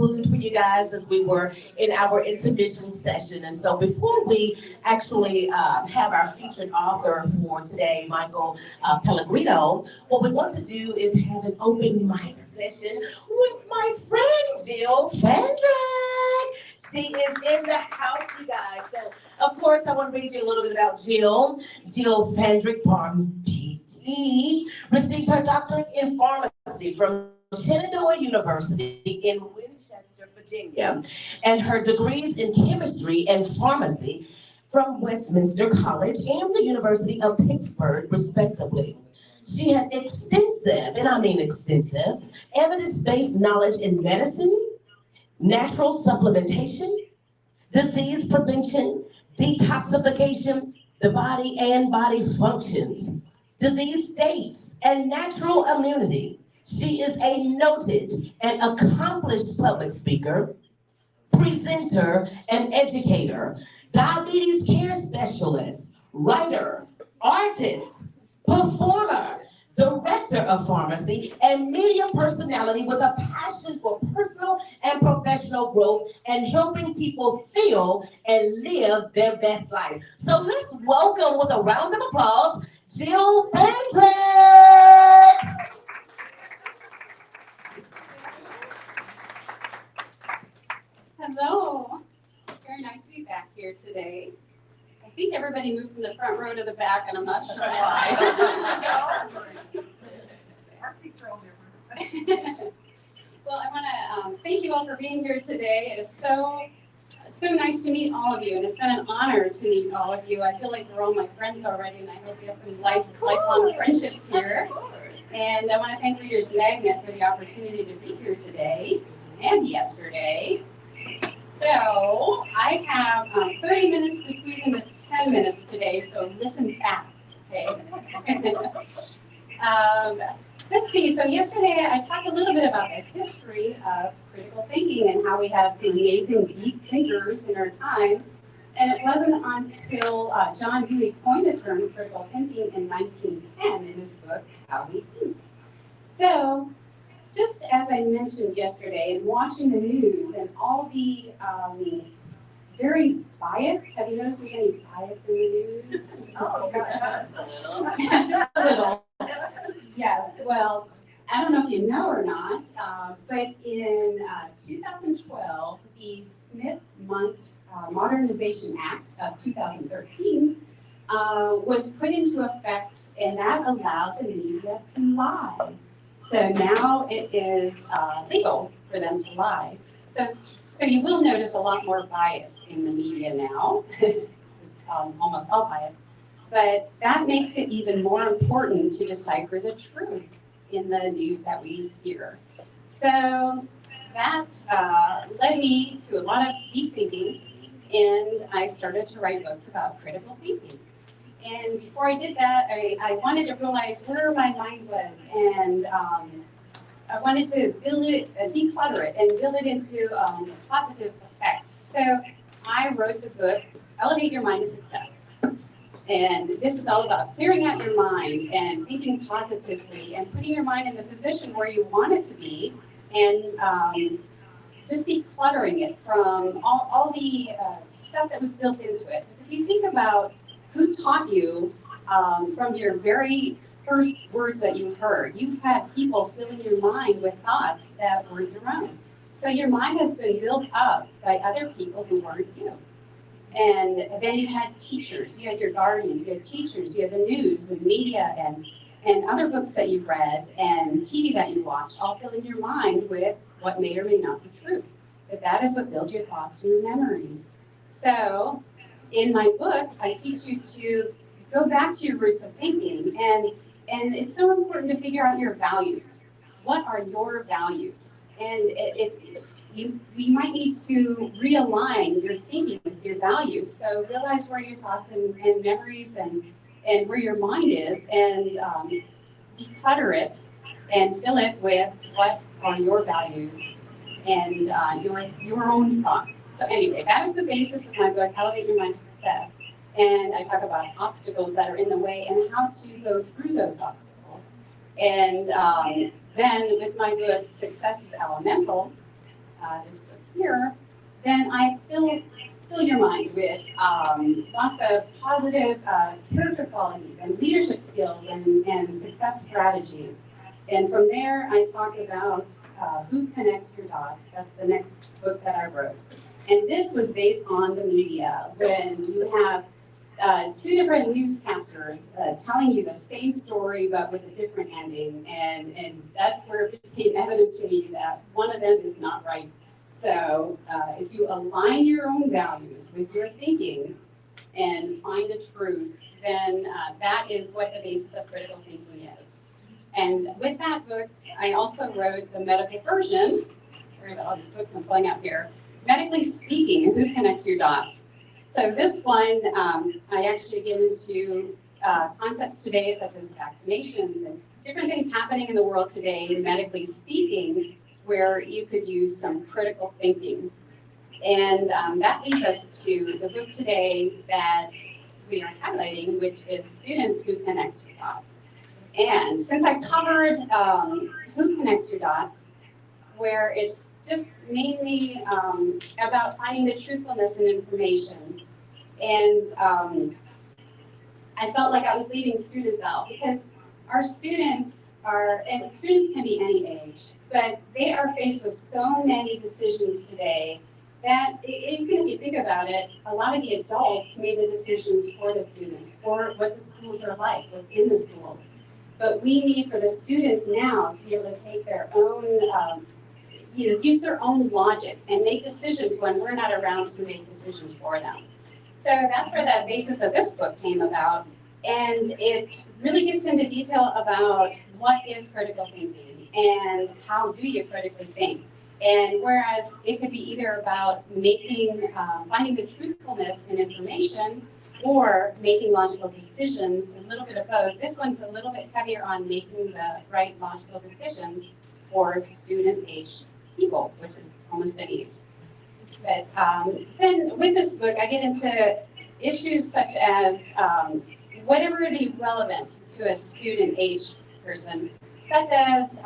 food for you guys as we were in our intermission session. And so before we actually have our featured author for today, Michael Pellegrino, what we want to do is have an open mic session with my friend Jill Fendrick. She is in the house, you guys. So, of course, I want to read you a little bit about Jill. Jill Fendrick, PhD, received her doctorate in pharmacy from Shenandoah University in Winchester, Virginia, and her degrees in chemistry and pharmacy from Westminster College and the University of Pittsburgh, respectively. She has extensive, and I mean extensive, evidence-based knowledge in medicine, natural supplementation, disease prevention, detoxification, the body and body functions, disease states, and natural immunity. She is a noted and accomplished public speaker, presenter, and educator, diabetes care specialist, writer, artist, performer, director of pharmacy, and media personality with a passion for personal and professional growth and helping people feel and live their best life. So let's welcome with a round of applause, Jill Fendrick. Hello. Very nice to be back here today. I think everybody moved from the front row to the back, and I'm not sure why. Well, I want to thank you all for being here today. It is so nice to meet all of you, and it's been an honor to meet all of you. I feel like we're all my friends already, and I hope we have some lifelong friendships here. And I want to thank ReadersMagnet for the opportunity to be here today and yesterday. So I have 30 minutes to squeeze into 10 minutes today, so listen fast, okay? Let's see, so yesterday I talked a little bit about the history of critical thinking and how we had some amazing deep thinkers in our time. And it wasn't until John Dewey coined the term critical thinking in 1910 in his book, How We Think. So, just as I mentioned yesterday, in watching the news and all the very biased, have you noticed there's any bias in the news? Oh, just a little. Yes, well, I don't know if you know or not, but in 2012, the Smith-Mundt Modernization Act of 2013 was put into effect, and that allowed the media to lie. So now it is legal for them to lie. So you will notice a lot more bias in the media now. It's almost all bias. But that makes it even more important to decipher the truth in the news that we hear. So that led me to a lot of deep thinking, and I started to write books about critical thinking. And before I did that, I wanted to realize where my mind was, and I wanted to build it, declutter it, and build it into a positive effect. So I wrote the book, Elevate Your Mind to Success. And this is all about clearing out your mind and thinking positively and putting your mind in the position where you want it to be, and just decluttering it from all the stuff that was built into it. Because if you think about who taught you from your very first words that you heard, you had people filling your mind with thoughts that weren't your own. So your mind has been built up by other people who weren't you. And then you had teachers, you had your guardians, you had teachers, you had the news and media and other books that you've read and TV that you watched, all filling your mind with what may or may not be true. But that is what builds your thoughts and your memories. So in my book, I teach you to go back to your roots of thinking, and it's so important to figure out your values. What are your values? And you might need to realign your thinking with your values. So realize where your thoughts and memories and where your mind is, and declutter it and fill it with what are your values and your own thoughts. So anyway, that is the basis of my book, Elevate Your Mind to Success. And I talk about obstacles that are in the way and how to go through those obstacles. And then with my book, Success is Elemental, this book here, then I fill your mind with lots of positive character qualities and leadership skills and success strategies. And from there, I talk about who connects your dots. That's the next book that I wrote. And this was based on the media, when you have two different newscasters telling you the same story but with a different ending. And that's where it became evident to me that one of them is not right. So if you align your own values with your thinking and find the truth, then that is what the basis of critical thinking is. And with that book, I also wrote the medical version. Sorry about all these books I'm pulling out here. Medically Speaking, Who Connects Your Dots? So this one, I actually get into concepts today such as vaccinations and different things happening in the world today, medically speaking, where you could use some critical thinking. And that leads us to the book today that we are highlighting, which is Students Who Connect Your Dots. And since I covered Who Connects Your Dots, where it's just mainly about finding the truthfulness in information. And I felt like I was leaving students out because our students and students can be any age, but they are faced with so many decisions today that even if you think about it, a lot of the adults made the decisions for the students, for what the schools are like, what's in the schools. But we need for the students now to be able to take their own use their own logic and make decisions when we're not around to make decisions for them. So that's where the basis of this book came about. And it really gets into detail about what is critical thinking and how do you critically think. And whereas it could be either about finding the truthfulness in information or making logical decisions, a little bit of both. This one's a little bit heavier on making the right logical decisions for student-aged people, which is almost any age. But then with this book, I get into issues such as whatever would be relevant to a student-aged person, such as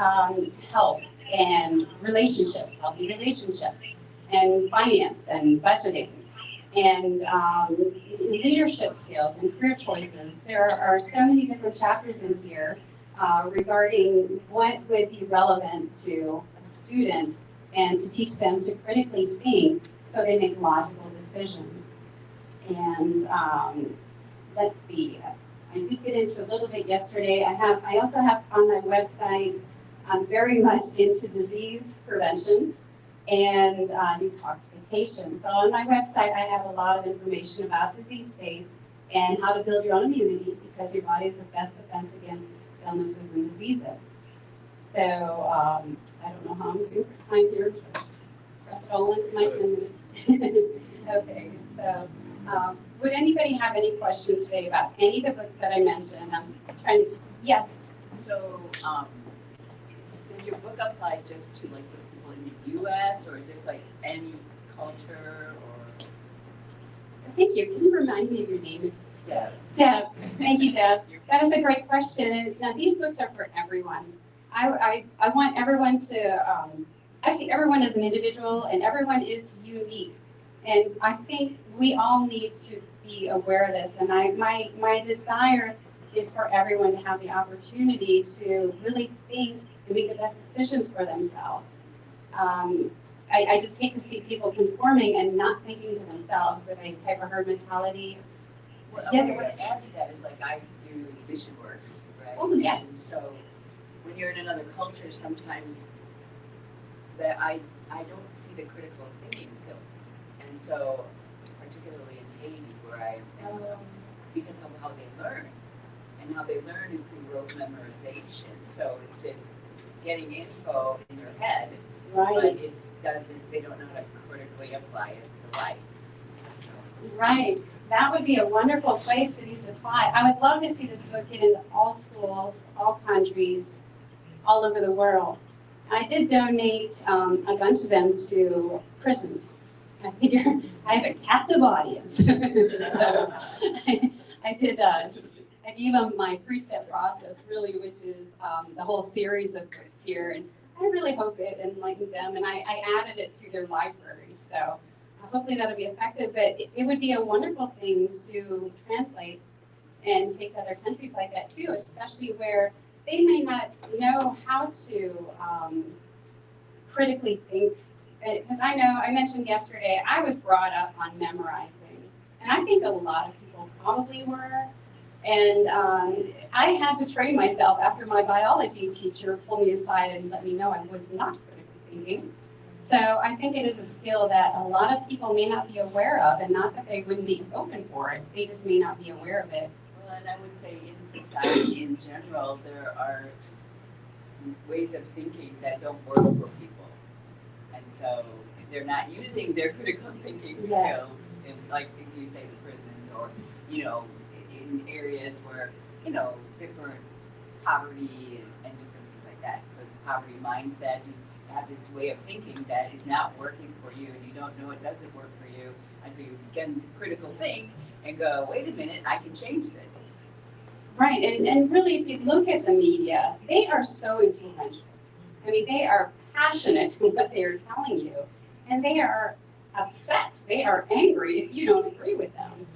health and relationships, healthy relationships, and finance and budgeting, and leadership skills and career choices. There are so many different chapters in here regarding what would be relevant to a student and to teach them to critically think so they make logical decisions. And let's see, I did get into a little bit yesterday. I also have on my website, I'm very much into disease prevention and detoxification. So on my website, I have a lot of information about disease states and how to build your own immunity, because your body is the best defense against illnesses and diseases. So I don't know how I'm doing for time here. Press it all into my 10 minutes. Okay, so would anybody have any questions today about any of the books that I mentioned? I'm trying to, yes. So does your book apply just to like the people in the US, or is this like any culture or? Thank you. Can you remind me of your name? Deb. Deb. Thank you, Deb. That is a great question. Now, these books are for everyone. I want everyone to, I see everyone as an individual and everyone is unique. And I think we all need to be aware of this. And my desire is for everyone to have the opportunity to really think and make the best decisions for themselves. I just hate to see people conforming and not thinking to themselves with a type of herd mentality. Well, Yes. what I would add to that is like I do mission work, right? Oh, yes. And so when you're in another culture, sometimes that I don't see the critical thinking skills. And so particularly in Haiti, where I am, because of how they learn. And how they learn is through rote memorization. So it's just getting info in your head, Right. but they don't know how to critically apply it to life. So. Right. That would be a wonderful place for these to apply. I would love to see this book get into all schools, all countries, all over the world. I did donate a bunch of them to prisons. I figure I have a captive audience. So I did. I gave them my three-step process, really, which is the whole series of books here. And I really hope it enlightens them, and I added it to their library, so hopefully that'll be effective. But it would be a wonderful thing to translate and take to other countries like that too, especially where they may not know how to critically think. Because I know, I mentioned yesterday, I was brought up on memorizing, and I think a lot of people probably were. And I had to train myself after my biology teacher pulled me aside and let me know I was not critically thinking. So I think it is a skill that a lot of people may not be aware of, and not that they wouldn't be open for it, they just may not be aware of it. Well, and I would say in society in general, there are ways of thinking that don't work for people. And so they're not using their critical thinking Yes. skills in, like if you say the prisons or, you know, in areas where, you know, different poverty and different things like that. So it's a poverty mindset. You have this way of thinking that is not working for you, and you don't know it doesn't work for you until you begin to critical think and go, wait a minute, I can change this. Right, and really, if you look at the media, they are so influential. I mean, they are passionate in what they are telling you, and they are upset. They are angry if you don't agree with them.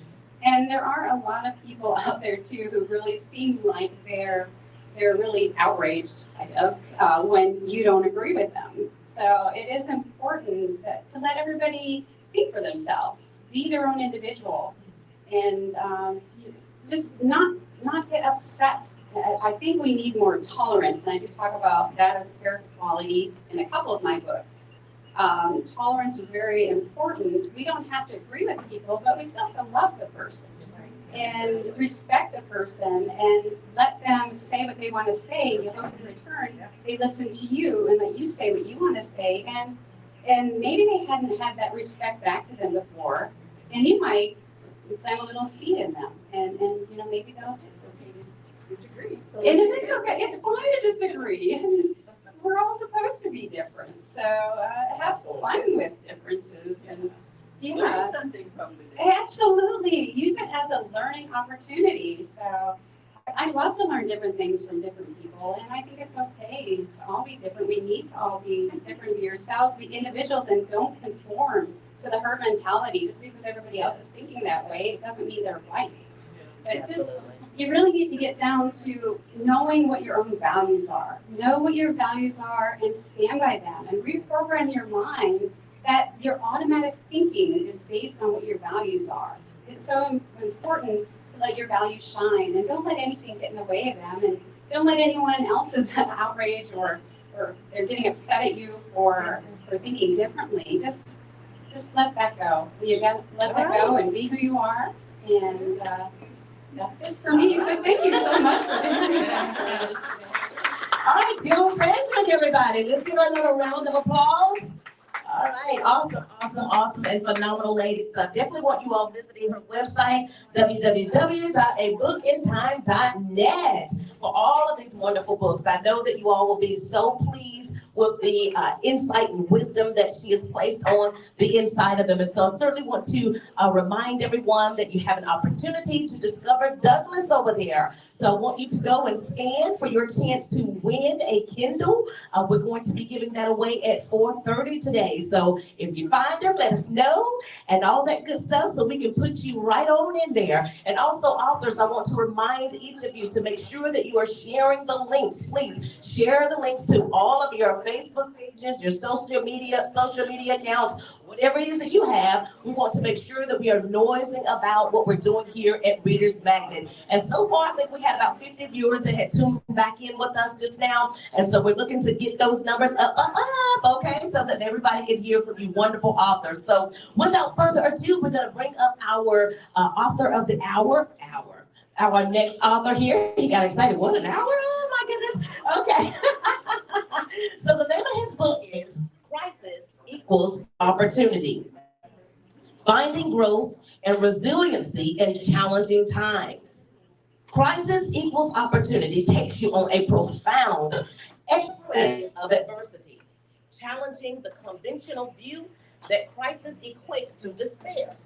And there are a lot of people out there too who really seem like they're really outraged, I guess, when you don't agree with them. So it is important to let everybody think for themselves, be their own individual, and just not get upset. I think we need more tolerance, and I do talk about that as a character quality in a couple of my books. Tolerance is very important. We don't have to agree with people, but we still have to love the person and respect the person and let them say what they want to say. You hope in return they listen to you and let you say what you want to say. And maybe they hadn't had that respect back to them before, and you might plant a little seed in them, and you know, maybe they'll, it's okay to disagree. And it is okay. It's fine to disagree. We're all supposed to be different, so have fun with differences, and Learn something from the difference. absolutely use it as a learning opportunity. So I love to learn different things from different people, and I think it's okay to all be different. We need to all be different, be yourselves, be individuals, and don't conform to the herd mentality. Just because everybody else is thinking that way, it doesn't mean they're right. But just, you really need to get down to knowing what your own values are. Know what your values are and stand by them, and reprogram your mind that your automatic thinking is based on what your values are. It's so important to let your values shine, and don't let anything get in the way of them, and don't let anyone else's outrage or they're getting upset at you for thinking differently. Just let that go. You gotta let that go and be who you are, and that's it for me. So thank you so much for being here. All right, beautiful friends, everybody. Let's give her another round of applause. All right, awesome, and phenomenal lady stuff. Definitely want you all visiting her website, www.abookintime.net, for all of these wonderful books. I know that you all will be so pleased with the insight and wisdom that she has placed on the inside of them. And so I certainly want to remind everyone that you have an opportunity to discover Douglas over there. So I want you to go and scan for your chance to win a Kindle. We're going to be giving that away at 4:30 today. So if you find her, let us know and all that good stuff so we can put you right on in there. And also, authors, I want to remind each of you to make sure that you are sharing the links. Please share the links to all of your Facebook pages, your social media accounts, whatever it is that you have. We want to make sure that we are noising about what we're doing here at Readers Magnet. And so far, I think we had about 50 viewers that had tuned back in with us just now. And so we're looking to get those numbers up, okay, so that everybody can hear from you wonderful authors. So without further ado, we're going to bring up our author of the hour. Our next author here. He got excited. What, an hour? Oh my goodness. Okay. So the name of his book is Crisis Equals Opportunity: Finding Growth and Resiliency in Challenging Times. Crisis Equals Opportunity takes you on a profound exploration of adversity, challenging the conventional view that crisis equates to despair.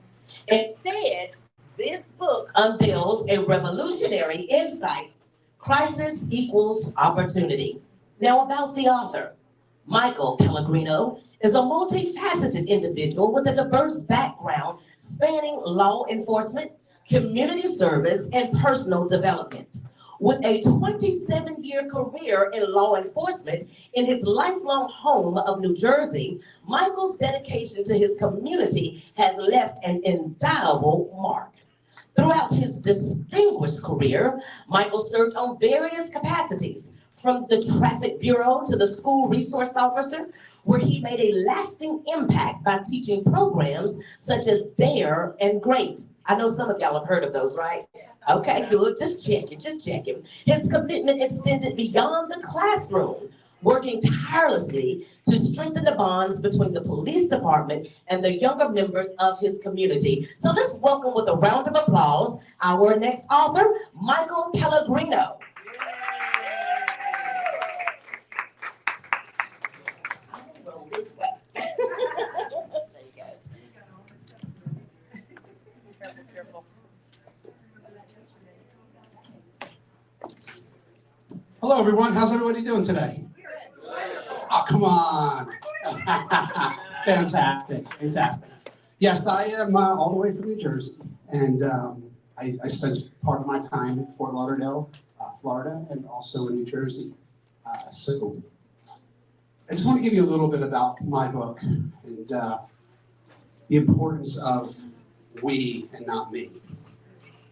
Instead, this book unveils a revolutionary insight: crisis equals opportunity. Now, about the author. Michael Pellegrino is a multifaceted individual with a diverse background spanning law enforcement, community service, and personal development. With a 27-year career in law enforcement in his lifelong home of New Jersey, Michael's dedication to his community has left an indelible mark. Throughout his distinguished career, Michael served on various capacities, from the traffic bureau to the school resource officer, where he made a lasting impact by teaching programs such as DARE and GREAT. I know some of y'all have heard of those, right? Okay, good, just checking, just checking. His commitment extended beyond the classroom, working tirelessly to strengthen the bonds between the police department and the younger members of his community. So let's welcome with a round of applause our next author, Michael Pellegrino. I'll roll this way. There you go. Careful, careful. Hello, everyone. How's everybody doing today? Oh, come on. Fantastic, fantastic. Yes, I am all the way from New Jersey, and I spent part of my time in Fort Lauderdale, Florida, and also in New Jersey. So I just want to give you a little bit about my book and the importance of we and not me.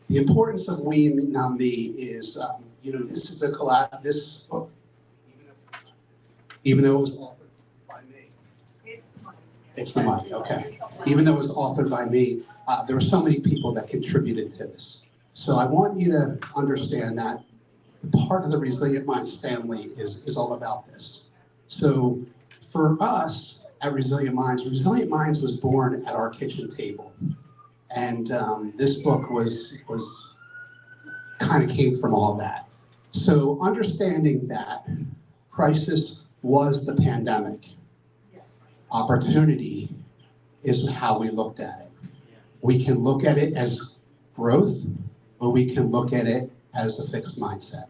The importance of we and not me is, this is this book, even though it was authored by me. It's the mic, okay. Even though it was authored by me, there were so many people that contributed to this. So I want you to understand that part of the Resilient Minds family is all about this. So for us at Resilient Minds was born at our kitchen table. And this book was kind of came from all that. So understanding that crisis was the pandemic, opportunity is how we looked at it. We can look at it as growth, or we can look at it as a fixed mindset.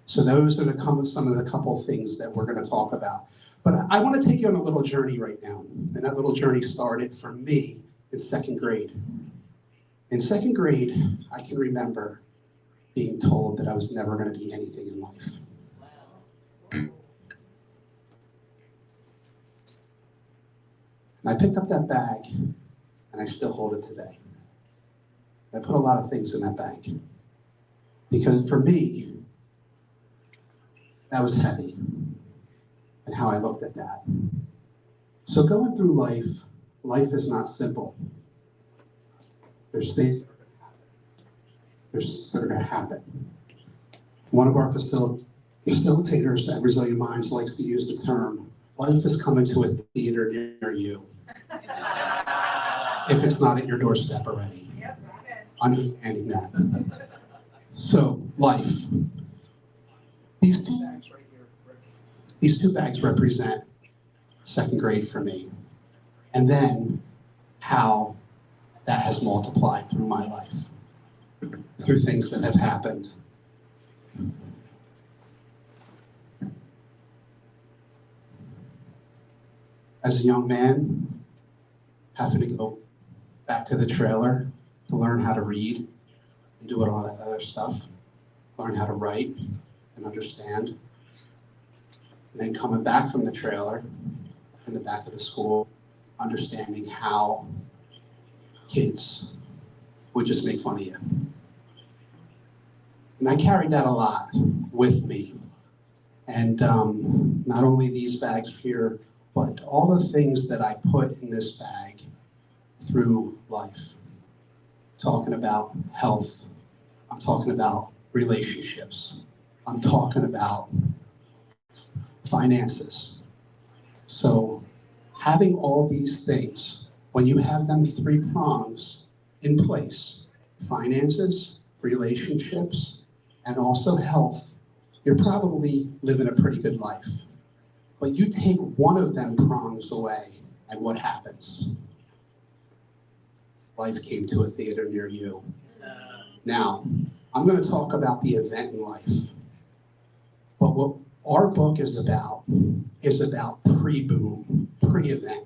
So those are some of the couple things that we're going to talk about. But I want to take you on a little journey right now. And that little journey started for me in second grade. In second grade, I can remember being told that I was never going to be anything in life. And I picked up that bag, and I still hold it today. I put a lot of things in that bag. Because for me, that was heavy, and how I looked at that. So going through life is not simple. There's things that are going to happen. One of our facilitators at Resilient Minds likes to use the term, life is coming to a theater near you. If it's not at your doorstep already. Understanding that. So, life. These two bags right here, these two bags represent second grade for me. And then how that has multiplied through my life, through things that have happened. As a young man, having to go back to the trailer to learn how to read and do all that other stuff, learn how to write and understand. And then coming back from the trailer in the back of the school, understanding how kids would just make fun of you. And I carried that a lot with me. And not only these bags here, but all the things that I put in this bag through life. Talking about health, I'm talking about relationships, I'm talking about finances. So having all these things, when you have them three prongs in place, finances, relationships, and also health, you're probably living a pretty good life. But you take one of them prongs away, and what happens? Life came to a theater near you. Now, I'm going to talk about the event in life. But our book is about pre-boom, pre-event,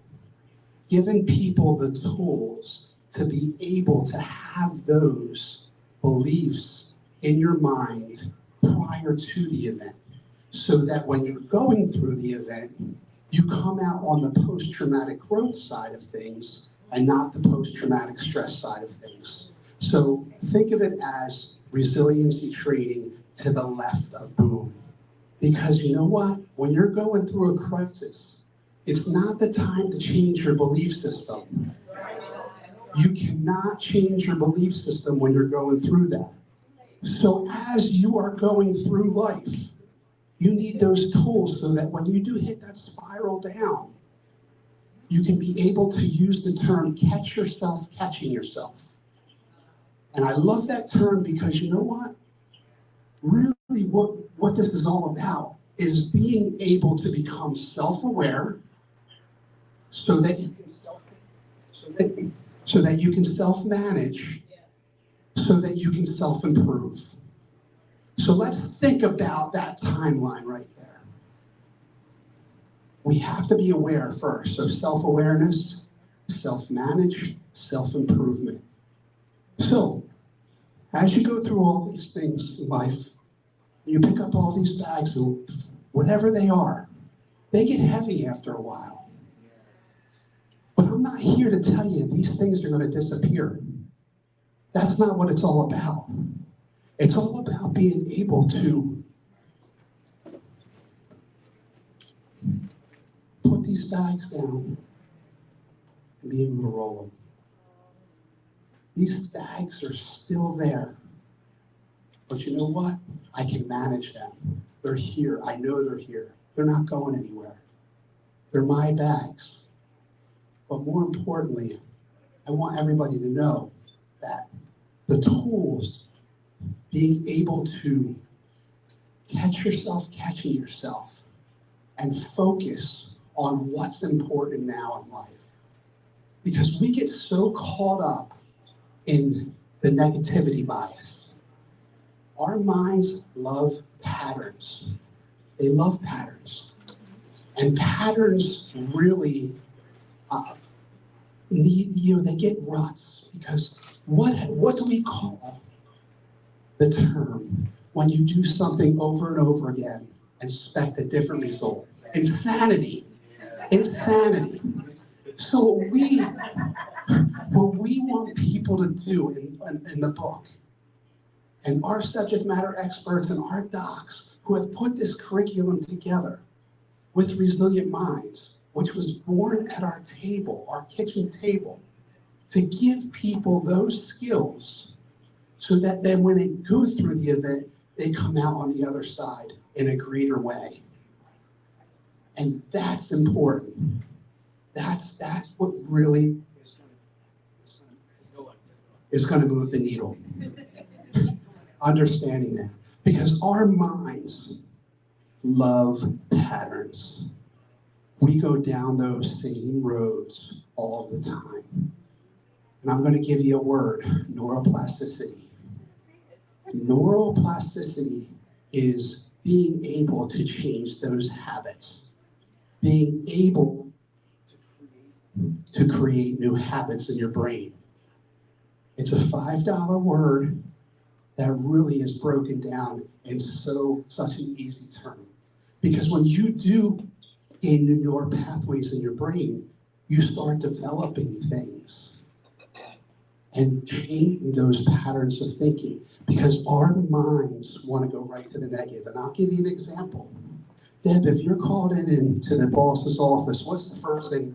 giving people the tools to be able to have those beliefs in your mind prior to the event, so that when you're going through the event, you come out on the post-traumatic growth side of things and not the post-traumatic stress side of things. So think of it as resiliency training to the left of boom. Because you know what? When you're going through a crisis, it's not the time to change your belief system. You cannot change your belief system when you're going through that. So as you are going through life, you need those tools so that when you do hit that spiral down, you can be able to use the term catch yourself catching yourself. And I love that term because you know what? Really what this is all about is being able to become self-aware so that you can self-manage, so that you can self-improve. So let's think about that timeline right there. We have to be aware first. So self-awareness, self-manage, self-improvement. So as you go through all these things in life, you pick up all these bags, and whatever they are, they get heavy after a while. But I'm not here to tell you these things are going to disappear. That's not what it's all about. It's all about being able to put these bags down and be able to roll them. These bags are still there. But you know what? I can manage them. They're here. I know they're here. They're not going anywhere. They're my bags. But more importantly, I want everybody to know that the tools, being able to catch yourself catching yourself and focus on what's important now in life. Because we get so caught up in the negativity bias. Our minds love patterns. They love patterns. And patterns really they get ruts, because what do we call the term when you do something over and over again and expect a different result? Insanity. Insanity. So what we want people to do in the book, and our subject matter experts and our docs who have put this curriculum together with Resilient Minds, which was born at our table, our kitchen table, to give people those skills so that then when they go through the event, they come out on the other side in a greater way. And that's important. That's what really is going to move the needle. Understanding that. Because our minds love patterns. We go down those same roads all the time. And I'm going to give you a word, neuroplasticity. Neuroplasticity is being able to change those habits, being able to create new habits in your brain. It's a $5 word that really is broken down in such an easy term. Because when you do gain new neural pathways in your brain, you start developing things and changing those patterns of thinking, because our minds want to go right to the negative. And I'll give you an example. Deb, if you're called into the boss's office, what's the first thing?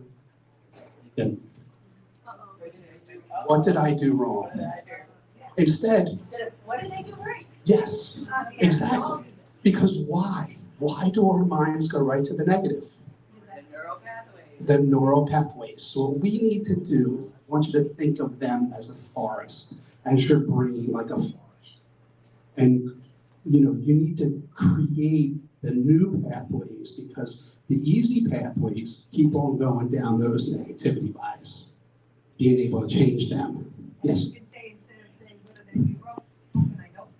What did I do wrong? Instead of what did they do right? Yes, exactly. Because why? Why do our minds go right to the negative? The neural pathways. The neural pathways. So what we need to do, I want you to think of them as a forest, as your brain like a forest. And you need to create the new pathways, because the easy pathways keep on going down those negativity bias. Being able to change them. Yes. You can say, instead of saying, what do they do wrong, how can I help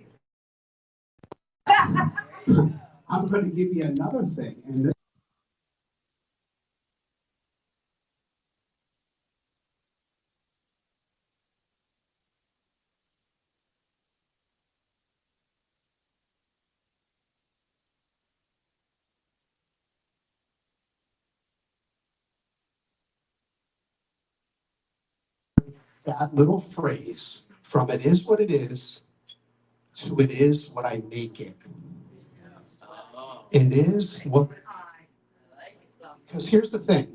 you? I'm going to give you another thing, and that little phrase from "it is what it is" to "it is what I make it." It is what, because here's the thing,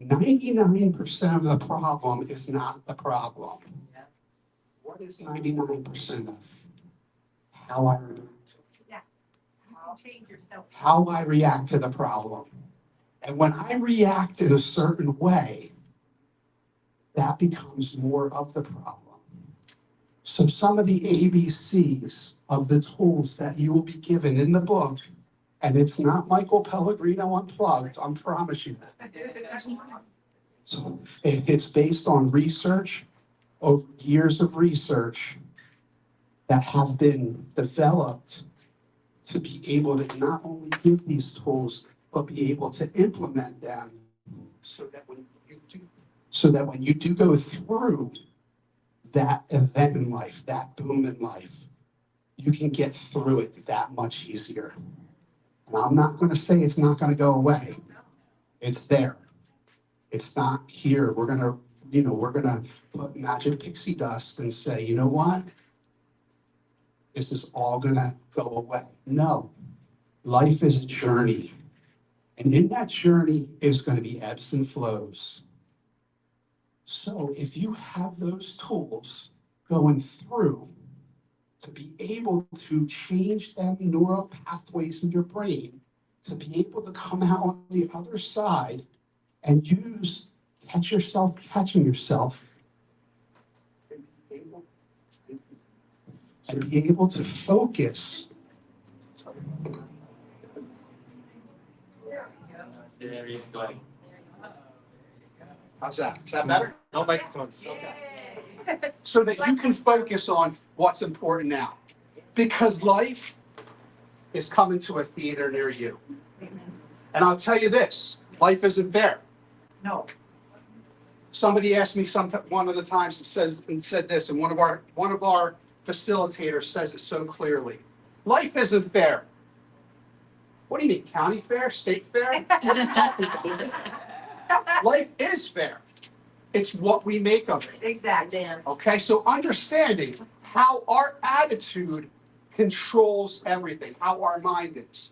99% of the problem is not the problem. What is 99% of? How I how I react to the problem. And when I react in a certain way, that becomes more of the problem. So some of the ABCs of the tools that you will be given in the book, and it's not Michael Pellegrino Unplugged, I promise you. So it's based on research, over years of research that have been developed to be able to not only give these tools, but be able to implement them so that when you do go through that event in life, that boom in life, you can get through it that much easier. And I'm not going to say it's not going to go away. It's there. It's not here. We're going to put magic pixie dust and say, you know what? This is all going to go away. No. Life is a journey. And in that journey is going to be ebbs and flows. So if you have those tools going through to be able to change them neural pathways in your brain, to be able to come out on the other side and catch yourself catching yourself, and be able to focus. There you go. How's that? Is that better? No microphones. Okay. So that you can focus on what's important now. Because life is coming to a theater near you. And I'll tell you this, life isn't fair. No. Somebody asked me one of the times and said this, and one of our facilitators says it so clearly. Life isn't fair. What do you mean, county fair, state fair? Life is fair. It's what we make of it. Exactly. Okay, so understanding how our attitude controls everything, how our mind is.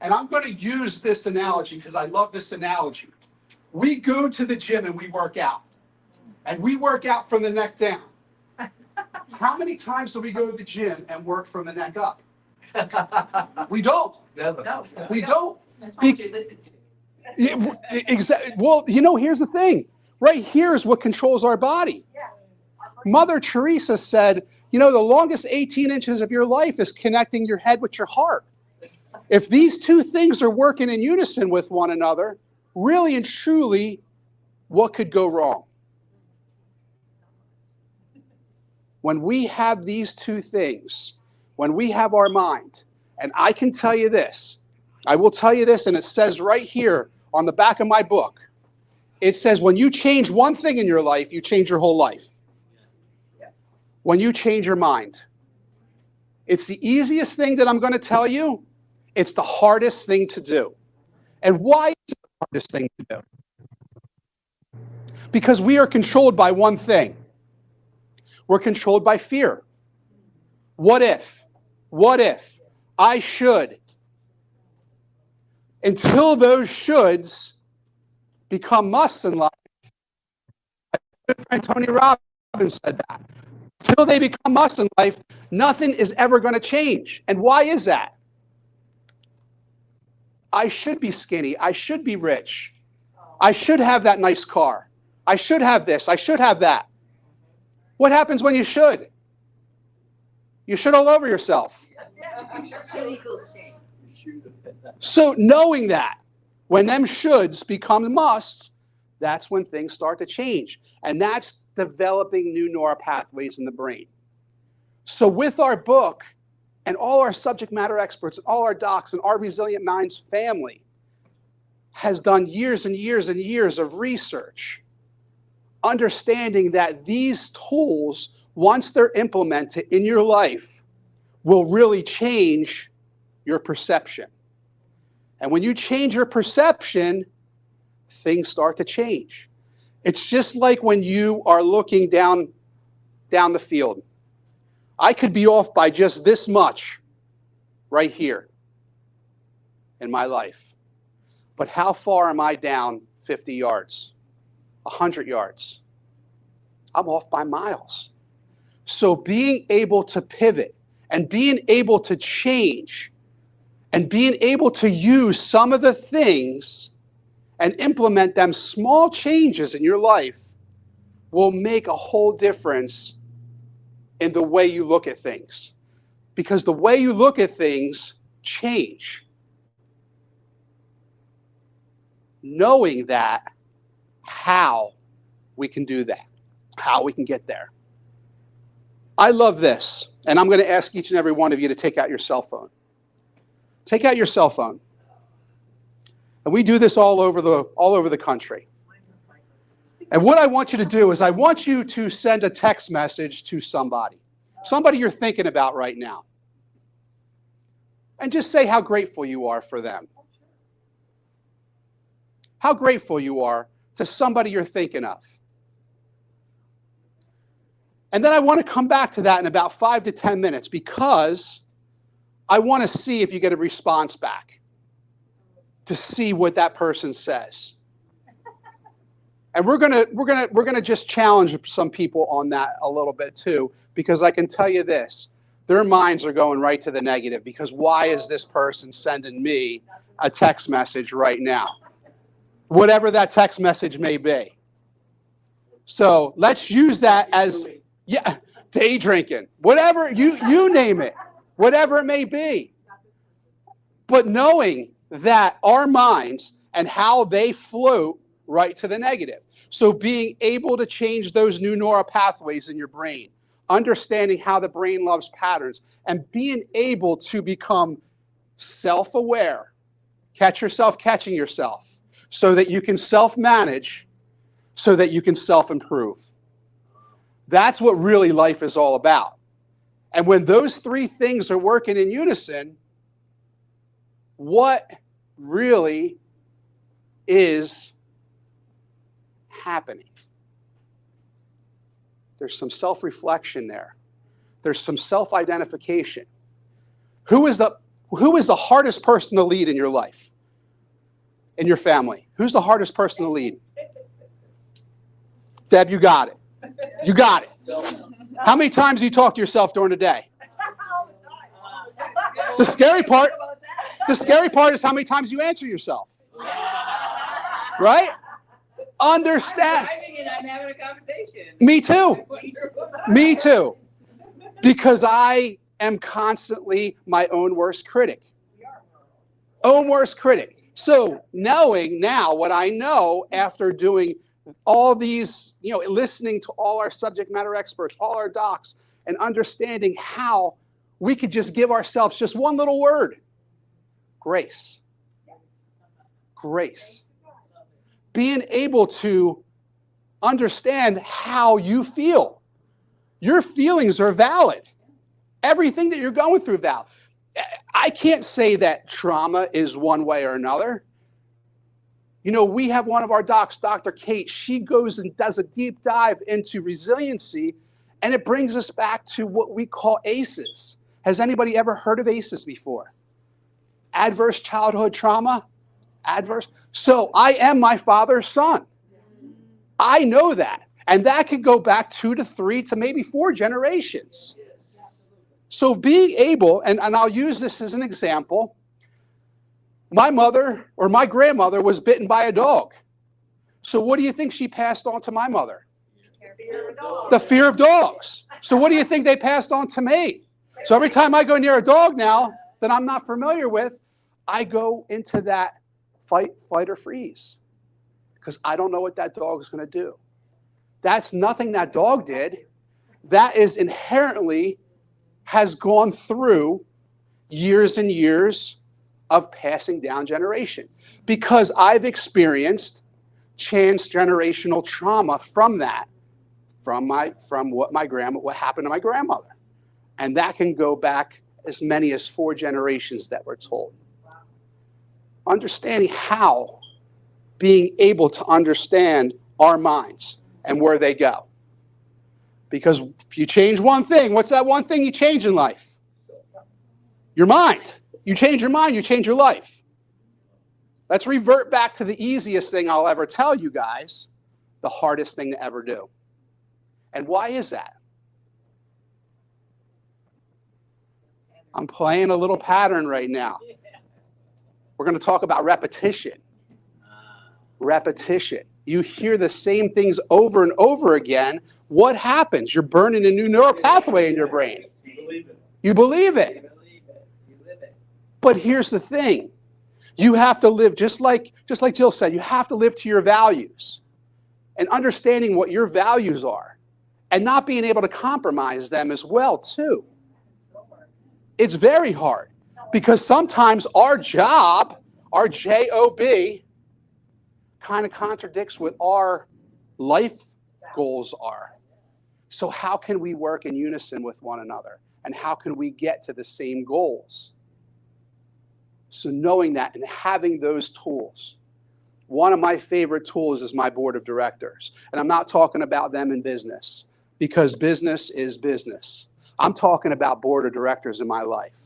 And I'm going to use this analogy because I love this analogy. We go to the gym and we work out. And we work out from the neck down. How many times do we go to the gym and work from the neck up? We don't. Never. No. We don't. That's what you listen to. Exactly. Well, here's the thing. Right here is what controls our body. Mother Teresa said, the longest 18 inches of your life is connecting your head with your heart. If these two things are working in unison with one another, really and truly, what could go wrong? When we have these two things, when we have our mind, and I can tell you this, I will tell you this, and it says right here on the back of my book, it says when you change one thing in your life, you change your whole life. When you change your mind. It's the easiest thing that I'm going to tell you. It's the hardest thing to do. And why is it the hardest thing to do? Because we are controlled by one thing. We're controlled by fear. What if? What if? I should. Until those shoulds become musts in life. My good friend Tony Robbins said that. Until they become musts in life, nothing is ever going to change. And why is that? I should be skinny. I should be rich. I should have that nice car. I should have this. I should have that. What happens when you should? You should all over yourself. Should equals shame. So knowing that, when them shoulds become musts, that's when things start to change. And that's developing new neural pathways in the brain. So with our book, And all our subject matter experts, all our docs, and our Resilient Minds family has done years and years and years of research, understanding that these tools, once they're implemented in your life, will really change your perception. And when you change your perception, things start to change. It's just like when you are looking down the field. I could be off by just this much right here in my life. But how far am I down 50 yards, 100 yards? I'm off by miles. So being able to pivot and being able to change and being able to use some of the things and implement them, small changes in your life, will make a whole difference in the way you look at things. Because the way you look at things change. Knowing that, how we can do that, how we can get there. I love this, and I'm going to ask each and every one of you to take out your cell phone. Take out your cell phone. And we do this all over the country. And what I want you to do is I want you to send a text message to somebody you're thinking about right now. And just say how grateful you are for them. How grateful you are to somebody you're thinking of. And then I want to come back to that in about 5 to 10 minutes because I want to see if you get a response back to see what that person says. And we're gonna just challenge some people on that a little bit too, because I can tell you this, their minds are going right to the negative because why is this person sending me a text message right now? Whatever that text message may be. So let's use that as, yeah, day drinking, whatever, you name it, whatever it may be. But knowing that our minds and how they float right to the negative. So being able to change those new neural pathways in your brain, understanding how the brain loves patterns, and being able to become self-aware, catch yourself catching yourself, so that you can self-manage, so that you can self-improve. That's what really life is all about. And when those three things are working in unison, what really is happening? There's some self-reflection there. There's some self-identification. Who is the hardest person to lead in your life? In your family? Who's the hardest person to lead? Deb, you got it. You got it. How many times do you talk to yourself during the day? The scary part is how many times you answer yourself. Right? Understand. I'm having a conversation. Me too. Me too. Because I am constantly my own worst critic. Own worst critic. So knowing now what I know after doing all these, listening to all our subject matter experts, all our docs, and understanding how we could just give ourselves just one little word. Grace. Grace. Being able to understand how you feel. Your feelings are valid. Everything that you're going through, Val. I can't say that trauma is one way or another. We have one of our docs, Dr. Kate, she goes and does a deep dive into resiliency, and it brings us back to what we call ACEs. Has anybody ever heard of ACEs before? Adverse childhood trauma? Adverse. So I am my father's son. I know that. And that could go back 2 to 3 to maybe 4 generations. So being able, and I'll use this as an example, my mother or my grandmother was bitten by a dog. So what do you think she passed on to my mother? The fear of dogs. So what do you think they passed on to me? So every time I go near a dog now that I'm not familiar with, I go into that fight, flight, or freeze. Because I don't know what that dog is going to do. That's nothing that dog did. That is inherently has gone through years and years of passing down generation, because I've experienced transgenerational trauma from that, from what happened to my grandmother. And that can go back as many as 4 generations that we're told. Understanding how, being able to understand our minds and where they go. Because if you change one thing, what's that one thing you change in life? Your mind. You change your mind, you change your life. Let's revert back to the easiest thing I'll ever tell you guys, the hardest thing to ever do. And why is that? I'm playing a little pattern right now. We're going to talk about repetition. Repetition. You hear the same things over and over again. What happens? You're burning a new neural pathway in your brain. You believe it. But here's the thing. You have to live, just like Jill said, you have to live to your values. And understanding what your values are. And not being able to compromise them as well, too. It's very hard. Because sometimes our job, our job, kind of contradicts what our life goals are. So how can we work in unison with one another? And how can we get to the same goals? So knowing that and having those tools. One of my favorite tools is my board of directors. And I'm not talking about them in business, because business is business. I'm talking about board of directors in my life.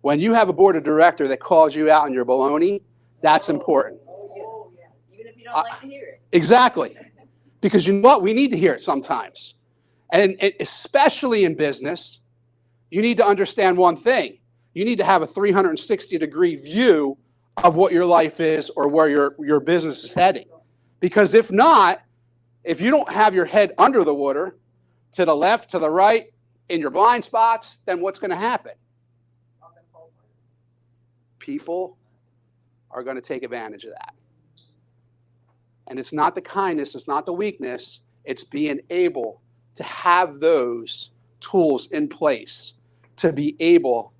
When you have a board of director that calls you out on your baloney, that's important. Oh, yes. Even if you don't like to hear it. Exactly. Because you know what? We need to hear it sometimes. And especially in business, you need to understand one thing. You need to have a 360-degree view of what your life is or where your business is heading. Because if not, if you don't have your head under the water, to the left, to the right, in your blind spots, then what's going to happen? People are going to take advantage of that. And it's not the kindness, it's not the weakness, it's being able to have those tools in place to be able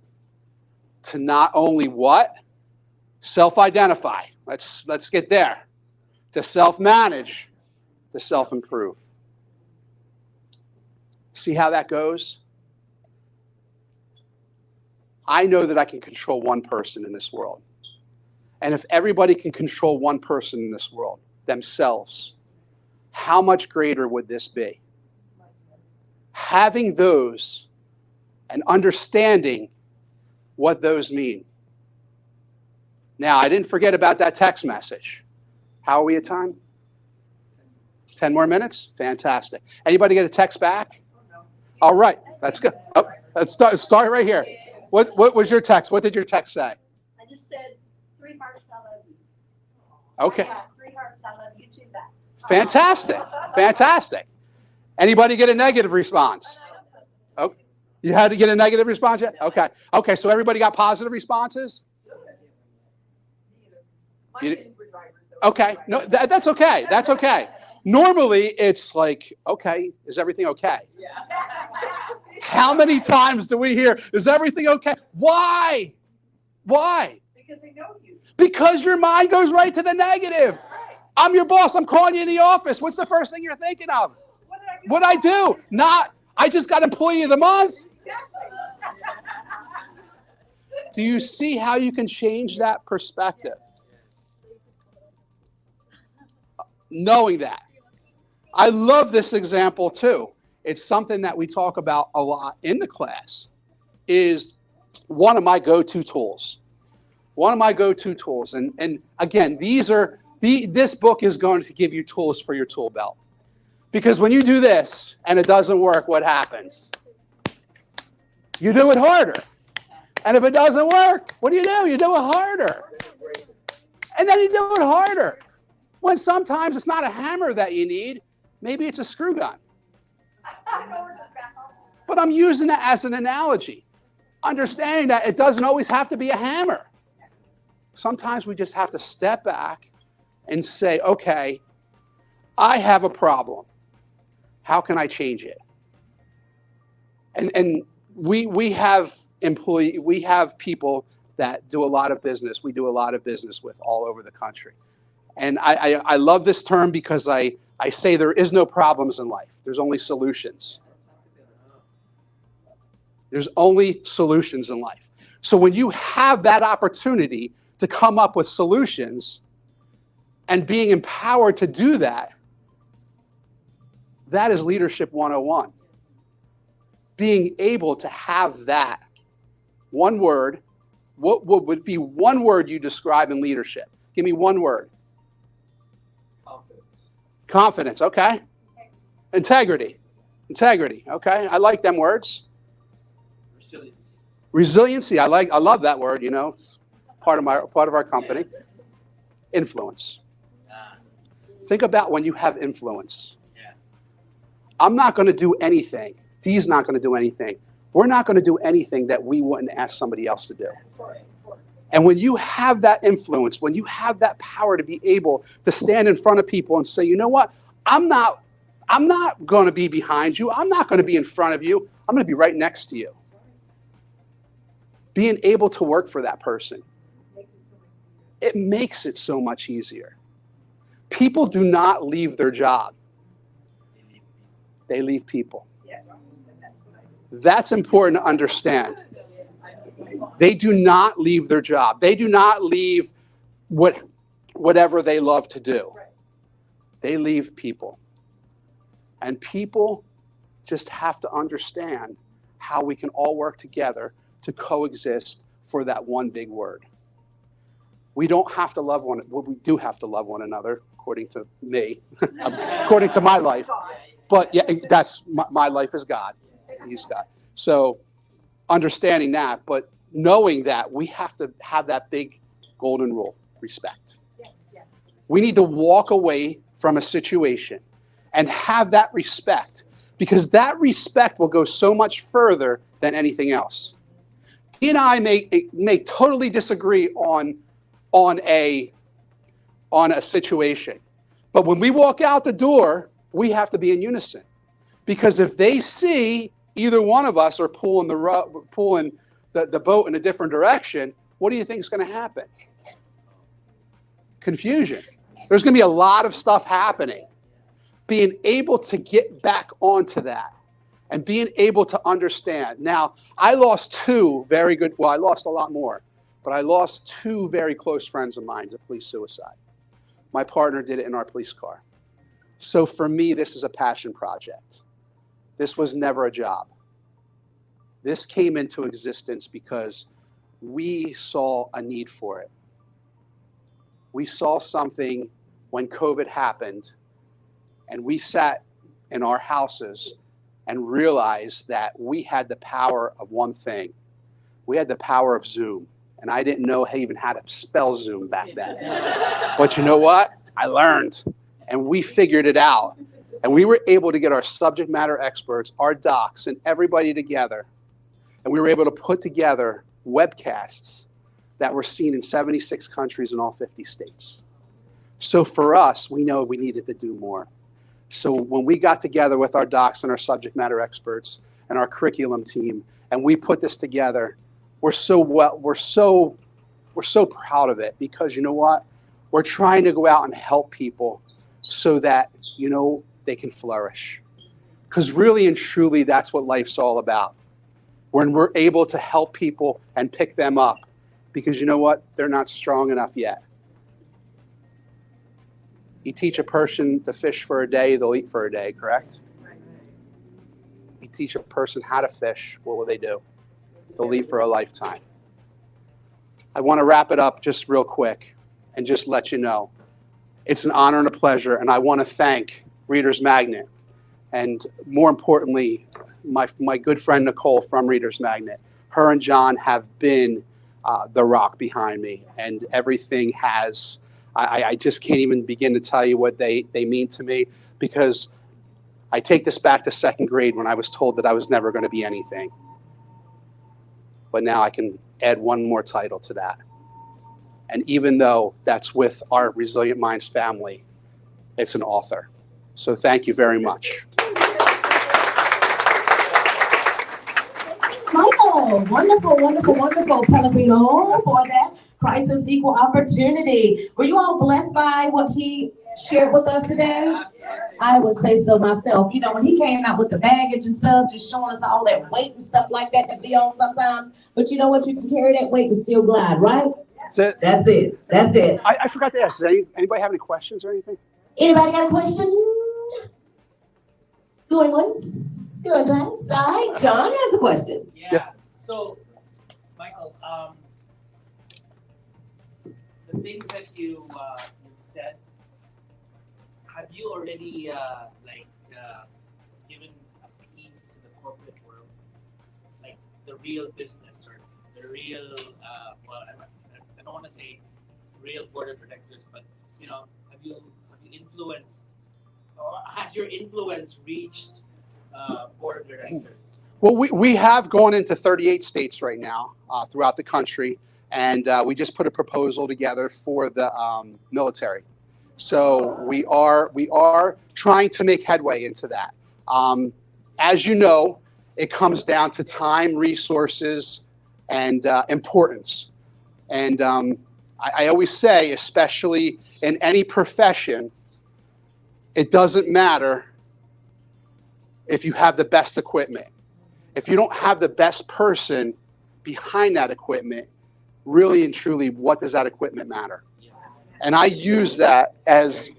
to not only what? Self-identify. Let's get there. To self-manage, to self-improve. See how that goes? I know that I can control one person in this world. And if everybody can control one person in this world, themselves, how much greater would this be? Having those and understanding what those mean. Now, I didn't forget about that text message. How are we at time? 10 more minutes? Fantastic. Anybody get a text back? All right, that's good. Oh, let's start right here. What was your text? What did your text say? I just said 3 hearts, I love you. Okay. I got 3 hearts, I love you too back. Fantastic. Fantastic. Anybody get a negative response? Oh, you had to get a negative response yet? Okay. Okay, so everybody got positive responses? Okay. No, that's okay. That's okay. Normally, it's like, okay, is everything okay? How many times do we hear, is everything okay? Why? Why? Because they know you. Because your mind goes right to the negative. I'm your boss. I'm calling you in the office. What's the first thing you're thinking of? What'd I do? Not, I just got employee of the month. Do you see how you can change that perspective? Knowing that. I love this example too. It's something that we talk about a lot in the class. Is one of my go-to tools. One of my go-to tools. And again, this book is going to give you tools for your tool belt. Because when you do this and it doesn't work, what happens? You do it harder. And if it doesn't work, what do? You do it harder. And then you do it harder. When sometimes it's not a hammer that you need, maybe it's a screw gun. But I'm using it as an analogy. Understanding that it doesn't always have to be a hammer. Sometimes we just have to step back and say, okay, I have a problem. How can I change it? And we have people that do a lot of business. We do a lot of business with all over the country. And I love this term because I say there is no problems in life. There's only solutions. There's only solutions in life. So when you have that opportunity to come up with solutions and being empowered to do that, that is leadership 101. Being able to have that one word. What would be one word you describe in leadership? Give me one word. Confidence. Confidence, okay. Integrity. Integrity, okay. I like them words. Resiliency. Resiliency, I love that word, you know. It's part of our company. Yes. Influence. Ah, Think about when you have influence. yeah. I'm not going to do anything. Dee's not going to do anything. We're not going to do anything that we wouldn't ask somebody else to do. And when you have that influence, when you have that power to be able to stand in front of people and say, you know what, I'm not going to be behind you. I'm not going to be in front of you. I'm going to be right next to you. Being able to work for that person, it makes it so much easier. People do not leave their job. They leave people. That's important to understand. They do not leave their job. They do not leave whatever they love to do. They leave people. And people just have to understand how we can all work together to coexist for that one big word. We don't have to love well, we do have to love one another, according to me, according to my life. But yeah, that's my life is God. He's God. So understanding that, but knowing that we have to have that big golden rule, respect. We need to walk away from a situation and have that respect, because that respect will go so much further than anything else. He and I may totally disagree on a situation, but when we walk out the door, we have to be in unison, because if they see either one of us are pulling the boat in a different direction, what do you think is going to happen? Confusion. There's going to be a lot of stuff happening. Being able to get back onto that and being able to understand. Now, I lost I lost a lot more, but I lost two very close friends of mine to police suicide. My partner did it in our police car. So for me, this is a passion project. This was never a job. This came into existence because we saw a need for it. We saw something when COVID happened, and we sat in our houses and realized that we had the power of one thing. We had the power of Zoom. And I didn't know even how to spell Zoom back then. But you know what? I learned, and we figured it out. And we were able to get our subject matter experts, our docs, and everybody together. And we were able to put together webcasts that were seen in 76 countries in all 50 states. So for us, we know we needed to do more. So when we got together with our docs and our subject matter experts and our curriculum team, and we put this together, we're so proud of it, because you know what? We're trying to go out and help people so that, you know, they can flourish. Because really and truly, that's what life's all about. When we're able to help people and pick them up, because you know what? They're not strong enough yet. You teach a person to fish for a day, they'll eat for a day, correct? You teach a person how to fish, what will they do? They'll eat for a lifetime. I want to wrap it up just real quick and just let you know. It's an honor and a pleasure, and I want to thank ReadersMagnet, and more importantly, my good friend Nicole from ReadersMagnet. Her and John have been the rock behind me, and everything has, I just can't even begin to tell you what they mean to me, because I take this back to second grade when I was told that I was never going to be anything. But now I can add one more title to that. And even though that's with our Resilient Minds family, it's an author. So thank you very much. Michael. Wonderful, wonderful, wonderful, Pellegrino, for that crisis equal opportunity. Were you all blessed by what he shared with us today? I would say so myself. You know, when he came out with the baggage and stuff, just showing us all that weight and stuff like that be on sometimes. But you know what? You can carry that weight and still glide, right? That's it. That's it. That's it. I forgot to ask, does anybody have any questions or anything? Anybody got a question? Going once? Going twice? All right, John has a question. Yeah. So, Michael, the things that you said, have you already given a piece to the corporate world, like the real business or the real I don't want to say real board of directors, but you know, have you influenced, or has your influence reached board of directors? Well, we have gone into 38 states right now throughout the country, and we just put a proposal together for the military. So we are trying to make headway into that. As you know, it comes down to time, resources, and importance. And I always say, especially in any profession, it doesn't matter if you have the best equipment. If you don't have the best person behind that equipment, really and truly, what does that equipment matter? And I use that as,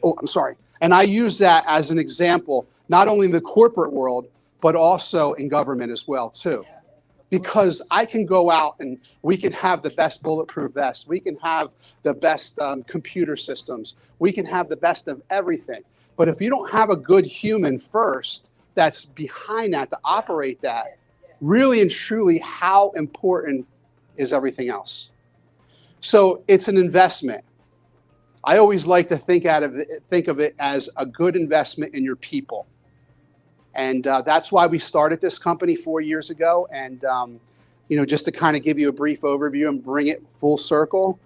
and I use that as an example, not only in the corporate world, but also in government as well, too. Because I can go out and we can have the best bulletproof vests. We can have the best computer systems. We can have the best of everything. But if you don't have a good human first that's behind that to operate that, really and truly, how important is everything else? So it's an investment. I always like to think of it as a good investment in your people. And that's why we started this company 4 years ago. And, you know, just to kind of give you a brief overview and bring it full circle,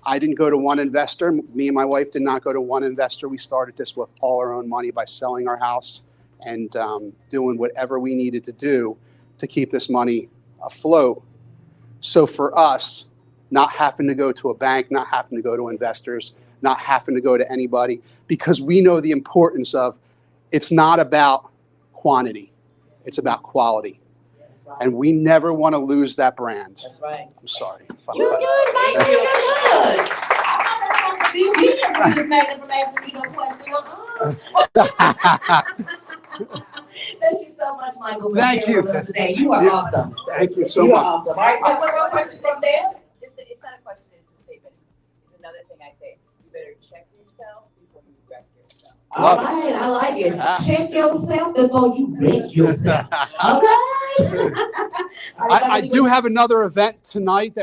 I didn't go to one investor. Me and my wife did not go to one investor. We started this with all our own money by selling our house and doing whatever we needed to do to keep this money afloat. So for us, not having to go to a bank, not having to go to investors, not having to go to anybody, because we know the importance of, it's not about quantity, it's about quality. That's right. And we never want to lose that brand. That's right. I'm sorry. You're good, Mike. You're good. I'm not going to be ReadersMagnet from asking me no question. Thank you so much, Michael, for sharing with us today. You are awesome. Thank you so You much. are awesome. All right, one more question from there. It's not a question, it's a statement. It's another thing I say. You better check yourself before you wreck yourself. All right, I like it. Check yourself before you wreck yourself. Okay. I do have another event tonight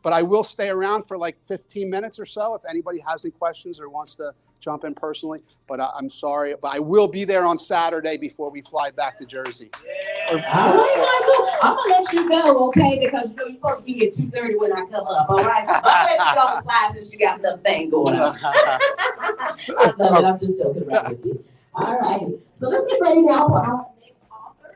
but I will stay around for like 15 minutes or so if anybody has any questions or wants to jump in personally. But I'm sorry, but I will be there on Saturday before we fly back to Jersey. All right, Michael. I'm gonna let you go, okay? Because you know you're supposed to be here at 2:30 when I come up. All right. I'm gonna let you go on the slide since you got another thing going on. I love it. I'm just joking around with you. All right. So let's get ready now for our next author.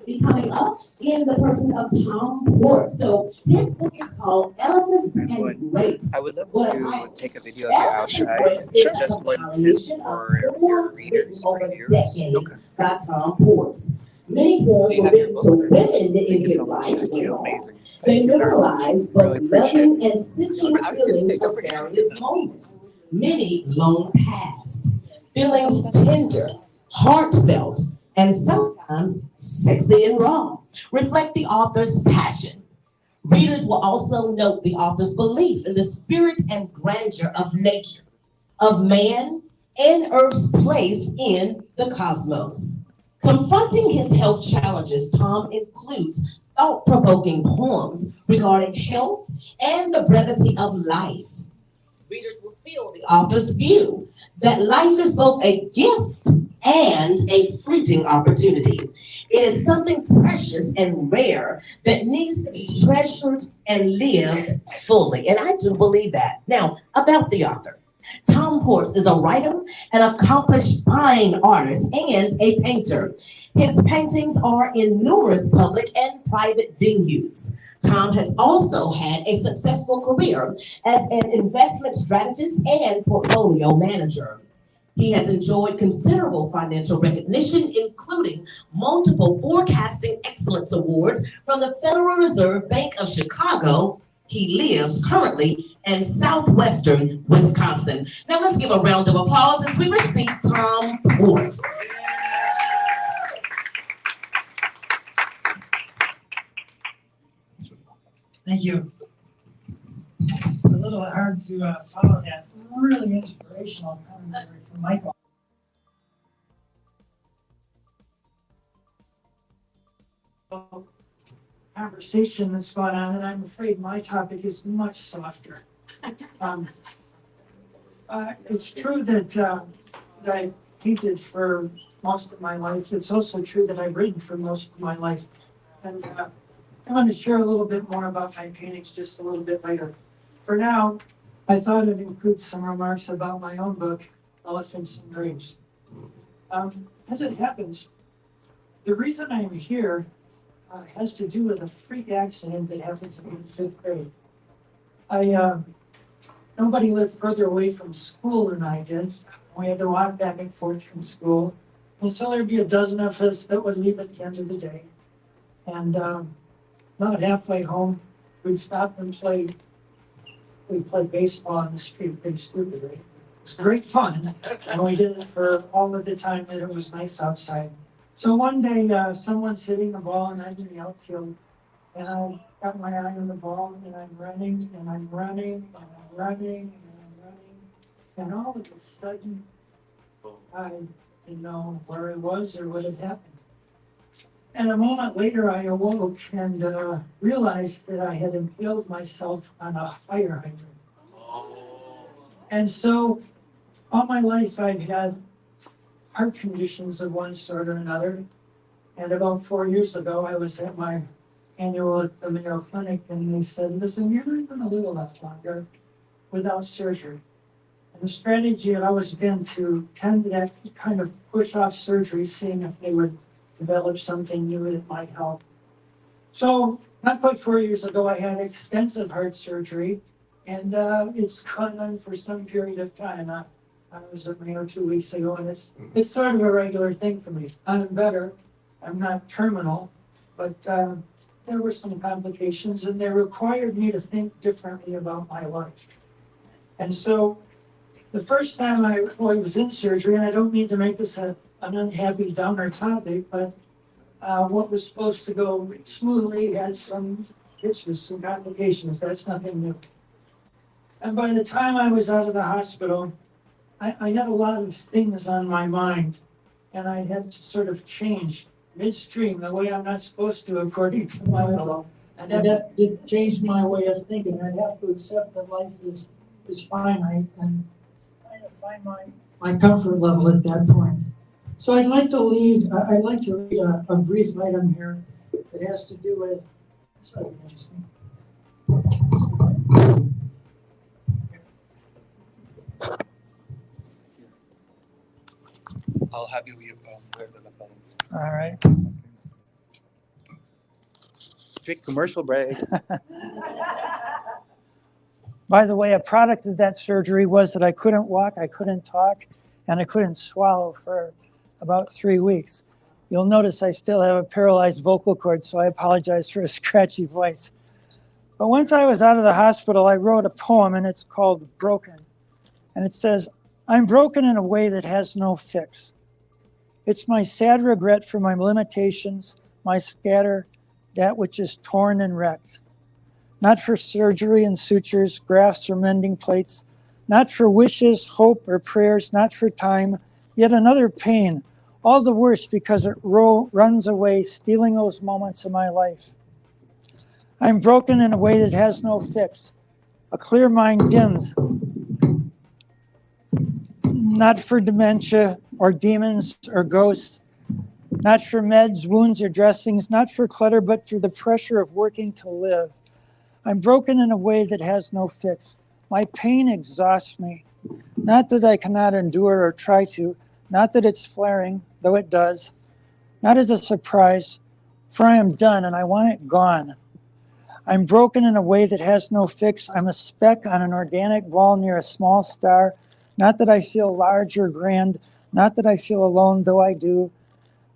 Be coming up in the person of Tom Port. So his book is called Elephants and Grapes. I would love What to I- take a video of you outside. Sure. Just one tip for your readers right here. Decades by Tom Port. Many poems were written to women in his life. Amazing. They memorialize both Really appreciate loving and sensual I was gonna say, feelings don't of forget to various moments. Many long past. Feelings tender, heartfelt, and sometimes sexy and raw. Reflect the author's passion. Readers will also note the author's belief in the spirit and grandeur of nature, of man, and Earth's place in the cosmos. Confronting his health challenges, Tom includes thought-provoking poems regarding health and the brevity of life. Readers will feel the author's view that life is both a gift and a fleeting opportunity. It is something precious and rare that needs to be treasured and lived fully. And I do believe that. Now, about the author. Tom Port is a writer, an accomplished fine artist, and a painter. His paintings are in numerous public and private venues. Tom has also had a successful career as an investment strategist and portfolio manager. He has enjoyed considerable financial recognition, including multiple Forecasting Excellence Awards from the Federal Reserve Bank of Chicago. He lives currently in southwestern Wisconsin. Now let's give a round of applause as we receive Tom Ports. Thank you. It's a little hard to follow that really inspirational commentary from Michael. Conversation that's gone on, and I'm afraid my topic is much softer. It's true that I've painted for most of my life. It's also true that I've written for most of my life. And I want to share a little bit more about my paintings just a little bit later. For now, I thought I'd include some remarks about my own book, Elephants and Dreams. As it happens, the reason I'm here has to do with a freak accident that happened to me in 5th grade. Nobody lived further away from school than I did. We had to walk back and forth from school. And so there'd be a dozen of us that would leave at the end of the day. And about halfway home, we'd stop and play. We'd play baseball on the street, pretty stupidly. It was great fun, and we did it for all of the time that it was nice outside. So one day, someone's hitting the ball, and I'm in the outfield, and I got my eye on the ball, and I'm running, and I'm running, and I'm running, and I'm running, and all of a sudden, I didn't know where I was or what had happened. And a moment later, I awoke and realized that I had impaled myself on a fire hydrant. And so, all my life, I've had heart conditions of one sort or another. And about 4 years ago, I was at my annual at the Mayo Clinic, and they said, listen, you're not going to live a lot longer without surgery. And the strategy had always been to tend to that kind of push off surgery, seeing if they would develop something new that might help. So, not quite 4 years ago, I had extensive heart surgery, and it's gone on for some period of time. I was at Mayo 2 weeks ago, and it's sort of a regular thing for me. I'm better. I'm not terminal, but there were some complications, and they required me to think differently about my life. And so, the first time I was in surgery, and I don't mean to make this an unhappy downer topic, but what was supposed to go smoothly had some issues, some complications. That's nothing new. And by the time I was out of the hospital, I had a lot of things on my mind, and I had to sort of change midstream the way I'm not supposed to, according to my law. And that did change my way of thinking. I'd have to accept that life is finite and kind of find my comfort level at that point. So I'd like to read a brief item here that has to do with, this will be interesting. I'll have you wear the lapels. All right. Quick commercial break. By the way, a product of that surgery was that I couldn't walk, I couldn't talk, and I couldn't swallow for about 3 weeks. You'll notice I still have a paralyzed vocal cord, so I apologize for a scratchy voice. But once I was out of the hospital, I wrote a poem, and it's called Broken. And it says, I'm broken in a way that has no fix. It's my sad regret for my limitations, my scatter, that which is torn and wrecked. Not for surgery and sutures, grafts or mending plates, not for wishes, hope, or prayers, not for time, yet another pain, all the worse because it runs away, stealing those moments of my life. I'm broken in a way that has no fix. A clear mind dims. Not for dementia or demons or ghosts, not for meds, wounds, or dressings, not for clutter, but for the pressure of working to live. I'm broken in a way that has no fix. My pain exhausts me. Not that I cannot endure or try to, not that it's flaring, though it does. not as a surprise, for I am done and I want it gone. I'm broken in a way that has no fix. I'm a speck on an organic ball near a small star. Not that I feel large or grand, not that I feel alone, though I do,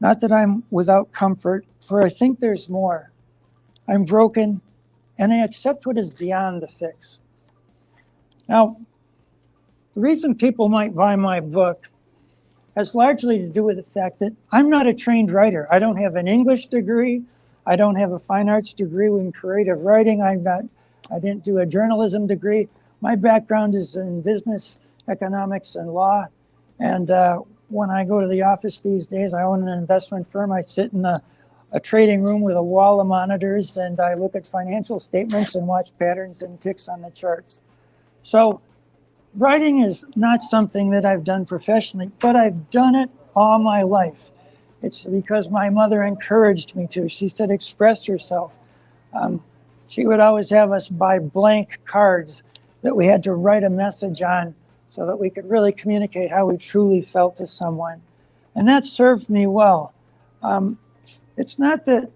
not that I'm without comfort, for I think there's more. I'm broken, and I accept what is beyond the fix. Now, the reason people might buy my book has largely to do with the fact that I'm not a trained writer. I don't have an English degree. I don't have a fine arts degree in creative writing. I didn't do a journalism degree. My background is in business, economics, and law. And when I go to the office these days, I own an investment firm. I sit in a trading room with a wall of monitors, and I look at financial statements and watch patterns and ticks on the charts. So writing is not something that I've done professionally, but I've done it all my life. It's because my mother encouraged me to. She said, express yourself. She would always have us buy blank cards that we had to write a message on so that we could really communicate how we truly felt to someone. And that served me well. It's not that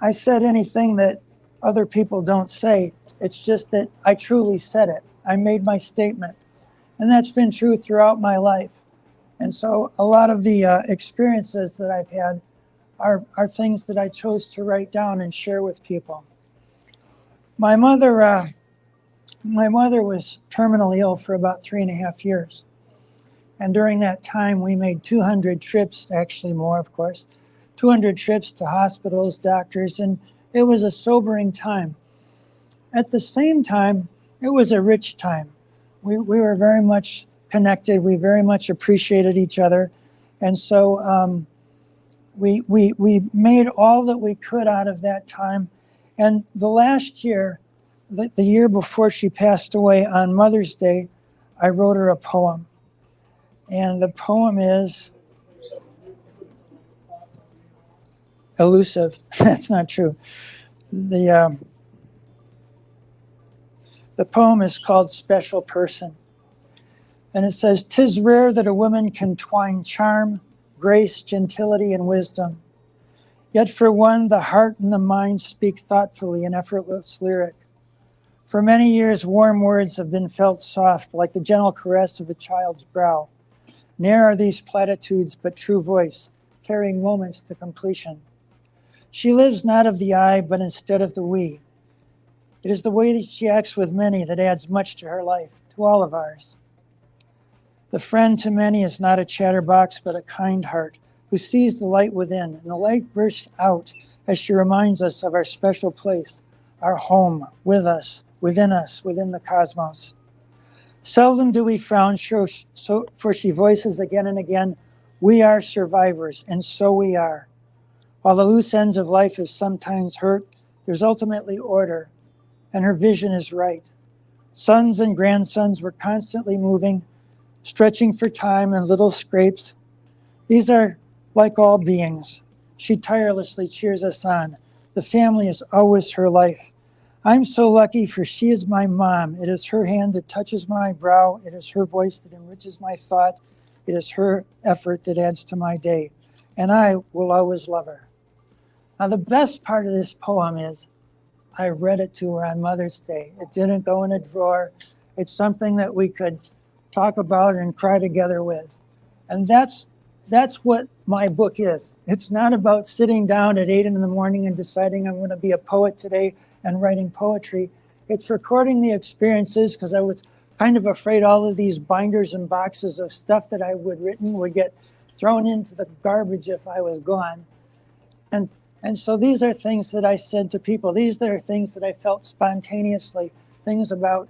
I said anything that other people don't say. It's just that I truly said it. I made my statement. And that's been true throughout my life. And so a lot of the experiences that I've had are things that I chose to write down and share with people. My mother was terminally ill for about 3.5 years. And during that time, we made 200 trips, actually more, of course, 200 trips to hospitals, doctors, and it was a sobering time. At the same time, it was a rich time. We were very much connected. We very much appreciated each other. And so we made all that we could out of that time. And the last year, the year before she passed away on Mother's Day, I wrote her a poem. And the poem is elusive. That's not true. The poem is called Special Person. And it says, "'Tis rare that a woman can twine charm, grace, gentility, and wisdom. Yet for one, the heart and the mind speak thoughtfully in effortless lyric. For many years, warm words have been felt soft, like the gentle caress of a child's brow. Ne'er are these platitudes but true voice, carrying moments to completion. She lives not of the I, but instead of the we. It is the way that she acts with many that adds much to her life, to all of ours. The friend to many is not a chatterbox, but a kind heart, who sees the light within, and the light bursts out as she reminds us of our special place, our home, with us, within the cosmos. Seldom do we frown, for she voices again and again, we are survivors, and so we are. While the loose ends of life is sometimes hurt, there's ultimately order, and her vision is right. Sons and grandsons were constantly moving, stretching for time in little scrapes. These are like all beings. She tirelessly cheers us on. The family is always her life. I'm so lucky, for she is my mom. It is her hand that touches my brow. It is her voice that enriches my thought. It is her effort that adds to my day. And I will always love her." Now, the best part of this poem is I read it to her on Mother's Day. It didn't go in a drawer. It's something that we could talk about and cry together with. And that's what my book is. It's not about sitting down at 8 in the morning and deciding I'm going to be a poet today and writing poetry. It's recording the experiences, because I was kind of afraid all of these binders and boxes of stuff that I would written would get thrown into the garbage if I was gone. And so these are things that I said to people. These are things that I felt spontaneously, things about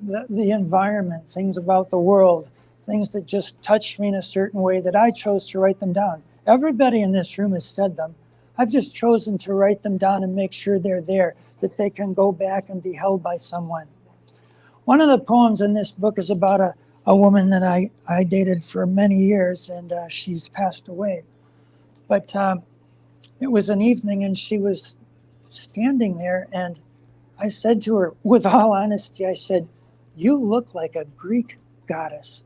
the environment, things about the world, things that just touched me in a certain way that I chose to write them down. Everybody in this room has said them. I've just chosen to write them down and make sure they're there, that they can go back and be held by someone. One of the poems in this book is about a woman that I dated for many years, and she's passed away. But it was an evening, and she was standing there, and I said to her, with all honesty, I said, "You look like a Greek goddess."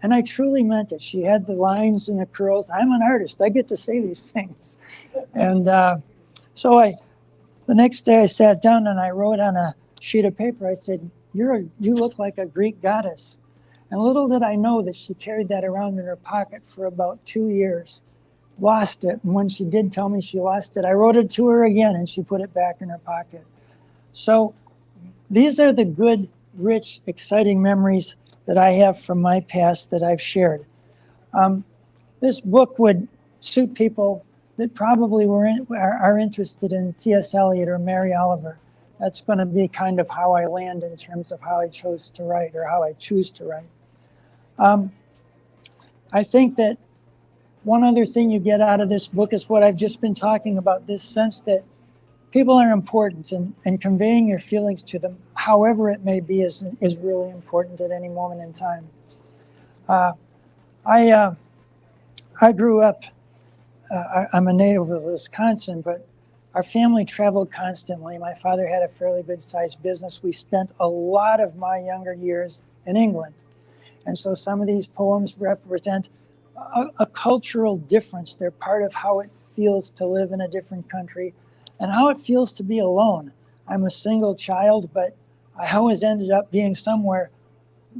And I truly meant it. She had the lines and the curls. I'm an artist. I get to say these things. And so the next day I sat down and I wrote on a sheet of paper, I said, you look like a Greek goddess. And little did I know that she carried that around in her pocket for about 2 years. Lost it. And when she did tell me she lost it, I wrote it to her again and she put it back in her pocket. So these are the good, rich, exciting memories that I have from my past that I've shared. This book would suit people that probably are interested in T.S. Eliot or Mary Oliver. That's going to be kind of how I land in terms of how I chose to write or how I choose to write. I think that one other thing you get out of this book is what I've just been talking about, this sense that people are important, and conveying your feelings to them, however it may be, is really important at any moment in time. I grew up, I'm a native of Wisconsin, but our family traveled constantly. My father had a fairly good sized business. We spent a lot of my younger years in England. And so some of these poems represent a cultural difference. They're part of how it feels to live in a different country and how it feels to be alone. I'm a single child, but I always ended up being somewhere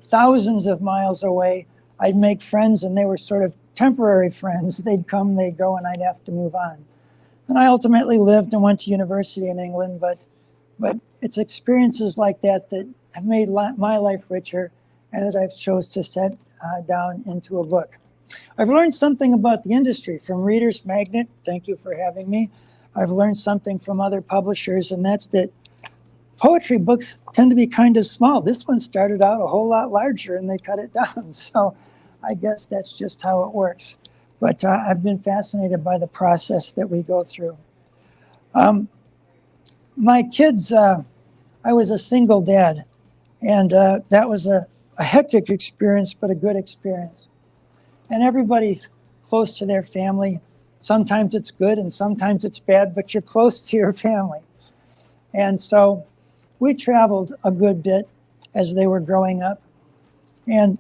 thousands of miles away. I'd make friends and they were sort of temporary friends. They'd come, they'd go, and I'd have to move on. And I ultimately lived and went to university in England, but it's experiences like that that have made my life richer and that I've chose to set down into a book. I've learned something about the industry from ReadersMagnet. Thank you for having me. I've learned something from other publishers, and that's that poetry books tend to be kind of small. This one started out a whole lot larger and they cut it down. So I guess that's just how it works. But I've been fascinated by the process that we go through. My kids, I was a single dad, and that was a hectic experience, but a good experience. And everybody's close to their family. Sometimes it's good and sometimes it's bad, but you're close to your family. And so we traveled a good bit as they were growing up. And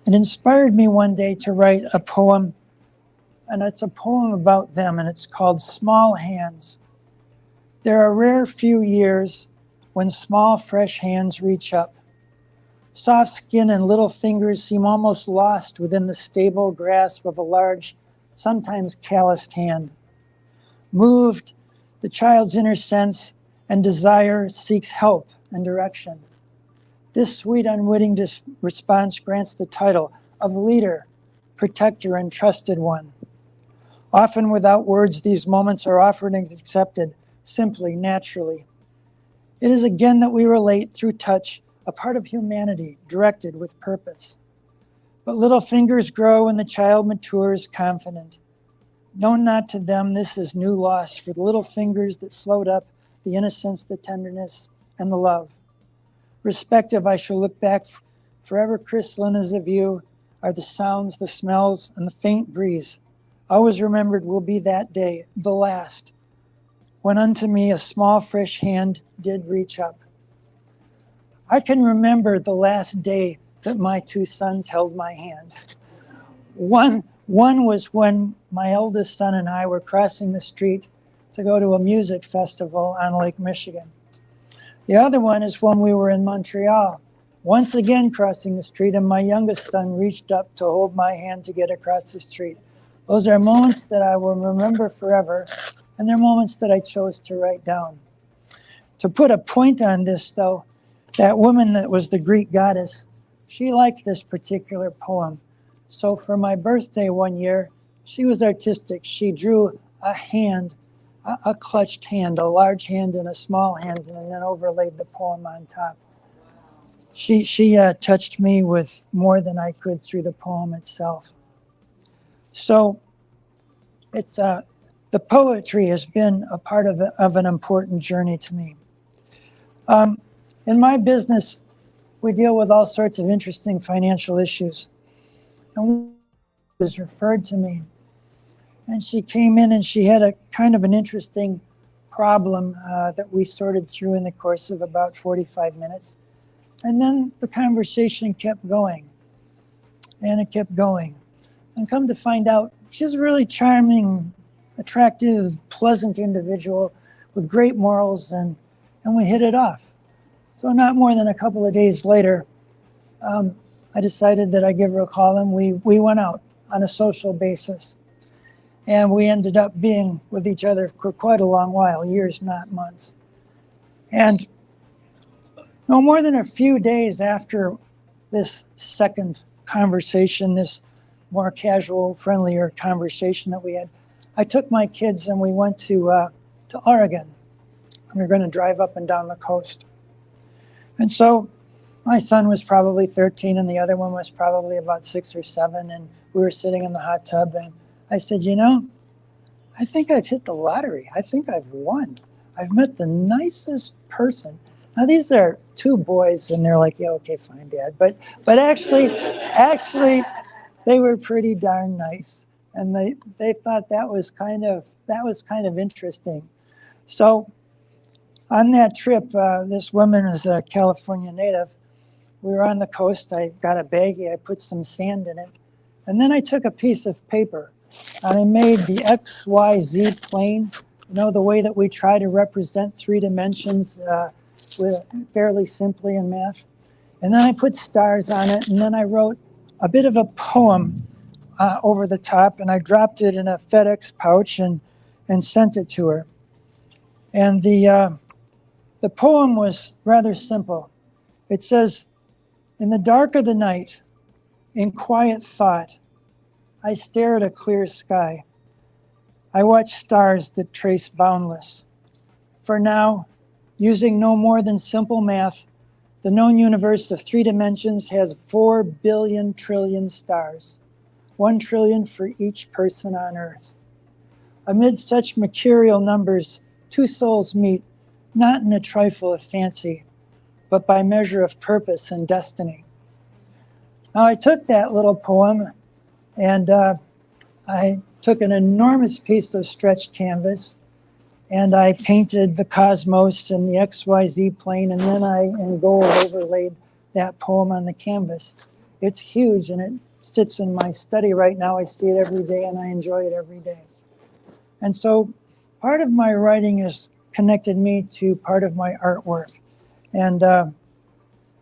it inspired me one day to write a poem. And it's a poem about them, and it's called Small Hands. There are rare few years when small, fresh hands reach up. Soft skin and little fingers seem almost lost within the stable grasp of a large, sometimes calloused hand. Moved, the child's inner sense and desire seeks help and direction. This sweet, unwitting response grants the title of leader, protector, and trusted one. Often without words, these moments are offered and accepted, simply, naturally. It is again that we relate through touch, a part of humanity directed with purpose. But little fingers grow and the child matures confident. Known not to them, this is new loss for the little fingers that float up, the innocence, the tenderness, and the love. Respective, I shall look back forever crystalline as a view are the sounds, the smells, and the faint breeze. Always remembered will be that day, the last, when unto me a small fresh hand did reach up. I can remember the last day that my two sons held my hand. One was when my eldest son and I were crossing the street to go to a music festival on Lake Michigan. The other one is when we were in Montreal, once again crossing the street, and my youngest son reached up to hold my hand to get across the street. Those are moments that I will remember forever, and they're moments that I chose to write down. To put a point on this, though, that woman that was the Greek goddess, she liked this particular poem. So for my birthday one year, she was artistic. She drew a hand, a clutched hand, a large hand and a small hand, and then overlaid the poem on top. She touched me with more than I could through the poem itself. So it's the poetry has been a part of an important journey to me. In my business, we deal with all sorts of interesting financial issues. And one was referred to me. And she came in and she had a kind of an interesting problem that we sorted through in the course of about 45 minutes. And then the conversation kept going. And it kept going. And come to find out, she's a really charming, attractive, pleasant individual with great morals, and we hit it off. So not more than a couple of days later, I decided that I'd give her a call, and we went out on a social basis. And we ended up being with each other for quite a long while, years, not months. And no more than a few days after this second conversation, this more casual, friendlier conversation that we had, I took my kids and we went to Oregon. We were going to drive up and down the coast. And so my son was probably 13 and the other one was probably about 6 or 7. And we were sitting in the hot tub and I said, you know, I think I've hit the lottery. I think I've won. I've met the nicest person. Now these are 2 boys and they're like, yeah, okay, fine, Dad. But actually, they were pretty darn nice. And they thought that was kind of interesting. So on that trip, this woman is a California native. We were on the coast. I got a baggie. I put some sand in it. And then I took a piece of paper and I made the XYZ plane, you know, the way that we try to represent 3 dimensions fairly simply in math. And then I put stars on it. And then I wrote a bit of a poem over the top. And I dropped it in a FedEx pouch and sent it to her. And the poem was rather simple. It says, in the dark of the night, in quiet thought, I stare at a clear sky. I watch stars that trace boundless. For now, using no more than simple math, the known universe of 3 dimensions has 4 billion trillion stars, 1 trillion for each person on Earth. Amid such mercurial numbers, 2 souls meet, not in a trifle of fancy, but by measure of purpose and destiny. Now I took that little poem and I took an enormous piece of stretched canvas and I painted the cosmos and the XYZ plane, and then I in gold overlaid that poem on the canvas. It's huge and it sits in my study right now. I see it every day and I enjoy it every day. And so part of my writing has connected me to part of my artwork. And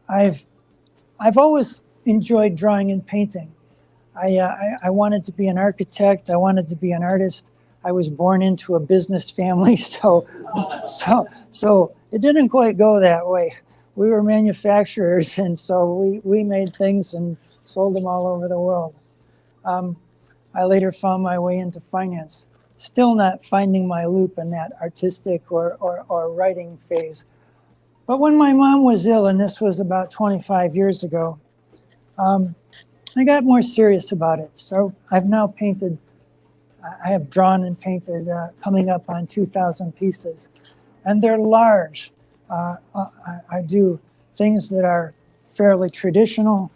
I've always enjoyed drawing and painting. I wanted to be an architect. I wanted to be an artist. I was born into a business family, so it didn't quite go that way. We were manufacturers, and so we made things and sold them all over the world. I later found my way into finance, still not finding my loop in that artistic or writing phase. But when my mom was ill, and this was about 25 years ago, I got more serious about it. So I've now painted, I have drawn and painted coming up on 2,000 pieces. And they're large. I do things that are fairly traditional,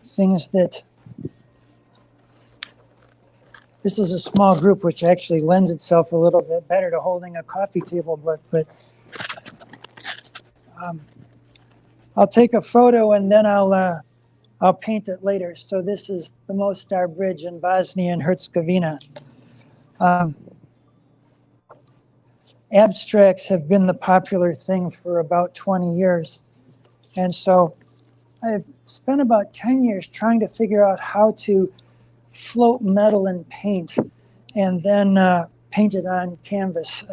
things that, this is a small group which actually lends itself a little bit better to holding a coffee table, but I'll take a photo and then I'll paint it later. So this is the Mostar Bridge in Bosnia and Herzegovina. Abstracts have been the popular thing for about 20 years. And so I've spent about 10 years trying to figure out how to float metal in paint and then paint it on canvas.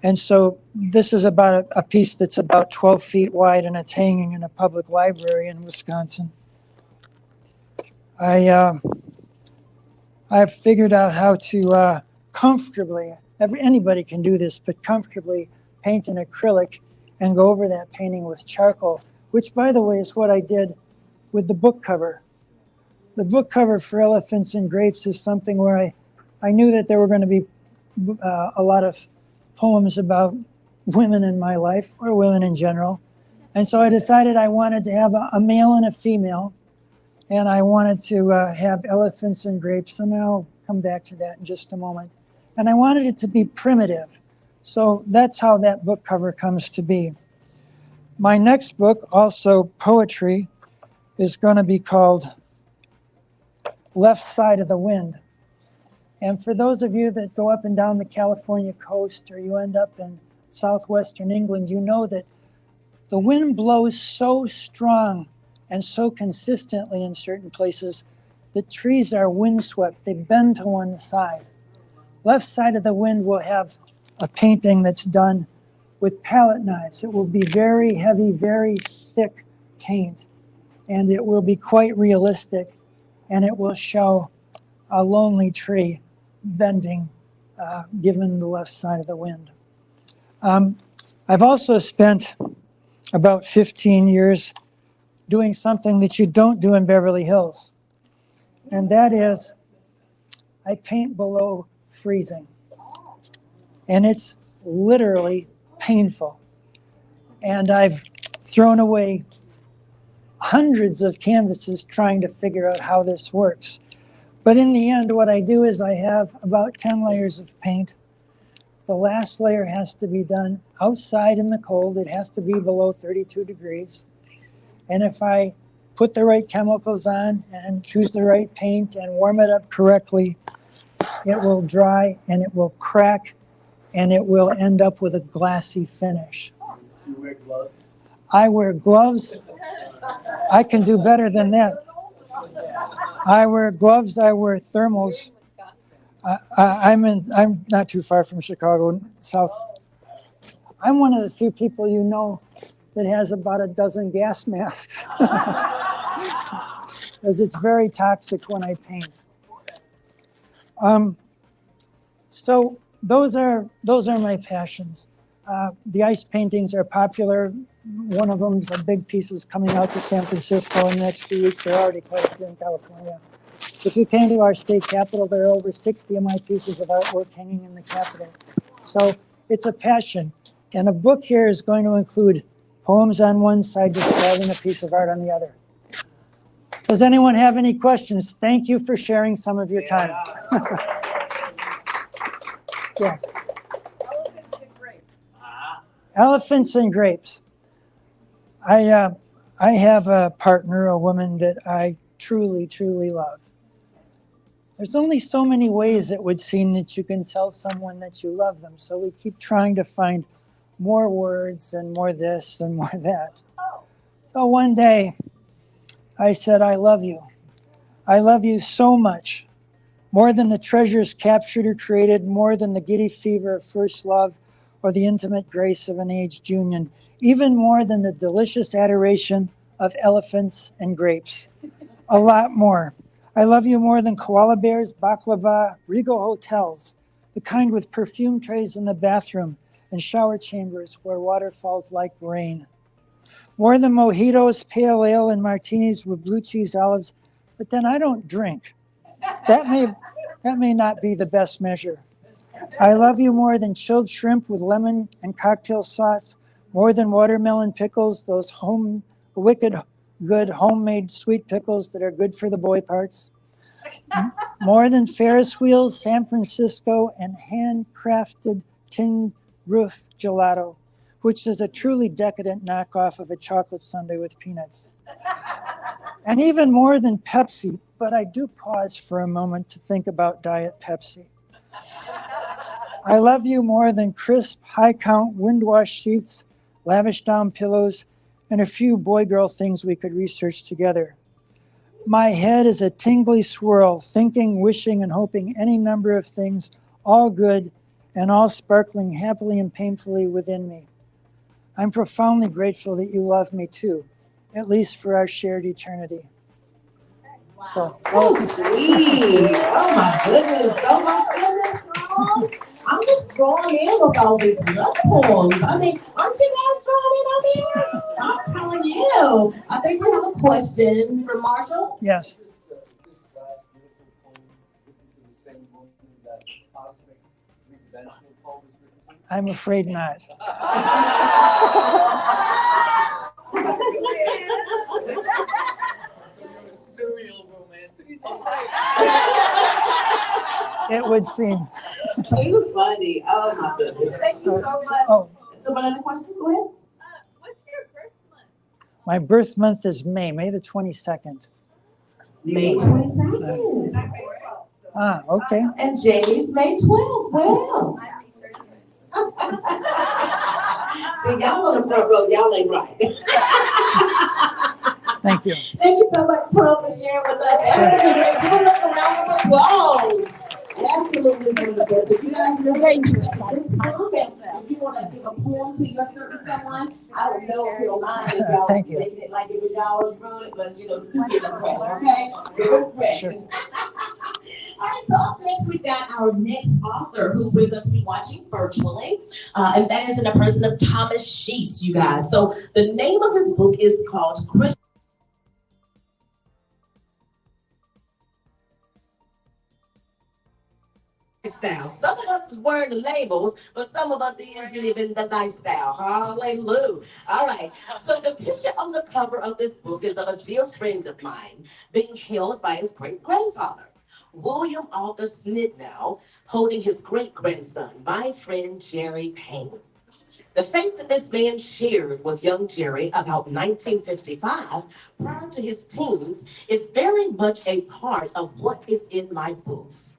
And so this is about a piece that's about 12 feet wide and it's hanging in a public library in Wisconsin. I've figured out how to comfortably, anybody can do this, but comfortably paint an acrylic and go over that painting with charcoal, which by the way is what I did with the book cover. The book cover for Elephants and Grapes is something where I knew that there were going to be a lot of poems about women in my life, or women in general. And so I decided I wanted to have a male and a female, and I wanted to have elephants and grapes, and I'll come back to that in just a moment. And I wanted it to be primitive. So that's how that book cover comes to be. My next book, also poetry, is going to be called left side of the wind. And for those of you that go up and down the California coast, or you end up in southwestern England, you know that the wind blows so strong and so consistently in certain places that trees are windswept. They bend to one side. Left side of the wind will have a painting that's done with palette knives. It will be very heavy, very thick paint, and it will be quite realistic, and it will show a lonely tree bending given the left side of the wind. I've also spent about 15 years doing something that you don't do in Beverly Hills, and that is I paint below freezing, and it's literally painful. And I've thrown away hundreds of canvases trying to figure out how this works. But in the end, what I do is I have about 10 layers of paint. The last layer has to be done outside in the cold. It has to be below 32 degrees. And if I put the right chemicals on and choose the right paint and warm it up correctly, it will dry and it will crack and it will end up with a glassy finish. You wear gloves? I wear gloves. I can do better than that. I wear gloves, I wear thermals. I'm not too far from Chicago, south. I'm one of the few people you know that has about a dozen gas masks. Because it's very toxic when I paint. So those are my passions. The ice paintings are popular. One of them's a big piece is coming out to San Francisco in the next few weeks. There are already quite a few in California. If you came to our state capitol, there are over 60 of my pieces of artwork hanging in the capitol. So it's a passion. And a book here is going to include poems on one side, describing a piece of art on the other. Does anyone have any questions? Thank you for sharing some of your time. Yes. Elephants and grapes. Elephants and grapes. I have a partner, a woman that I truly, truly love. There's only so many ways it would seem that you can tell someone that you love them. So we keep trying to find more words and more this and more that. So one day I said, I love you. I love you so much. More than the treasures captured or created, more than the giddy fever of first love or the intimate grace of an aged union, even more than the delicious adoration of elephants and grapes. A lot more. I love you more than koala bears, baklava, Regal hotels, the kind with perfume trays in the bathroom and shower chambers where water falls like rain. More than mojitos, pale ale, and martinis with blue cheese olives, but then I don't drink. That may not be the best measure. I love you more than chilled shrimp with lemon and cocktail sauce, more than watermelon pickles, those wicked good homemade sweet pickles that are good for the boy parts. More than Ferris wheels, San Francisco, and handcrafted tin roof gelato, which is a truly decadent knockoff of a chocolate sundae with peanuts. And even more than Pepsi, but I do pause for a moment to think about Diet Pepsi. I love you more than crisp, high-count wind-wash sheets, lavish down pillows, and a few boy-girl things we could research together. My head is a tingly swirl, thinking, wishing, and hoping any number of things, all good and all sparkling happily and painfully within me. I'm profoundly grateful that you love me too, at least for our shared eternity. Wow, so sweet. Oh my goodness. Oh my goodness, Tom. I'm just drawn in with all these love poems. I mean, aren't you guys drawn in out there? I'm telling you. I think we have a question from Marshall. Yes. This last beautiful poem written to the same woman that cosmic three-dimensional poem was written to? I'm afraid not. Serial romantic. It would seem. Too funny. Oh my goodness. Thank you so much. Oh, So another question? Go ahead. What's your birth month? my birth month is May the 22nd. May 22nd. Ah, okay. And Jamie's May 12th. Well. See, y'all on the front row, y'all ain't right. Thank you. Thank you so much, Tom, for sharing with us. Everybody, give it up for a round of applause. Absolutely wonderful. So you guys know dangerous. If you want to give a poem to your certain someone, I don't know if you don't mind if y'all Thank you. making it like it was y'all who wrote it, but you know, you give them credit, okay? Give them credit. Sure. All right, so up next we've got our next author who we're going to be watching virtually, and that is in the person of Thomas Sheets, you guys. So the name of his book is called Christian Lifestyle. Some of us is wearing the labels, but some of us is living the lifestyle. Hallelujah. All right. So the picture on the cover of this book is of a dear friend of mine being held by his great grandfather, William Arthur Smith, now holding his great grandson, my friend Jerry Payne. The faith that this man shared with young Jerry about 1955, prior to his teens, is very much a part of what is in my books.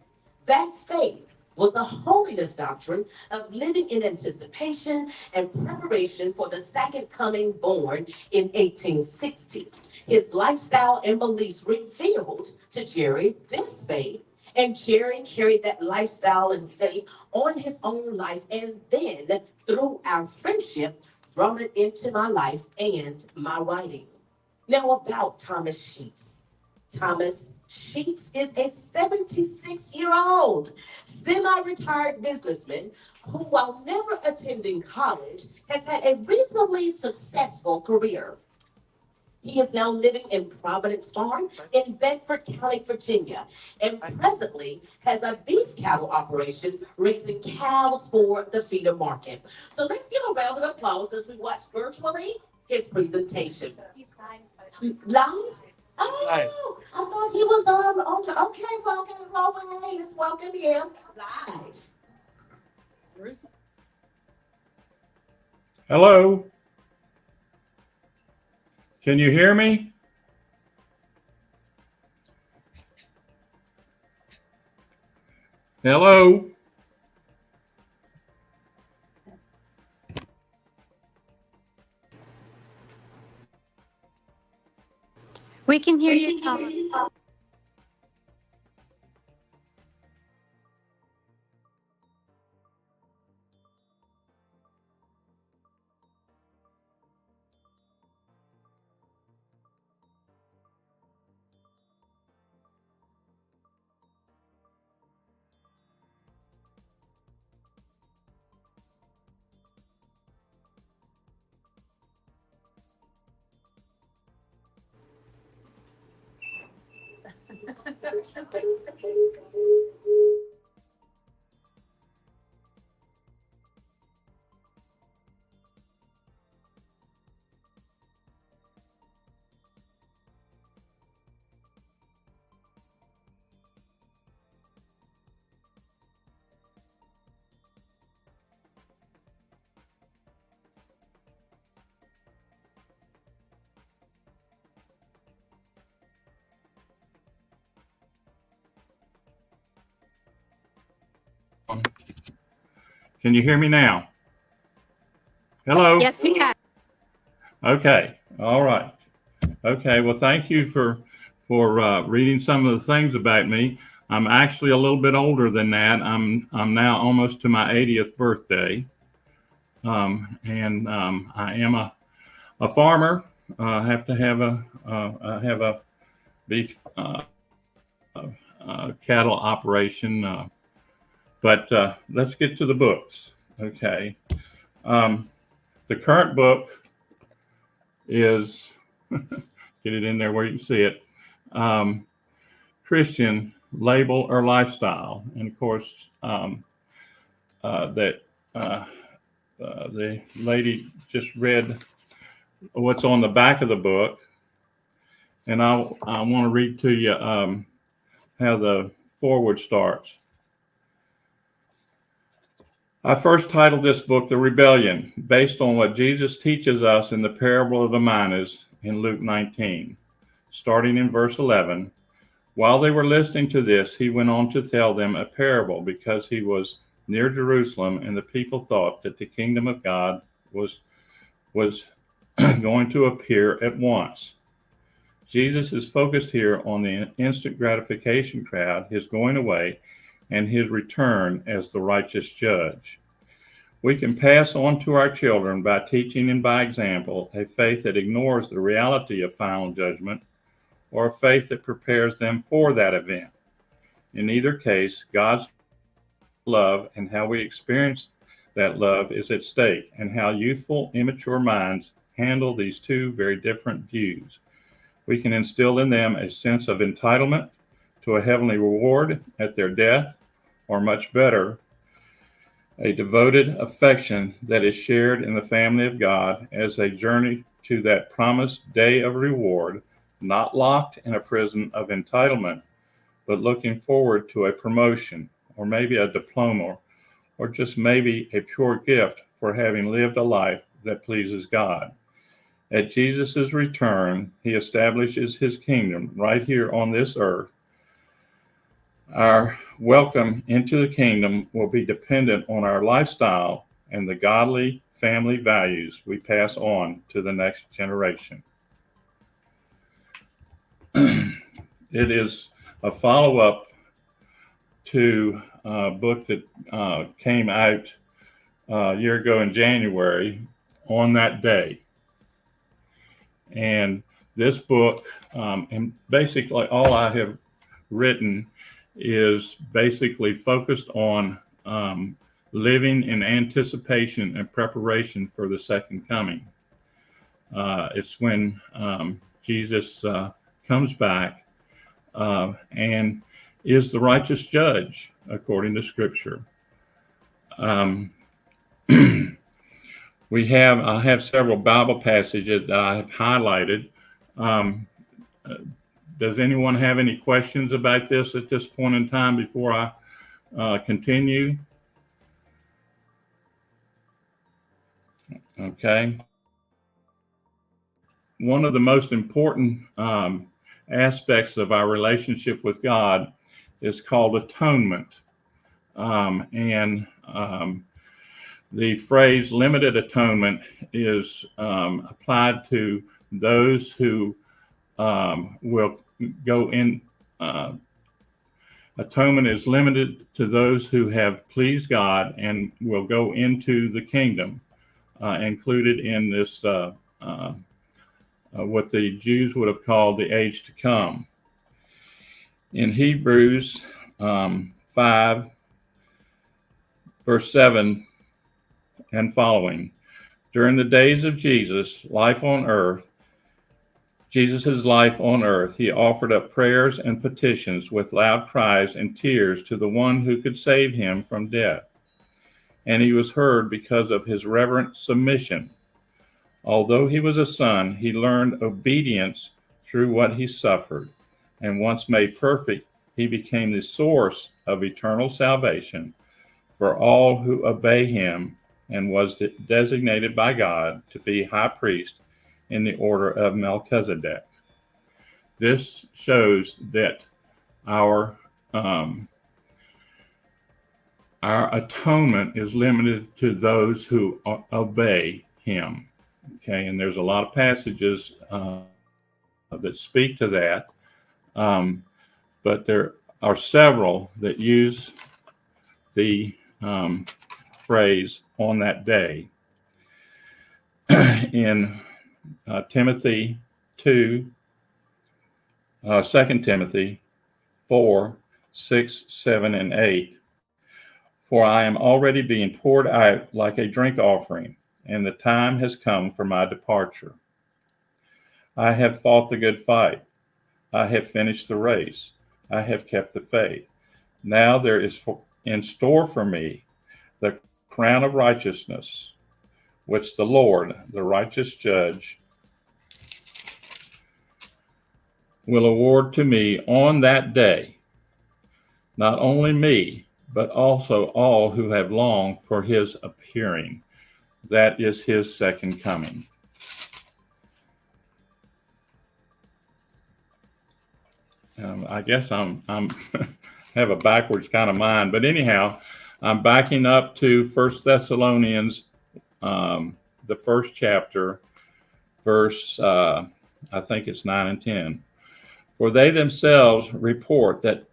That faith was the holiness doctrine of living in anticipation and preparation for the second coming born in 1860. His lifestyle and beliefs revealed to Jerry this faith, and Jerry carried that lifestyle and faith on his own life, and then through our friendship, brought it into my life and my writing. Now, about Thomas Sheets. Thomas Sheets is a 76-year-old semi-retired businessman who, while never attending college, has had a reasonably successful career. He is now living in Providence Farm in Bedford County, Virginia, and presently has a beef cattle operation raising cows for the feeder market. So let's give a round of applause as we watch virtually his presentation. Live? Oh, I thought he was okay, welcome, Rowan. Let's welcome him live. Hello. Can you hear me? Hello. We can hear you, Thomas. Can you hear me now? Hello? Yes, we can. Okay. All right. Okay. Well, thank you for reading some of the things about me. I'm actually a little bit older than that. I'm now almost to my 80th birthday, and I am a farmer. I have to have a beef cattle operation. But let's get to the books. Okay. The current book is, get it in there where you can see it, Christian Label or Lifestyle. And of course, the lady just read what's on the back of the book. And I want to read to you how the foreword starts. I first titled this book The Rebellion, based on what Jesus teaches us in the parable of the minas in Luke 19. Starting in verse 11, While they were listening to this, he went on to tell them a parable because he was near Jerusalem and the people thought that the kingdom of God was going to appear at once. Jesus is focused here on the instant gratification crowd, his going away, and his return as the righteous judge. We can pass on to our children by teaching and by example a faith that ignores the reality of final judgment or a faith that prepares them for that event. In either case, God's love and how we experience that love is at stake, and how youthful, immature minds handle these two very different views. We can instill in them a sense of entitlement to a heavenly reward at their death, or much better, a devoted affection that is shared in the family of God as they journey to that promised day of reward, not locked in a prison of entitlement, but looking forward to a promotion, or maybe a diploma, or just maybe a pure gift for having lived a life that pleases God. At Jesus' return, he establishes his kingdom right here on this earth. Our welcome into the kingdom will be dependent on our lifestyle and the godly family values we pass on to the next generation. It is a follow-up to a book that came out a year ago in January, On That Day. And this book, and basically all I have written is basically focused on living in anticipation and preparation for the second coming. It's when Jesus comes back and is the righteous judge according to Scripture. I have several Bible passages that I have highlighted. Does anyone have any questions about this at this point in time before I continue? Okay. One of the most important aspects of our relationship with God is called atonement. The phrase limited atonement is applied to those who will go in. Atonement is limited to those who have pleased God and will go into the kingdom, included in this, what the Jews would have called the age to come. In Hebrews 5, verse 7 and following, during the days of Jesus' life on earth, he offered up prayers and petitions with loud cries and tears to the one who could save him from death. And he was heard because of his reverent submission. Although he was a son, he learned obedience through what he suffered. And once made perfect, he became the source of eternal salvation for all who obey him, and was designated by God to be high priest in the order of Melchizedek. This shows that our atonement is limited to those who obey him. Okay, and there's a lot of passages that speak to that, but there are several that use the phrase on that day. In Timothy 2, 2 Timothy 4, 6, 7, and 8. For I am already being poured out like a drink offering, and the time has come for my departure. I have fought the good fight. I have finished the race. I have kept the faith. Now there is in store for me the crown of righteousness, which the Lord, the righteous judge, will award to me on that day. Not only me, but also all who have longed for his appearing. That is his second coming. I guess I'm have a backwards kind of mind, but anyhow, I'm backing up to First Thessalonians, the first chapter, verse I think it's 9 and 10. For they themselves report that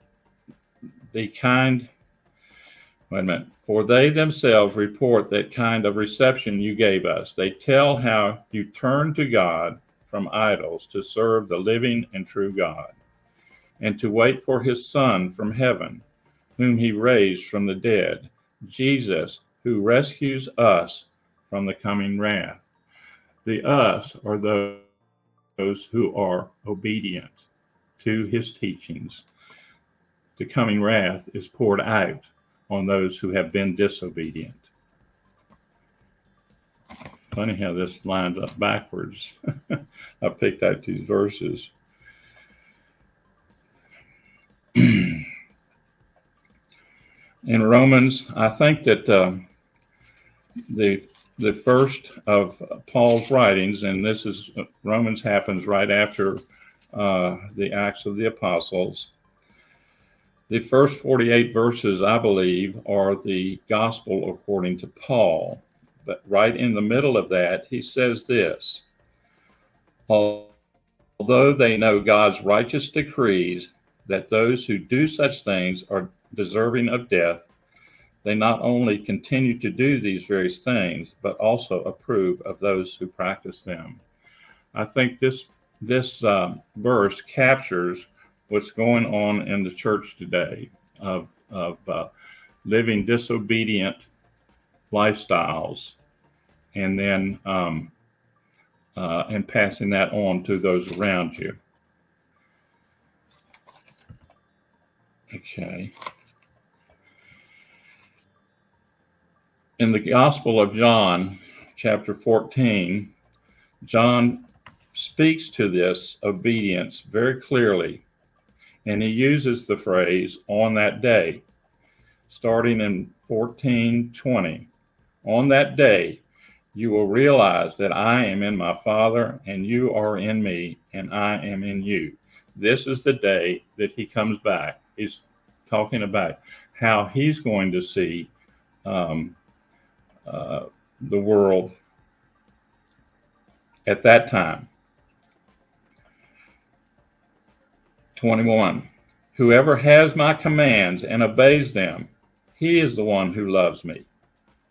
the kind. Wait a minute. For they themselves report that kind of reception you gave us. They tell how you turned to God from idols to serve the living and true God, and to wait for his Son from heaven, whom he raised from the dead, Jesus, who rescues us from the coming wrath. The us are those who are obedient to his teachings. The coming wrath is poured out on those who have been disobedient. Funny how this lines up backwards. I picked out these verses. In Romans, I think that the first of Paul's writings, and this is Romans happens right after the Acts of the Apostles. The first 48 verses, I believe, are the gospel according to Paul. But right in the middle of that, he says this: although they know God's righteous decrees that those who do such things are deserving of death, they not only continue to do these various things, but also approve of those who practice them. I think this verse captures what's going on in the church today of living disobedient lifestyles, and then and passing that on to those around you. Okay. In the Gospel of John, chapter 14, John speaks to this obedience very clearly, and he uses the phrase "on that day," starting in 14:20. On that day, you will realize that I am in my Father, and you are in me, and I am in you. This is the day that he comes back. He's talking about how he's going to see the world at that time. 21. Whoever has my commands and obeys them, he is the one who loves me.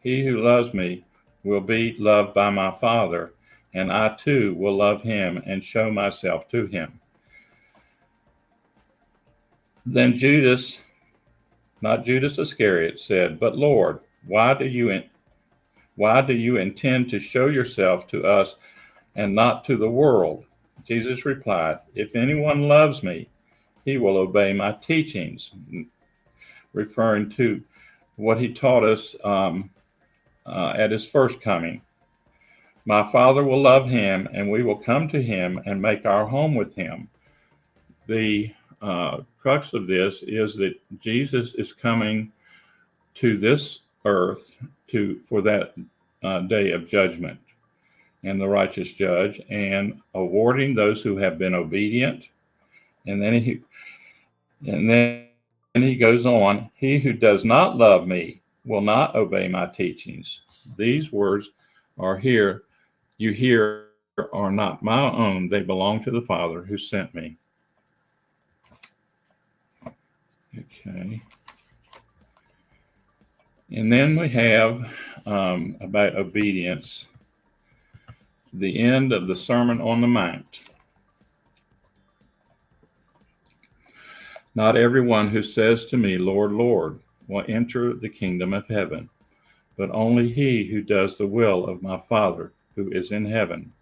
He who loves me will be loved by my Father, and I too will love him and show myself to him. Then Judas, not Judas Iscariot, said, But Lord, why do you intend to show yourself to us and not to the world? Jesus replied, If anyone loves me, he will obey my teachings, referring to what he taught us at his first coming. My Father will love him, and we will come to him and make our home with him. The crux of this is that Jesus is coming to this earth for that day of judgment and the righteous judge, and awarding those who have been obedient. And then he goes on, he who does not love me will not obey my teachings. These words are here, you hear, are not my own. They belong to the Father who sent me. Okay. And then we have about obedience, the end of the Sermon on the Mount. Not everyone who says to me, Lord, Lord, will enter the kingdom of heaven, but only he who does the will of my Father who is in heaven.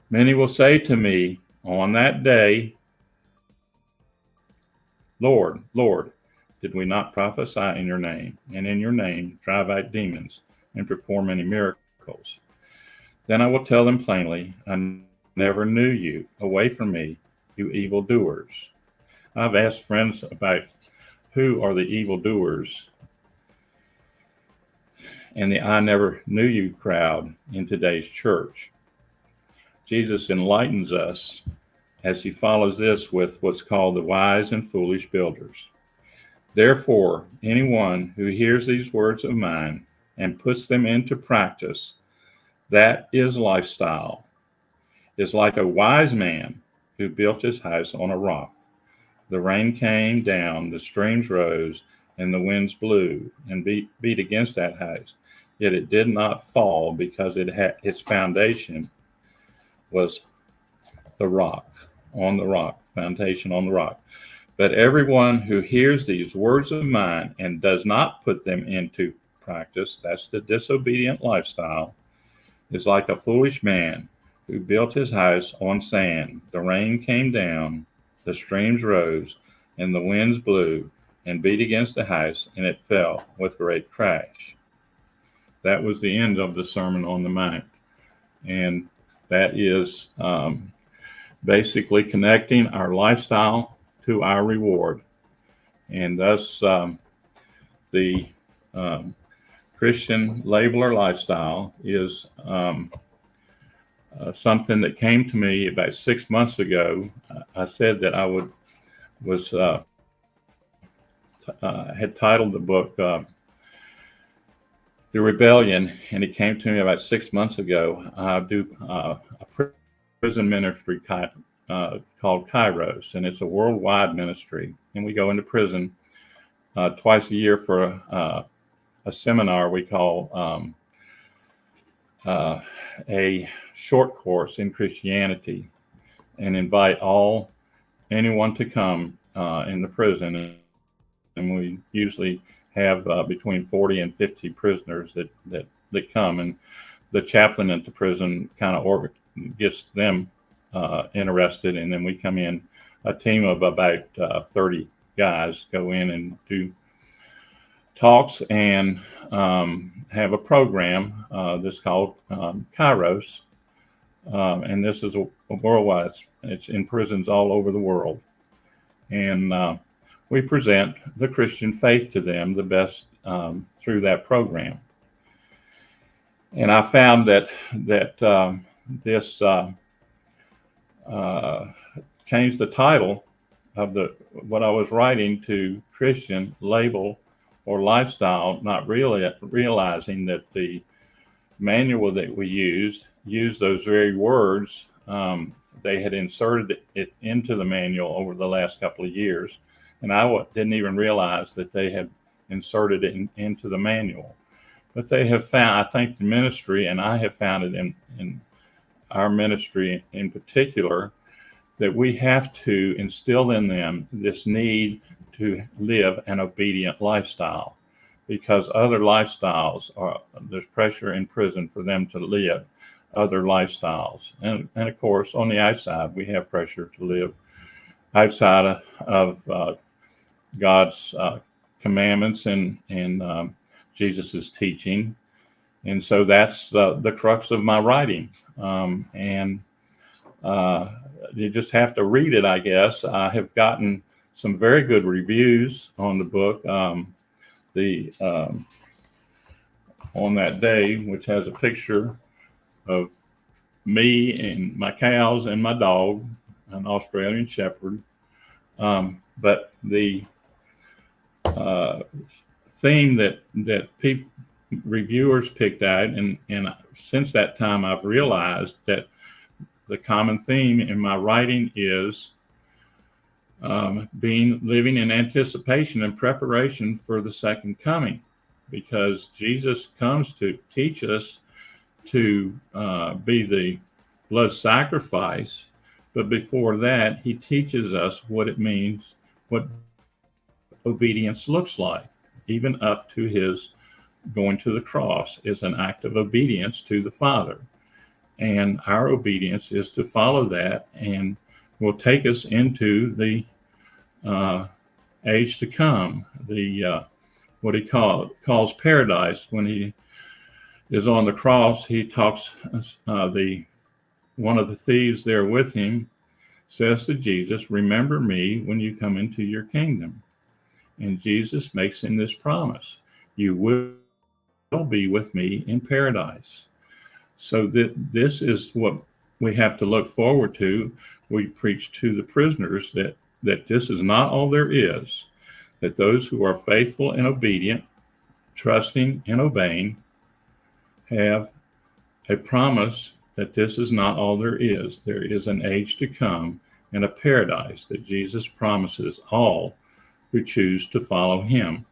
Many will say to me on that day, Lord, Lord, did we not prophesy in your name, and in your name drive out demons and perform many miracles? Then I will tell them plainly, I never knew you. Away from me, you evildoers. I've asked friends about who are the evildoers and the I never knew you crowd in today's church. Jesus enlightens us as he follows this with what's called the wise and foolish builders. Therefore, anyone who hears these words of mine and puts them into practice, that is lifestyle, is like a wise man who built his house on a rock. The rain came down, the streams rose, and the winds blew and beat against that house. Yet it did not fall because its foundation was the rock, foundation on the rock. But everyone who hears these words of mine and does not put them into practice, that's the disobedient lifestyle, is like a foolish man who built his house on sand. The rain came down, the streams rose, and the winds blew and beat against the house, and it fell with great crash. That was the end of the Sermon on the Mount. And that is basically connecting our lifestyle to our reward. And thus, the Christian labeler lifestyle is something that came to me about 6 months ago. I said that I had titled the book The Rebellion, and it came to me about 6 months ago. I do a prison ministry called Kairos, and it's a worldwide ministry. And we go into prison twice a year for a seminar we call a short course in Christianity, and invite anyone to come in the prison. And we usually have between 40 and 50 prisoners that come, and the chaplain at the prison kind of gets them interested, and then we come in, a team of about 30 guys go in and do talks and have a program that's called Kairos, and this is a worldwide. It's in prisons all over the world, and we present the Christian faith to them the best through that program. And I found that this changed the title of what I was writing to Christian label or lifestyle, not really realizing that the manual that we used those very words. They had inserted it into the manual over the last couple of years, and I didn't even realize that they had inserted it into the manual. But they have found, I think the ministry, and I have found it in our ministry in particular, that we have to instill in them this need to live an obedient lifestyle, because other lifestyles there's pressure in prison for them to live other lifestyles. And of course, on the outside, we have pressure to live outside of God's commandments and Jesus's teaching. And so that's the crux of my writing. And you just have to read it, I guess. I have gotten some very good reviews on the book. On that day, which has a picture of me and my cows and my dog, an Australian Shepherd. But the theme that reviewers picked out, and since that time I've realized that the common theme in my writing is living in anticipation and preparation for the second coming, because Jesus comes to teach us to be the blood sacrifice, but before that, he teaches us what it means, what obedience looks like, even up to his going to the cross is an act of obedience to the Father. And our obedience is to follow that, and will take us into the age to come, the what he calls paradise. When he is on the cross, he talks, one of the thieves there with him says to Jesus, "Remember me when you come into your kingdom." And Jesus makes him this promise: you will be with me in paradise. So this is what we have to look forward to. We preach to the prisoners that this is not all there is, that those who are faithful and obedient, trusting and obeying, have a promise that this is not all there is. There is an age to come and a paradise that Jesus promises all who choose to follow him.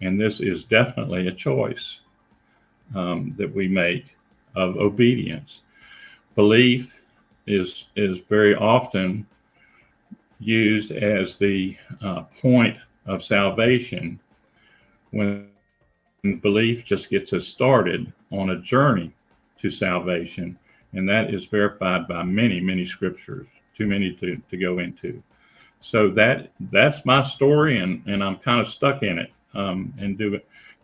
And this is definitely a choice that we make of obedience. Belief is very often used as the point of salvation, when belief just gets us started on a journey to salvation, and that is verified by many scriptures, too many to go into. So that's my story, and I'm kind of stuck in it.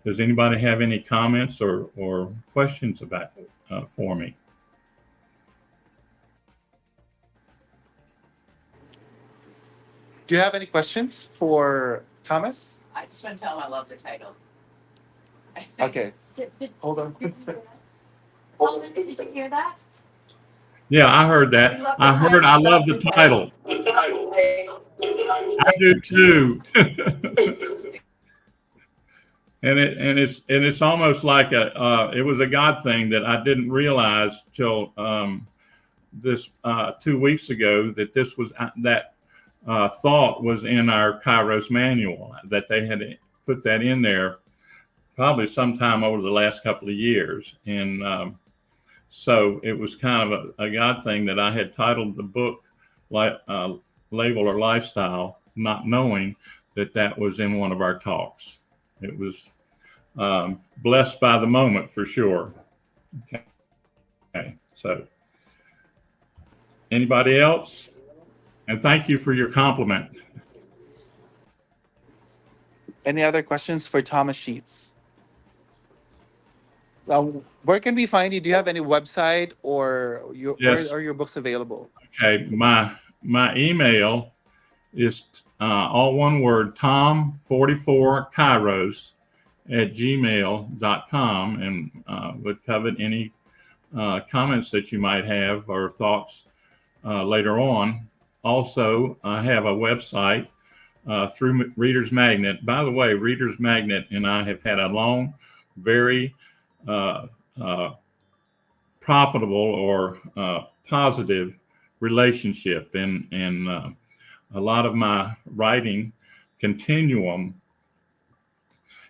Does anybody have any comments or questions about it for me? Do you have any questions for Thomas? I just want to tell him I love the title. Okay. Hold on. Thomas, did you hear that? Yeah, I heard that. I love the title. I do too. And it's almost like it was a God thing that I didn't realize till this 2 weeks ago, that this was that thought was in our Kairos manual, that they had put that in there probably sometime over the last couple of years. And so it was kind of a God thing that I had titled the book Label or Lifestyle, not knowing that was in one of our talks. It was blessed by the moment for sure. Okay, so anybody else? And thank you for your compliment. Any other questions for Thomas Sheets? Where can we find you? Do you have any website, or Yes. where are your books available? Okay, my email is all one word, tom44kairos@gmail.com, and would cover any comments that you might have or thoughts later on. Also, I have a website through ReadersMagnet. By the way, ReadersMagnet and I have had a long, very profitable or positive relationship, and a lot of my writing continuum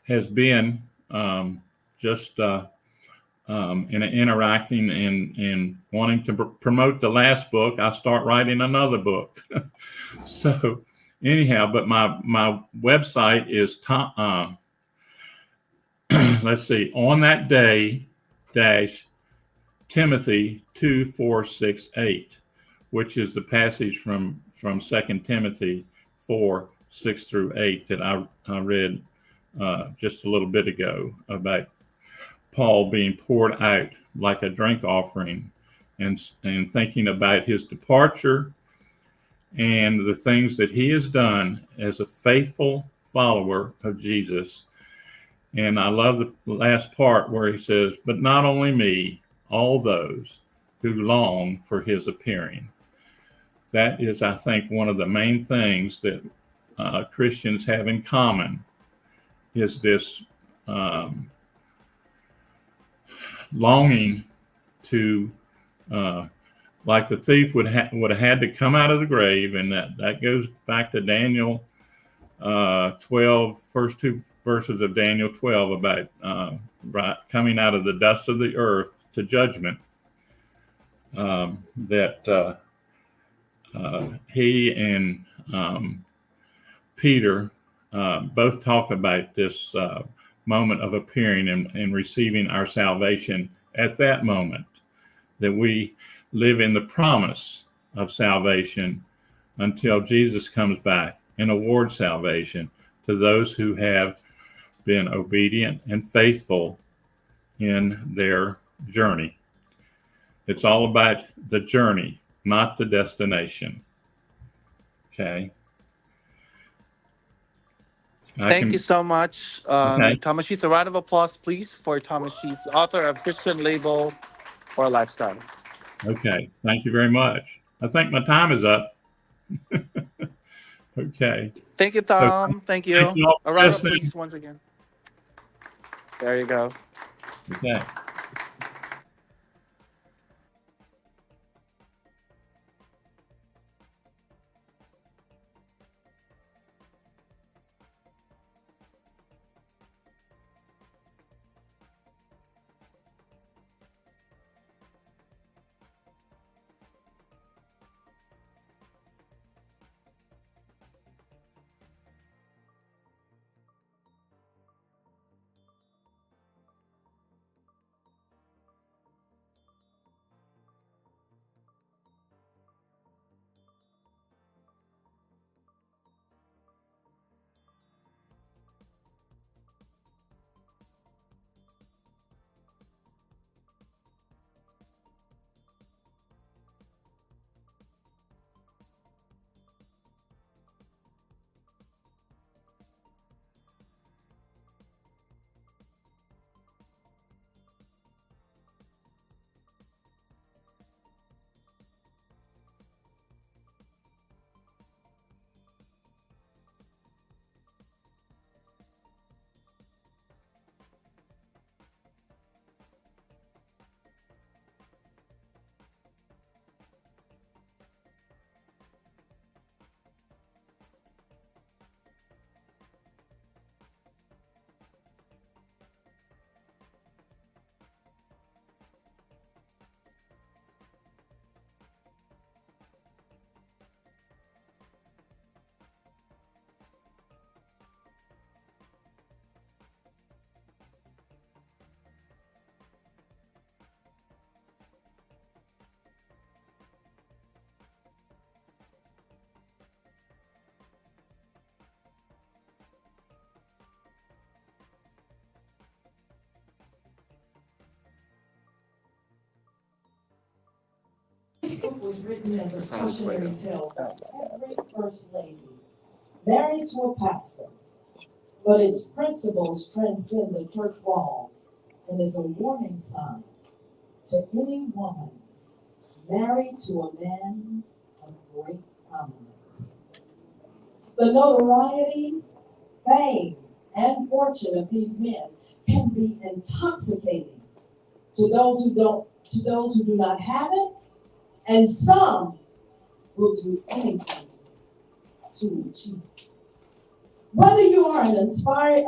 has been just in interacting and wanting to promote the last book. I start writing another book. So anyhow, but my website is let's see, on that day Timothy 2:4-6-8, which is the passage from 2 Timothy 4:6-8 that I read just a little bit ago, about Paul being poured out like a drink offering, and thinking about his departure and the things that he has done as a faithful follower of Jesus. And I love the last part where he says, but not only me, all those who long for his appearing. That is, I think, one of the main things that Christians have in common, is this longing to, like the thief would have had to come out of the grave, and that goes back to Daniel 12, first two verses of Daniel 12, about coming out of the dust of the earth to judgment. That he and Peter both talk about this moment of appearing and receiving our salvation at that moment, that we live in the promise of salvation until Jesus comes back and awards salvation to those who have been obedient and faithful in their journey. It's all about the journey, not the destination. Okay. Thank you so much, Okay. Thomas Sheets. A round of applause, please, for Thomas Sheets, author of Christian Label or Lifestyle. Okay, thank you very much. I think my time is up. Okay. Thank you, So Tom. Thank thank you. you all A for round of listening. applause once again. There you go. Okay. This book was written as a cautionary tale for every first lady married to a pastor, but its principles transcend the church walls and is a warning sign to any woman married to a man of great prominence. The notoriety, fame, and fortune of these men can be intoxicating to those who do not have it, and some will do anything to achieve it. Whether you are an aspiring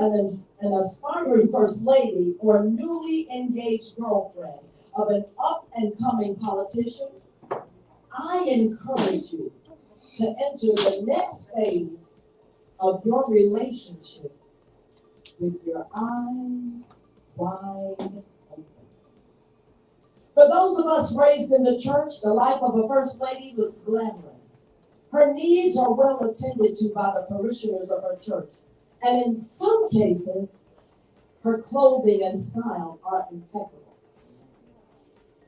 first lady or a newly engaged girlfriend of an up-and-coming politician, I encourage you to enter the next phase of your relationship with your eyes wide open. For those of us raised in the church, the life of a first lady looks glamorous. Her needs are well attended to by the parishioners of her church, and in some cases, her clothing and style are impeccable.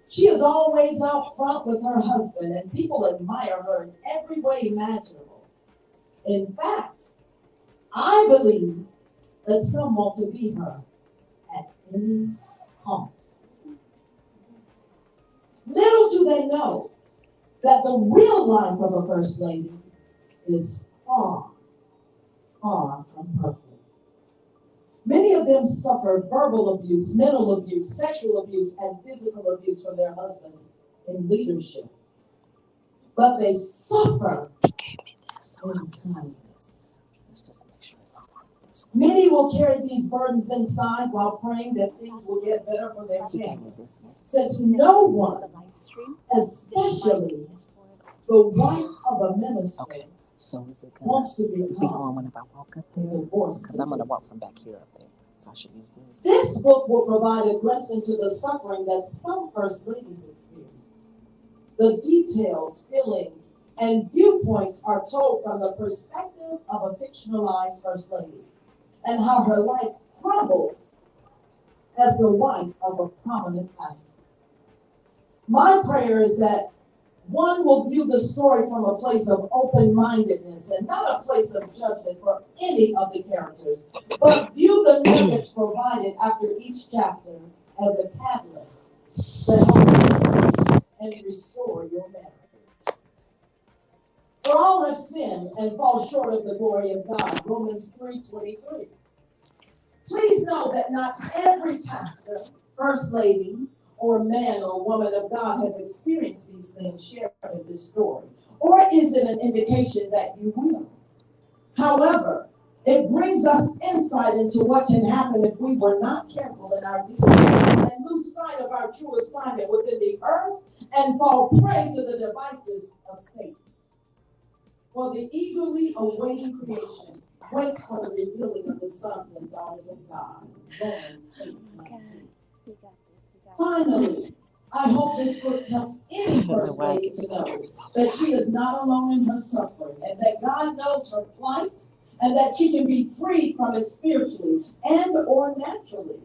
She is always out front with her husband, and people admire her in every way imaginable. In fact, I believe that some want to be her at any cost. Little do they know that the real life of a first lady is far, far from perfect. Many of them suffer verbal abuse, mental abuse, sexual abuse, and physical abuse from their husbands in leadership. But they suffer in silence. Many will carry these burdens inside while praying that things will get better for their families, since no one, especially the wife of a minister, So is it wants to be become on when I walk up there? divorced. Because I'm going to walk from back here up there. So I should use this. This book will provide a glimpse into the suffering that some first ladies experience. The details, feelings, and viewpoints are told from the perspective of a fictionalized first lady, and how her life crumbles as the wife of a prominent pastor. My prayer is that one will view the story from a place of open-mindedness and not a place of judgment for any of the characters, but view the nuggets provided after each chapter as a catalyst to help and restore your marriage. For all have sinned and fall short of the glory of God. Romans 3:23. Please know that not every pastor, first lady, or man or woman of God has experienced these things shared in this story, or is it an indication that you will? However, it brings us insight into what can happen if we were not careful in our dealings and lose sight of our true assignment within the earth and fall prey to the devices of Satan. For the eagerly awaiting creation waits for the revealing of the sons and daughters of God. Romans 8:19. Finally, I hope this book helps any first lady to know that she is not alone in her suffering and that God knows her plight and that she can be freed from it spiritually and or naturally.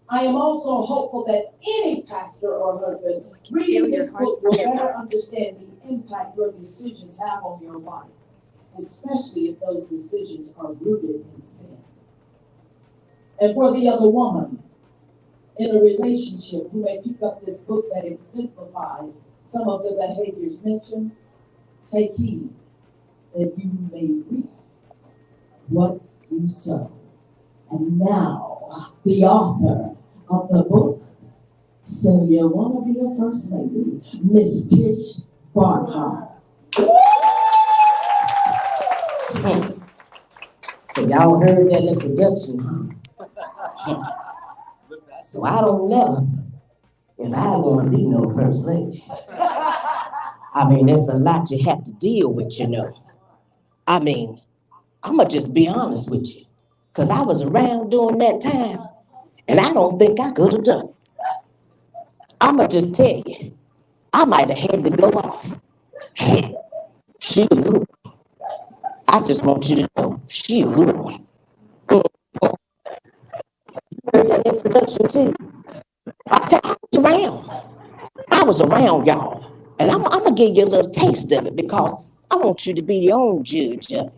I am also hopeful that any pastor or husband reading this book will better understand the impact your decisions have on your life, especially if those decisions are rooted in sin. And for the other woman in a relationship who may pick up this book that exemplifies some of the behaviors mentioned, take heed that you may reap what you sow. And now, the author of the book, So You Want to Be a First Lady, Miss Tish Barnhart. So y'all heard that introduction, huh? So I don't know if I want to be no first lady. I mean, there's a lot you have to deal with, you know. I mean, I'ma just be honest with you, because I was around during that time, and I don't think I could have done it. I'ma just tell you, I might have had to go off. She a good one. I just want you to know, she a good one. Heard that introduction too. I was around. I was around y'all. And I'm gonna give you a little taste of it because I want you to be your own judge of it.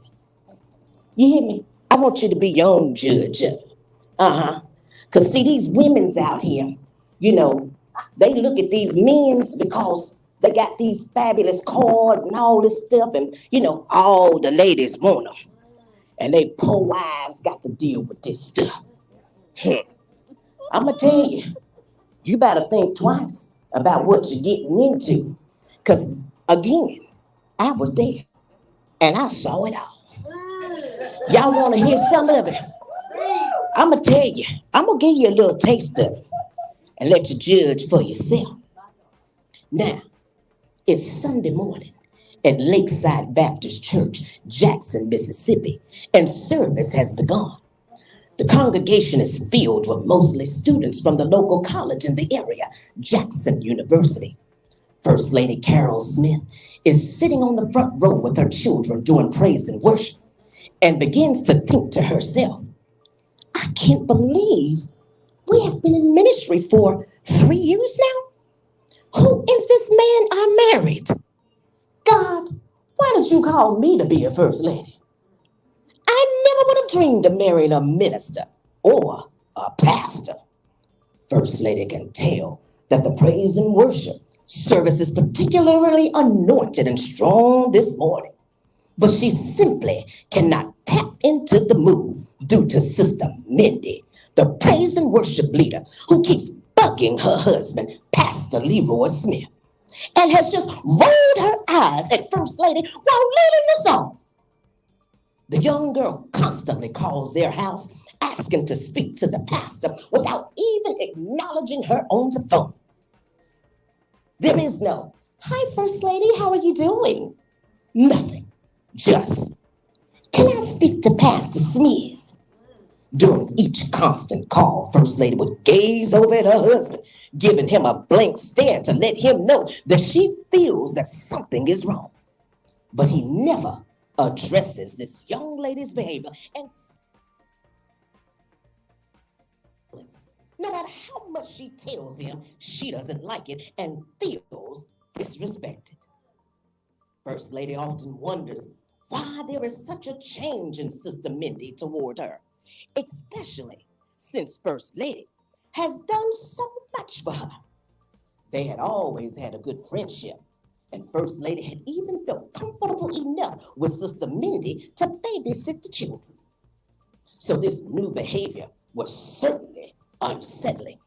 You hear me? I want you to be your own judge of it. Uh-huh. Because see, these women's out here, you know, they look at these men's because they got these fabulous cars and all this stuff, and you know, all the ladies want them. And they poor wives got to deal with this stuff. I'm gonna tell you, you better think twice about what you're getting into. Because again, I was there and I saw it all. Y'all want to hear some of it? I'm gonna tell you, I'm gonna give you a little taste of it and let you judge for yourself. Now, it's Sunday morning at Lakeside Baptist Church, Jackson, Mississippi, and service has begun. The congregation is filled with mostly students from the local college in the area, Jackson University. First Lady Carol Smith is sitting on the front row with her children doing praise and worship and begins to think to herself, I can't believe we have been in ministry for 3 years now. Who is this man I married? God, why did you call me to be a first lady? I never would have dreamed of marrying a minister or a pastor. First Lady can tell that the praise and worship service is particularly anointed and strong this morning, but she simply cannot tap into the move due to Sister Mindy, the praise and worship leader who keeps bugging her husband, Pastor Leroy Smith, and has just rolled her eyes at First Lady while leading the song. The young girl constantly calls their house asking to speak to the pastor without even acknowledging her on the phone. There is no, hi, First Lady, how are you doing? Nothing. Just, can I speak to Pastor Smith? During each constant call, First Lady would gaze over at her husband, giving him a blank stare to let him know that she feels that something is wrong. But he never addresses this young lady's behavior, and no matter how much she tells him, she doesn't like it and feels disrespected. First Lady often wonders why there is such a change in Sister Mindy toward her, especially since First Lady has done so much for her. They had always had a good friendship, and First Lady had even felt comfortable enough with Sister Mindy to babysit the children. So this new behavior was certainly unsettling.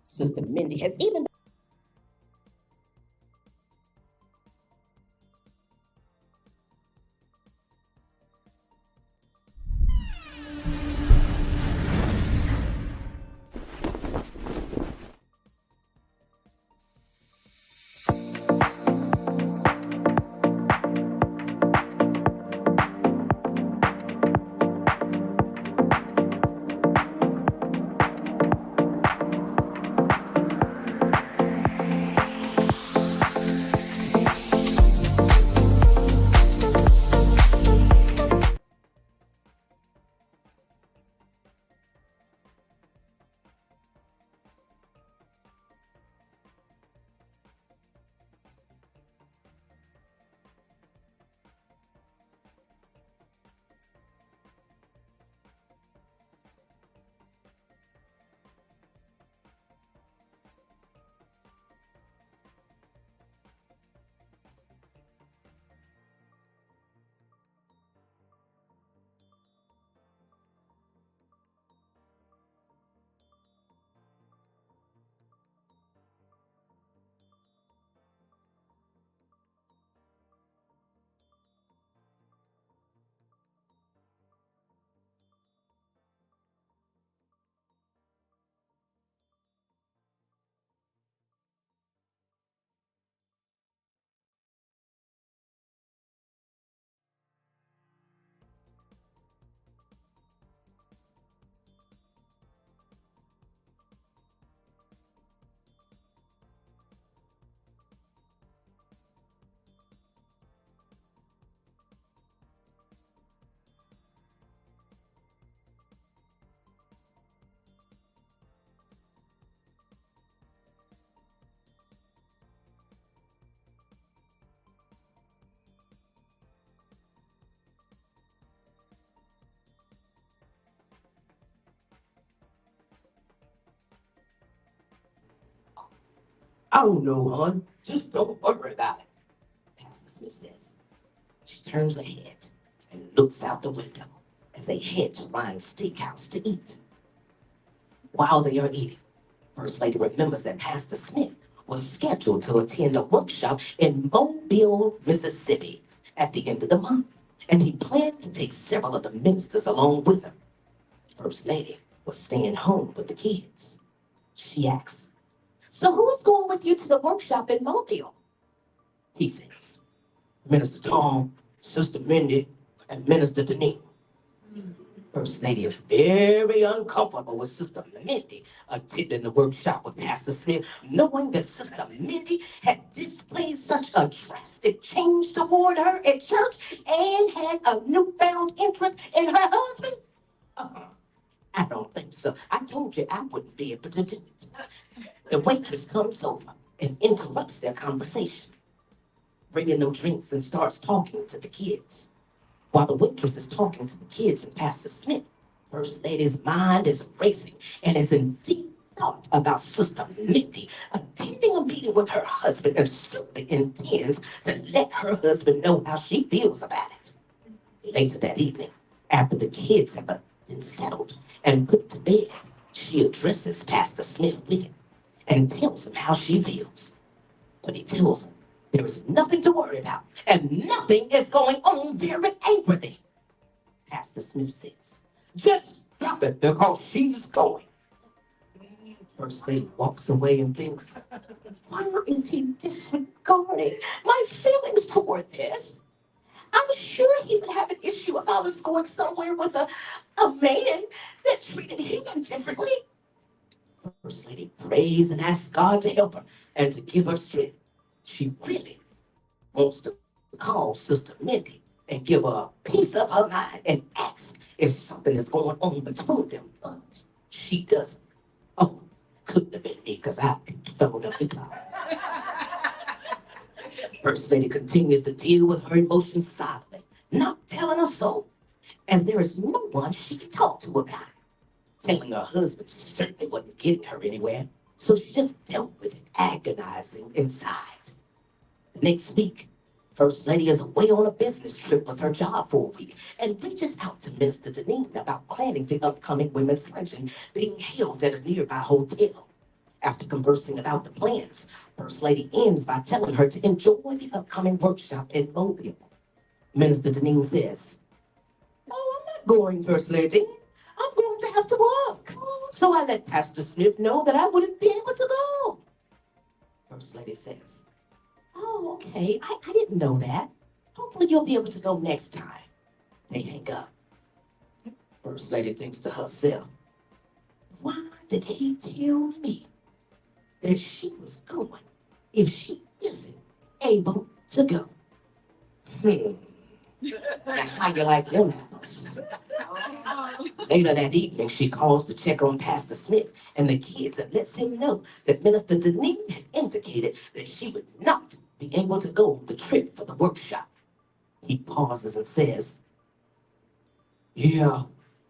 Sister Mindy has even oh no, hon, just don't worry about it, Pastor Smith says. She turns her head and looks out the window as they head to Ryan's steakhouse to eat. While they are eating, First Lady remembers that Pastor Smith was scheduled to attend a workshop in Mobile, Mississippi at the end of the month, and he planned to take several of the ministers along with him. First Lady was staying home with the kids. She asks, "So who's going with you to the workshop in Mobile?" He says, "Minister Tom, Sister Mindy, and Minister Denise." First Lady is very uncomfortable with Sister Mindy attending the workshop with Pastor Smith, knowing that Sister Mindy had displayed such a drastic change toward her at church and had a newfound interest in her husband. I don't think so. I told you I wouldn't be able to do it. The waitress comes over and interrupts their conversation, bringing them drinks and starts talking to the kids. While the waitress is talking to the kids and Pastor Smith, First Lady's mind is racing and is in deep thought about Sister Mindy attending a meeting with her husband and certainly intends to let her husband know how she feels about it. Later that evening, after the kids have been settled and put to bed, she addresses Pastor Smith with it and tells him how she feels. But he tells him there is nothing to worry about and nothing is going on very angrily. Pastor Smith says, "Just stop it because she's going." First Lady walks away and thinks, why is he disregarding my feelings toward this? I'm sure he would have an issue if I was going somewhere with a man that treated him differently. First Lady prays and asks God to help her and to give her strength. She really wants to call Sister Mindy and give her a piece of her mind and ask if something is going on between them, but she doesn't. Oh, couldn't have been me because I fell up the cloud. First Lady continues to deal with her emotions silently, not telling a soul, as there is no one she can talk to about it. Telling her husband certainly wasn't getting her anywhere. So she just dealt with it, agonizing inside. The next week, First Lady is away on a business trip with her job for a week and reaches out to Minister Deneen about planning the upcoming women's luncheon being held at a nearby hotel. After conversing about the plans, First Lady ends by telling her to enjoy the upcoming workshop in Mobile. Minister Deneen says, "Oh, I'm not going, First Lady. I'm going to have to work." So I let Pastor Smith know that I wouldn't be able to go. First Lady says, "Oh, okay. I didn't know that. Hopefully you'll be able to go next time." They hang up. First Lady thinks to herself, why did he tell me that she was going if she isn't able to go? Now, how you like them apples? Later that evening, she calls to check on Pastor Smith and the kids and lets him know that Minister Deneen had indicated that she would not be able to go on the trip for the workshop. He pauses and says, "Yeah,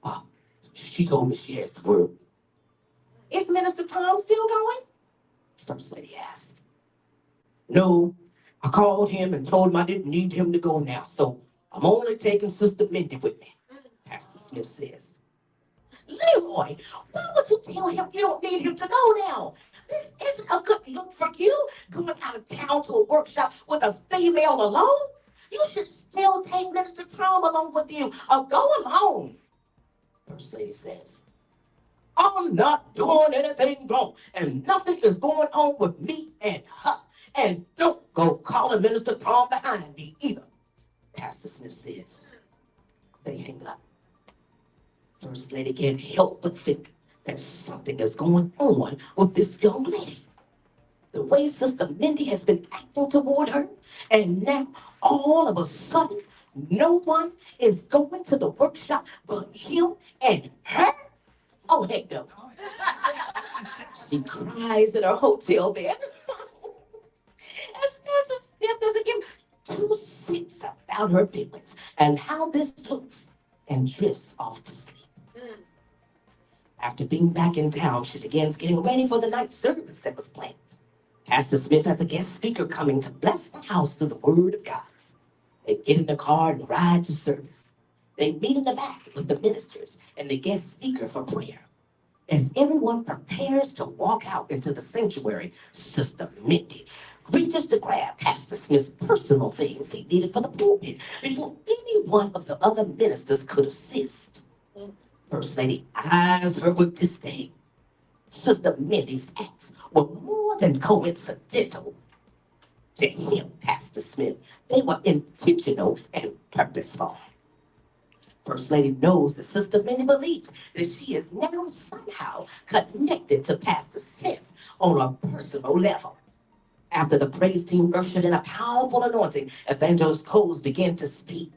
uh, she told me she has to work." "Is Minister Tom still going?" First Lady asked. "No, I called him and told him I didn't need him to go now, so I'm only taking Sister Mindy with me," Pastor Smith says. "Leroy, why would you tell him you don't need him to go now? This isn't a good look for you, going out of town to a workshop with a female alone. You should still take Minister Tom along with you or go alone." First Lady says, "I'm not doing anything wrong, and nothing is going on with me and her. And don't go calling Minister Tom behind me either," Pastor Smith says. They hang up. First Lady can't help but think that something is going on with this young lady. The way Sister Mindy has been acting toward her, and now all of a sudden, no one is going to the workshop but him and her. Oh, heck no. She cries in her hotel bed. As Pastor Smith doesn't give two cents about her feelings and how this looks, and drifts off to sleep. After being back in town, she begins getting ready for the night service that was planned. Pastor Smith has a guest speaker coming to bless the house through the word of God. They get in the car and ride to service. They meet in the back with the ministers and the guest speaker for prayer. As everyone prepares to walk out into the sanctuary, Sister Mindy reaches to grab Pastor Smith's personal things he needed for the pulpit before any one of the other ministers could assist. First Lady eyes her with disdain. Sister Mindy's acts were more than coincidental to him, Pastor Smith. They were intentional and purposeful. First Lady knows that Sister Mindy believes that she is now somehow connected to Pastor Smith on a personal level. After the praise team ushered in a powerful anointing, Evangelist Coles began to speak.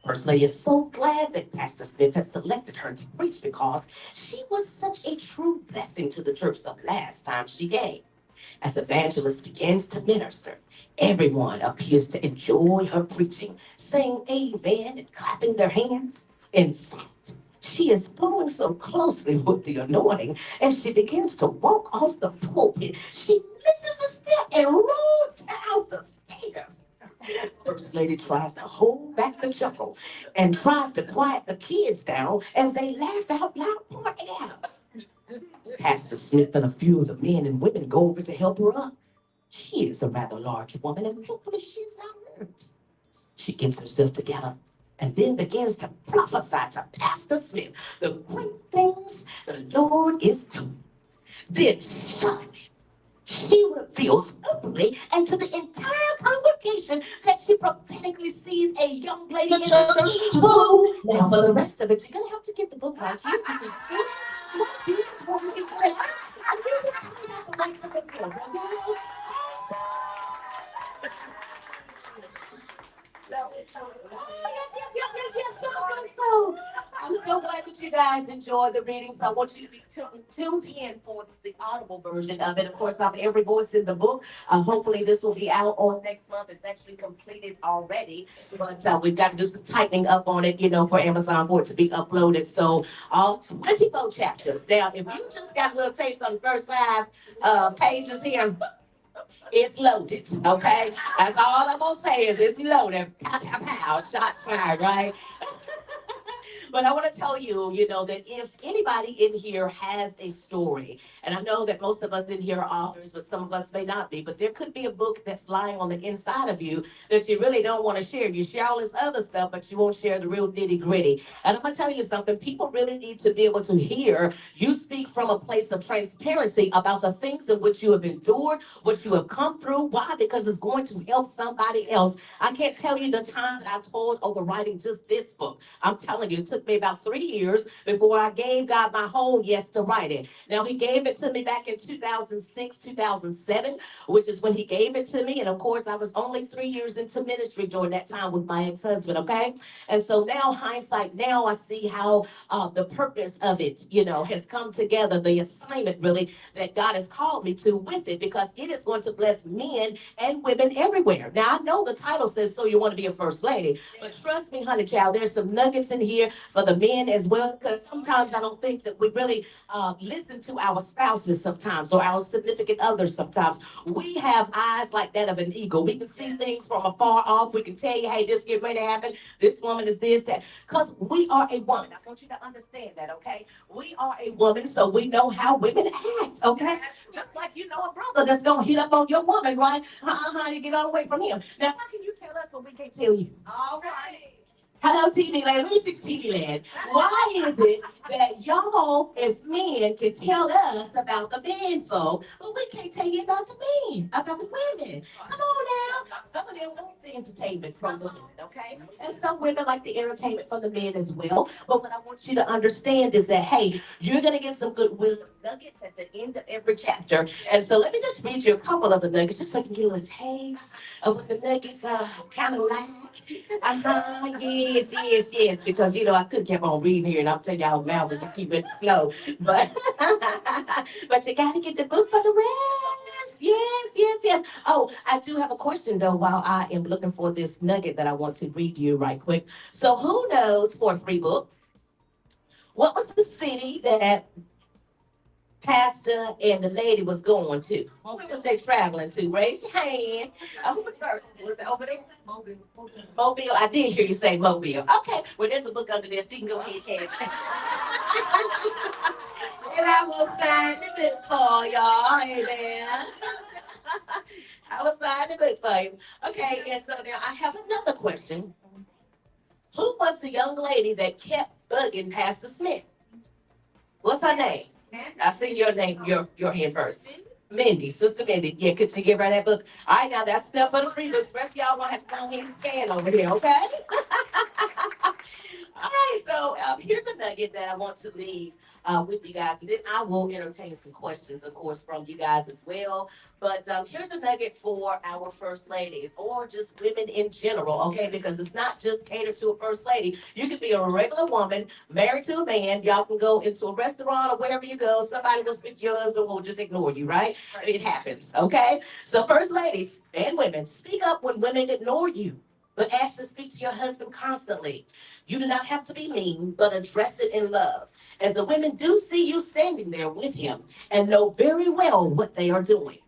First Lady is so glad that Pastor Smith has selected her to preach because she was such a true blessing to the church the last time she came. As the evangelist begins to minister, everyone appears to enjoy her preaching, saying amen and clapping their hands. In fact, she is flowing so closely with the anointing as she begins to walk off the pulpit. She misses a step and rolls down the stairs. First Lady tries to hold back the chuckle and tries to quiet the kids down as they laugh out loud pointing at her. Pastor Smith and a few of the men and women go over to help her up. She is a rather large woman, and hopefully she's not hurt. She gets herself together and then begins to prophesy to Pastor Smith the great things the Lord is doing. Then suddenly, she reveals openly and to the entire congregation that she prophetically sees a young lady in the church. Whoa! Now, for the rest of it, you're going to have to get the book right here. This is it. You just want to get ready. And then we'll find out the rest of it. Oh, yes. So. I'm so glad that you guys enjoyed the reading. So I want you to be tuned in for the audible version of it. Of course, I'm every voice in the book. Hopefully, this will be out on next month. It's actually completed already, but we've got to do some tightening up on it, for Amazon for it to be uploaded. So, all 24 chapters. Now, if you just got a little taste on the first 5 pages here, it's loaded, okay? That's all I'm gonna say is it's loaded. Pow, pow, pow, shots fired, right? But I want to tell you, that if anybody in here has a story, and I know that most of us in here are authors, but some of us may not be, but there could be a book that's lying on the inside of you that you really don't want to share. You share all this other stuff, but you won't share the real nitty gritty. And I'm going to tell you something. People really need to be able to hear you speak from a place of transparency about the things in which you have endured, what you have come through. Why? Because it's going to help somebody else. I can't tell you the times that I told over writing just this book. I'm telling you, it took me about 3 years before I gave God my whole yes to write it. Now, he gave it to me back in 2006, 2007, which is when he gave it to me. And of course, I was only 3 years into ministry during that time with my ex-husband, okay? And so now, hindsight, now I see how the purpose of it, has come together, the assignment really that God has called me to with it, because it is going to bless men and women everywhere. Now, I know the title says, So You Want to Be a First Lady, but trust me, honey child, there's some nuggets in here for the men as well, because sometimes I don't think that we really listen to our spouses sometimes, or our significant others sometimes. We have eyes like that of an eagle. We can see things from afar off. We can tell you, hey, this get ready to happen. This woman is this, that. Because we are a woman. I want you to understand that, okay? We are a woman, so we know how women act, okay? Just like you know a brother that's going to hit up on your woman, right? You get all away from him. Now, how can you tell us what we can't tell you? All right. Hello, TV land. Let me see TV land. Why is it that y'all as men can tell us about the men folk, but we can't tell you about the men, about the women? Come on now. Some of them want the entertainment from the women, okay? And some women like the entertainment from the men as well. But what I want you to understand is that, hey, you're going to get some good wisdom nuggets at the end of every chapter. And so let me just read you a couple of the nuggets just so you can get a little taste of what the nuggets kind of like. Yes, because I could keep on reading here and I'll tell y'all mouth is keep it flow. But but you gotta get the book for the rest. Yes. Oh, I do have a question though while I am looking for this nugget that I want to read you right quick. So who knows, for a free book, what was the city that Pastor and the lady was going to? Where was they traveling to? Raise your hand. Who was first? Was it over there? Mobile. I did hear you say Mobile. Okay. Well, there's a book under there, so you can go ahead and catch it. And I will sign the book for y'all. Amen. I will sign the book for you. Okay. And so now I have another question. Who was the young lady that kept bugging Pastor Smith? What's her name? I see your name, your hand first. Mindy, Sister Mindy. Yeah, could you give her that book? All right, now that's enough for the free books. Rest of y'all gonna have to go ahead and scan over here, okay? All right, so here's a nugget that I want to leave with you guys. And then I will entertain some questions, of course, from you guys as well. But here's a nugget for our first ladies, or just women in general, okay? Because it's not just catered to a first lady. You could be a regular woman, married to a man. Y'all can go into a restaurant or wherever you go. Somebody will speak to your husband, will just ignore you, right? It happens, okay? So first ladies and women, speak up when women ignore you, but ask to speak to your husband constantly. You do not have to be mean, but address it in love. As the women do see you standing there with him and know very well what they are doing,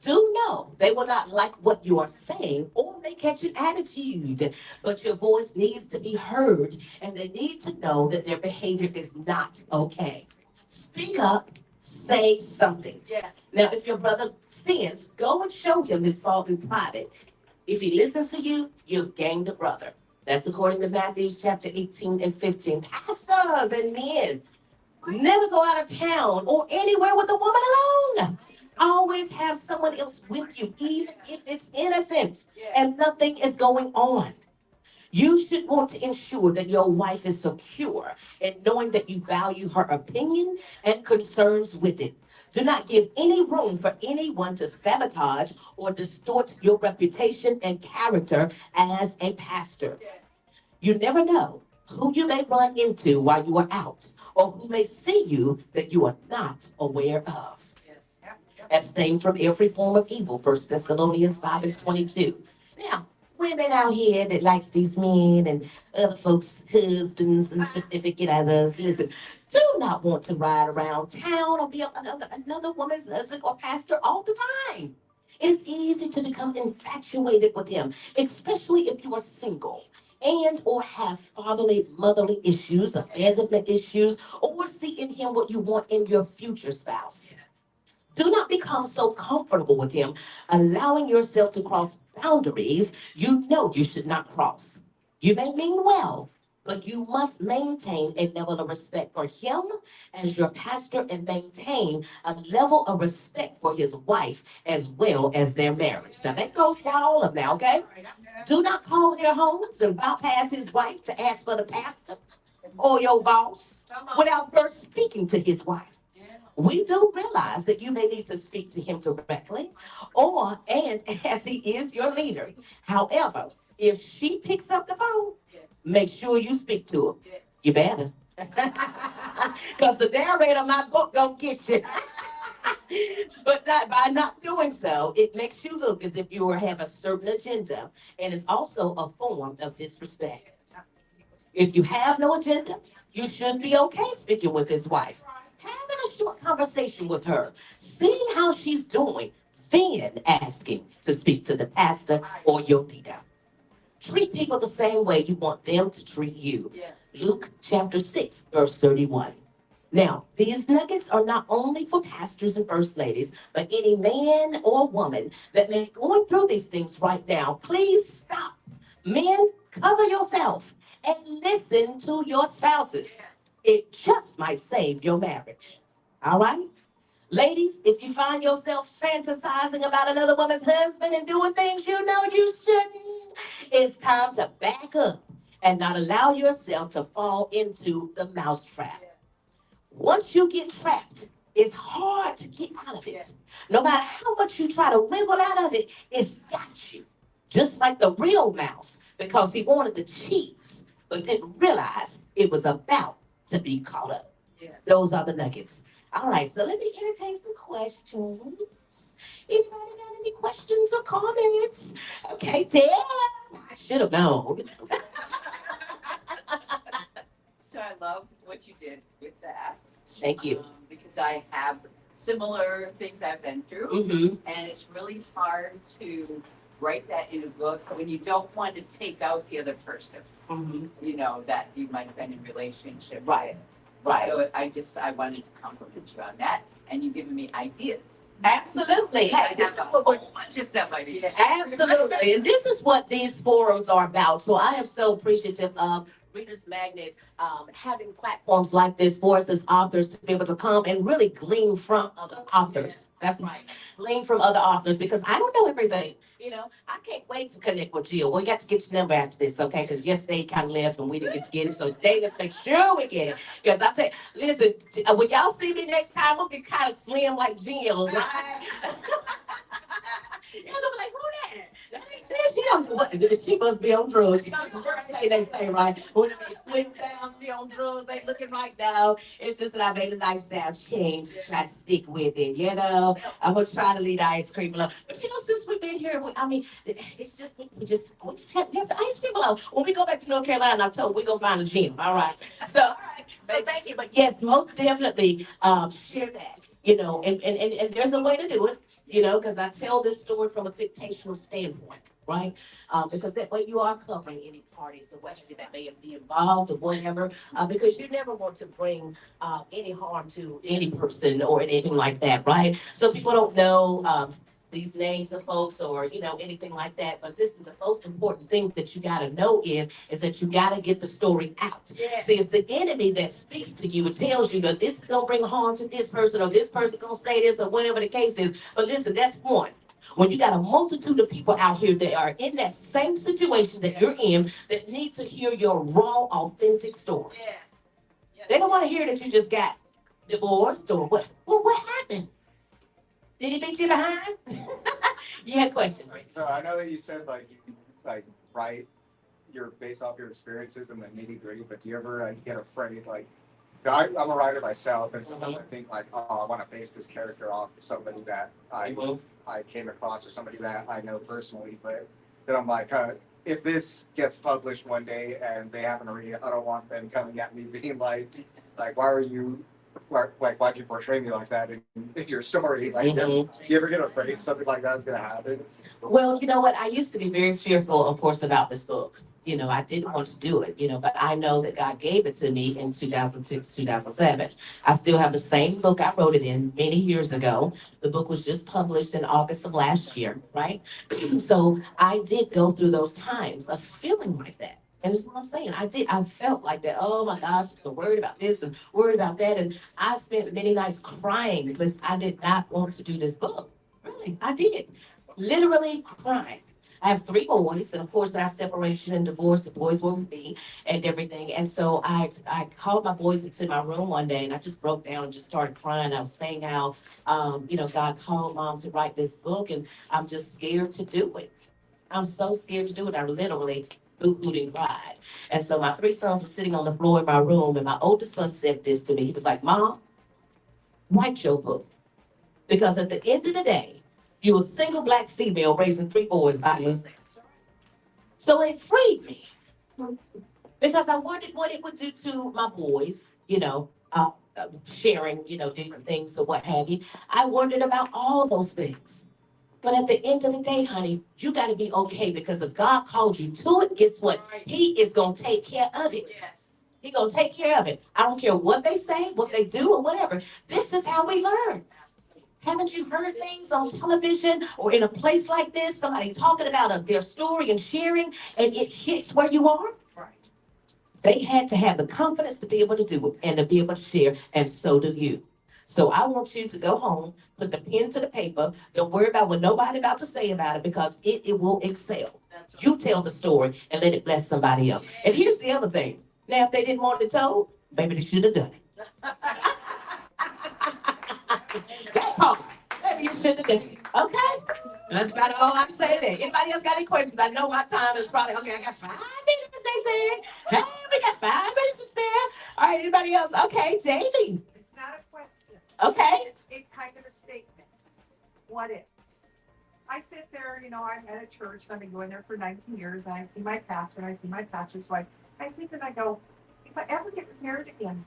do know they will not like what you are saying or may catch an attitude, but your voice needs to be heard and they need to know that their behavior is not okay. Speak up, say something. Yes. Now, if your brother sins, go and show him his fault in private. If he listens to you, you've gained a brother. That's according to Matthew chapter 18 and 15. Pastors and men, never go out of town or anywhere with a woman alone. Always have someone else with you, even if it's innocent and nothing is going on. You should want to ensure that your wife is secure and knowing that you value her opinion and concerns with it. Do not give any room for anyone to sabotage or distort your reputation and character as a pastor. You never know who you may run into while you are out, or who may see you that you are not aware of. Abstain from every form of evil, 1 Thessalonians 5:22. Now, women out here that likes these men and other folks' husbands and significant others, listen, do not want to ride around town or be another woman's husband or pastor all the time. It's easy to become infatuated with him, especially if you are single and or have fatherly, motherly issues, abandonment issues, or see in him what you want in your future spouse. Do not become so comfortable with him, allowing yourself to cross boundaries you know you should not cross. You may mean well, but you must maintain a level of respect for him as your pastor and maintain a level of respect for his wife as well as their marriage. Now, that goes for all of them now, okay? Do not call their homes and bypass his wife to ask for the pastor or your boss without first speaking to his wife. We do realize that you may need to speak to him directly, or and as he is your leader. However, if she picks up the phone, make sure you speak to her. You better. Because the narrator of my book gonna get you. But by not doing so, it makes you look as if you have a certain agenda, and it's also a form of disrespect. If you have no agenda, you should be okay speaking with his wife, having a short conversation with her, seeing how she's doing, then asking to speak to the pastor or your leader. Treat people the same way you want them to treat you. Luke chapter 6, verse 31. Now, these nuggets are not only for pastors and first ladies, but any man or woman that may be going through these things right now. Please stop. Men, cover yourself and listen to your spouses. It just might save your marriage. All right? Ladies, if you find yourself fantasizing about another woman's husband and doing things you know you shouldn't, it's time to back up and not allow yourself to fall into the mousetrap. Once you get trapped, it's hard to get out of it. No matter how much you try to wiggle out of it, it's got you. Just like the real mouse, because he wanted the cheese, but didn't realize it was about to be caught up. Those are the nuggets. All right, so let me entertain some questions. Anybody got any questions or comments? Okay, Deb, I should have known. So I love what you did with that. Thank you. Because I have similar things I've been through. Mhm. And it's really hard to write that in a book when you don't want to take out the other person, you know, that you might have been in relationship Right. with. Right. So I wanted to compliment you on that, and you've given me ideas. Absolutely. Hey, this is what a bunch of stuff I need. absolutely. And this is what these forums are about. So I am so appreciative of Readers Magnet having platforms like this for us as authors to be able to come and really glean from other authors. That's right. Glean from other authors because I don't know everything. You know, I can't wait to connect with Jill. We got to get your number after this, okay? Because yesterday kind of left and we didn't get to get it. So today, let's make sure we get it. Because I tell you, listen, when y'all see me next time, I'll be kind of slim like Jill, right? You're gonna be like, who that? That ain't Jill. She don't what? She must be on drugs. That's the first thing they say, right? When they slim down, she on drugs, they looking right now. It's just that I made a lifestyle change to try to stick with it, you know? I'm gonna try to leave the ice cream alone. But you know, since we've been here, I mean, it's just, we just have the ice cream alone. When we go back to North Carolina, I'm told we're gonna find a gym, all right? So, all right, so thank you. But yes, most definitely share that, you know, and there's a way to do it, you know, because I tell this story from a fictional standpoint, right? Because that way you are covering any parties or whatever that may be involved or whatever, because you never want to bring any harm to any person or anything like that, right? So people don't know these names of folks or you know anything like that. But this is the most important thing that you got to know is that you got to get the story out. Yeah. See, it's the enemy that speaks to you and tells you that this is gonna bring harm to this person or this person gonna say this or whatever the case is. But listen, that's one. When you got a multitude of people out here that are in that same situation that you're in that need to hear your raw, authentic story. Yes. Yes. They don't want to hear that you just got divorced or what. Well, what happened? Did he beat you behind? You had a question. So I know that you said like you can like write your based off your experiences and the nitty gritty, but do you ever like get afraid? Like, I'm a writer myself, and sometimes I think like, oh, I want to base this character off of somebody that I came across or somebody that I know personally, but then I'm like, if this gets published one day and they happen to read it, I don't want them coming at me being like, why are you, why'd you portray me like that in your story? Like, you ever get afraid something like that is gonna happen? Well, you know what? I used to be very fearful, of course, about this book. I didn't want to do it, but I know that God gave it to me in 2006, 2007. I still have the same book I wrote it in many years ago. The book was just published in August of last year, right? So I did go through those times of feeling like that. And that's what I'm saying. I did. I felt like that. Oh my gosh, I'm so worried about this and worried about that. And I spent many nights crying because I did not want to do this book. Really, I did. Literally crying. I have three boys, and of course, our separation and divorce, the boys were with me and everything. And so I called my boys into my room one day, and I just broke down and just started crying. I was saying how, God called mom to write this book, and I'm just scared to do it. I'm so scared to do it. I literally booed and cried. And so my three sons were sitting on the floor in my room, and my oldest son said this to me. He was like, Mom, write your book. Because at the end of the day, you're a single black female raising three boys by yourself. So it freed me because I wondered what it would do to my boys, sharing, different things or what have you. I wondered about all those things. But at the end of the day, honey, you got to be okay because if God called you to it, guess what? He is going to take care of it. He's going to take care of it. I don't care what they say, what they do, or whatever. This is how we learn. Haven't you heard things on television or in a place like this, somebody talking about their story and sharing, and it hits where you are? Right. They had to have the confidence to be able to do it and to be able to share, and so do you. So I want you to go home, put the pen to the paper. Don't worry about what nobody about to say about it because it will excel. You tell the story and let it bless somebody else. And here's the other thing. Now, if they didn't want it told, maybe they should have done it. That part. Maybe you should have done it. Okay? That's about all I'm saying there. Anybody else got any questions? I know my time is probably, okay, I got 5 minutes, they said. Hey, we got 5 minutes to spare. All right, anybody else? Okay, Jamie. It's not a question. Okay. It's kind of a statement. What if? I sit there, I'm at a church, and I've been going there for 19 years, and I see my pastor, and I see my pastor's wife. I sit there and I go, if I ever get married again,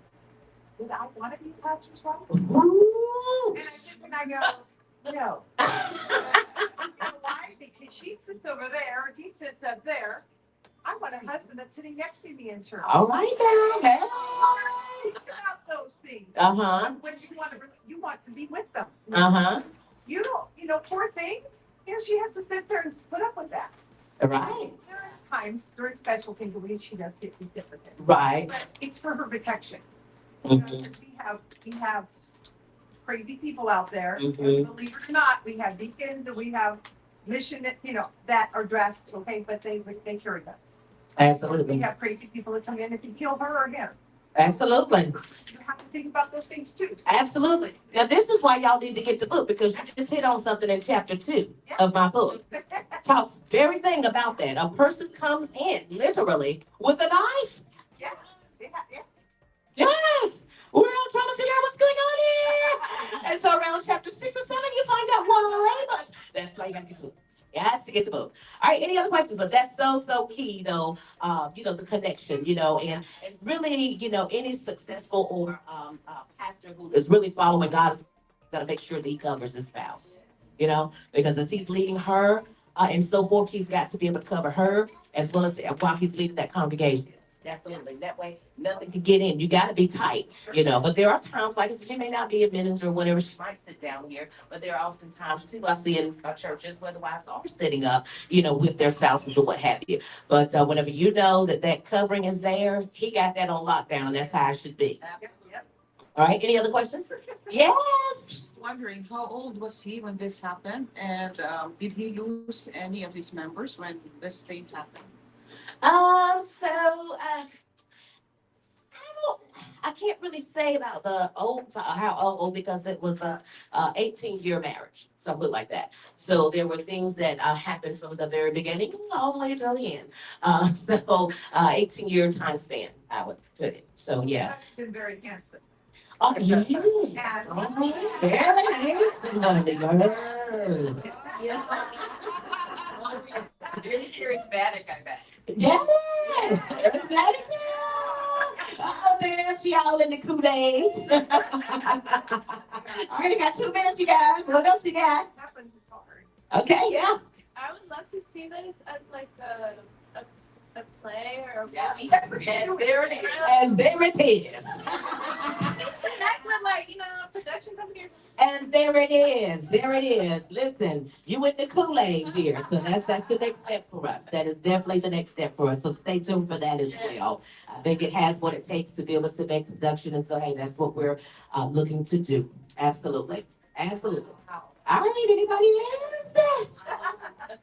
would I want to be a pastor's wife? Ooh. And I sit there and I go, no. You know why? Because she sits over there, he sits up there. I want a husband that's sitting next to me in church. All right now. Hey. Think about those things. Uh-huh. When you want to be with them. Uh-huh. You don't, poor thing. She has to sit there and put up with that. Right. There are times during special things a week she does get to sit with him. Right. But it's for her protection. Mm-hmm. We have crazy people out there. Mm-hmm. And believe it or not, we have deacons and we have mission that are dressed, okay, but they carry guns. Absolutely. We have crazy people that come in and can kill her or him. Absolutely. You have to think about those things too. Absolutely. Now, this is why y'all need to get the book because you just hit on something in chapter 2 of my book. Talks very thing about that. A person comes in literally with a knife. Yes. Yeah. Yes. We're all trying to figure out what's going on here. And so around chapter 6 or 7, you find out why. But that's why you got to get the book. Yes, to get the book. All right, any other questions? But that's so key, though. The connection, and really, any successful or pastor who is really following God is got to make sure that he covers his spouse, because as he's leading her and so forth, he's got to be able to cover her as well as while he's leading that congregation. Absolutely. That way, nothing can get in. You got to be tight, But there are times, like I said, she may not be a minister or whatever. She might sit down here. But there are often times, too, I see in churches where the wives are sitting up, with their spouses or what have you. But whenever you know that covering is there, he got that on lockdown. And that's how it should be. Yep. All right. Any other questions? Yes. Just wondering, how old was he when this happened? And did he lose any of his members when this thing happened? I can't really say about the how old, because it was a 18-year marriage, something like that. So there were things that happened from the very beginning all the way till the end. So 18-year time span, I would put it. So yeah. You've been very handsome. Oh, yeah. Very charismatic, I bet. Yes, charismatic too. Oh, damn, she all in the Kool-Aid. Already got 2 minutes, you guys. What else you got? Happens, it's hard. Okay, yeah. I would love to see this as like a play or a movie. And there it is. And there it is. Connect with like, production companies. And there it is. There it is. Listen, you with the Kool-Aid here. So that's the next step for us. That is definitely the next step for us. So stay tuned for that as well. I think it has what it takes to be able to make production. And so, hey, that's what we're looking to do. Absolutely. Absolutely. All right, anybody else?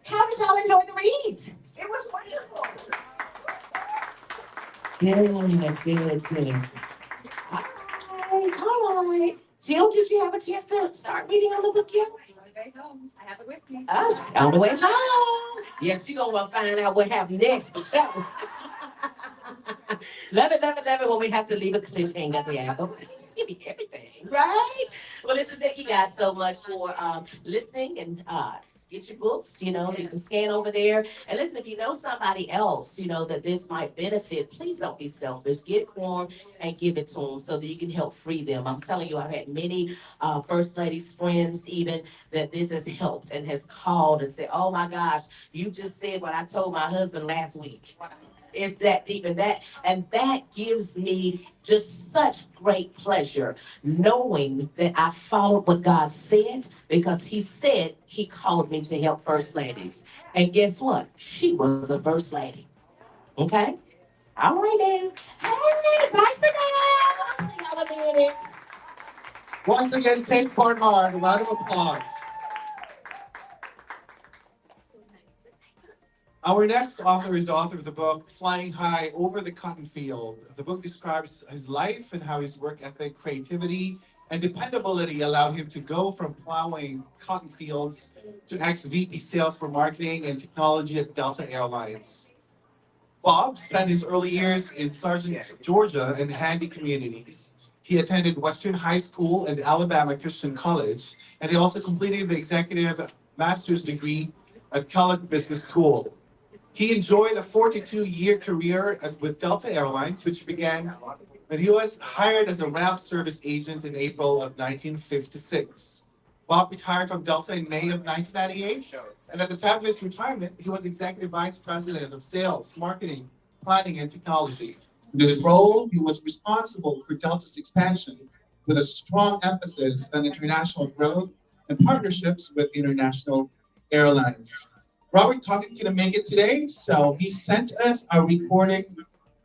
How did y'all enjoy the read? It was wonderful. Good. All right. Jill, did you have a chance to start reading on the book yet? I have it with me. Oh, on the way home. Yes, you're going to find out what happens next. Love it when we have to leave a cliffhanger at the end. Just give me everything, right? Well, listen, thank you guys so much for listening and get your books, you can scan over there. And listen, if you know somebody else, that this might benefit, please don't be selfish. Get it for them and give it to them so that you can help free them. I'm telling you, I've had many First Ladies friends even that this has helped and has called and said, oh my gosh, you just said what I told my husband last week. It's that deep, and that gives me just such great pleasure knowing that I followed what God said, because he said he called me to help First Ladies. And guess what? She was a First Lady. Okay? All right, then. Hey, bye for now. See y'all in a minute. Once again, Tate Barnard, a round of applause. Our next author is the author of the book, Flying High Over the Cotton Field. The book describes his life and how his work ethic, creativity, and dependability allowed him to go from plowing cotton fields to ex-VP sales for marketing and technology at Delta Airlines. Bob spent his early years in Sargent, Georgia, and handy communities. He attended Western High School and Alabama Christian College, and he also completed the executive master's degree at Kellogg Business School. He enjoyed a 42-year career with Delta Airlines, which began when he was hired as a ramp service agent in April of 1956. Bob retired from Delta in May of 1998, and at the time of his retirement, he was Executive Vice President of Sales, Marketing, Planning, and Technology. In this role, he was responsible for Delta's expansion with a strong emphasis on international growth and partnerships with international airlines. Robert couldn't make it today, so he sent us a recording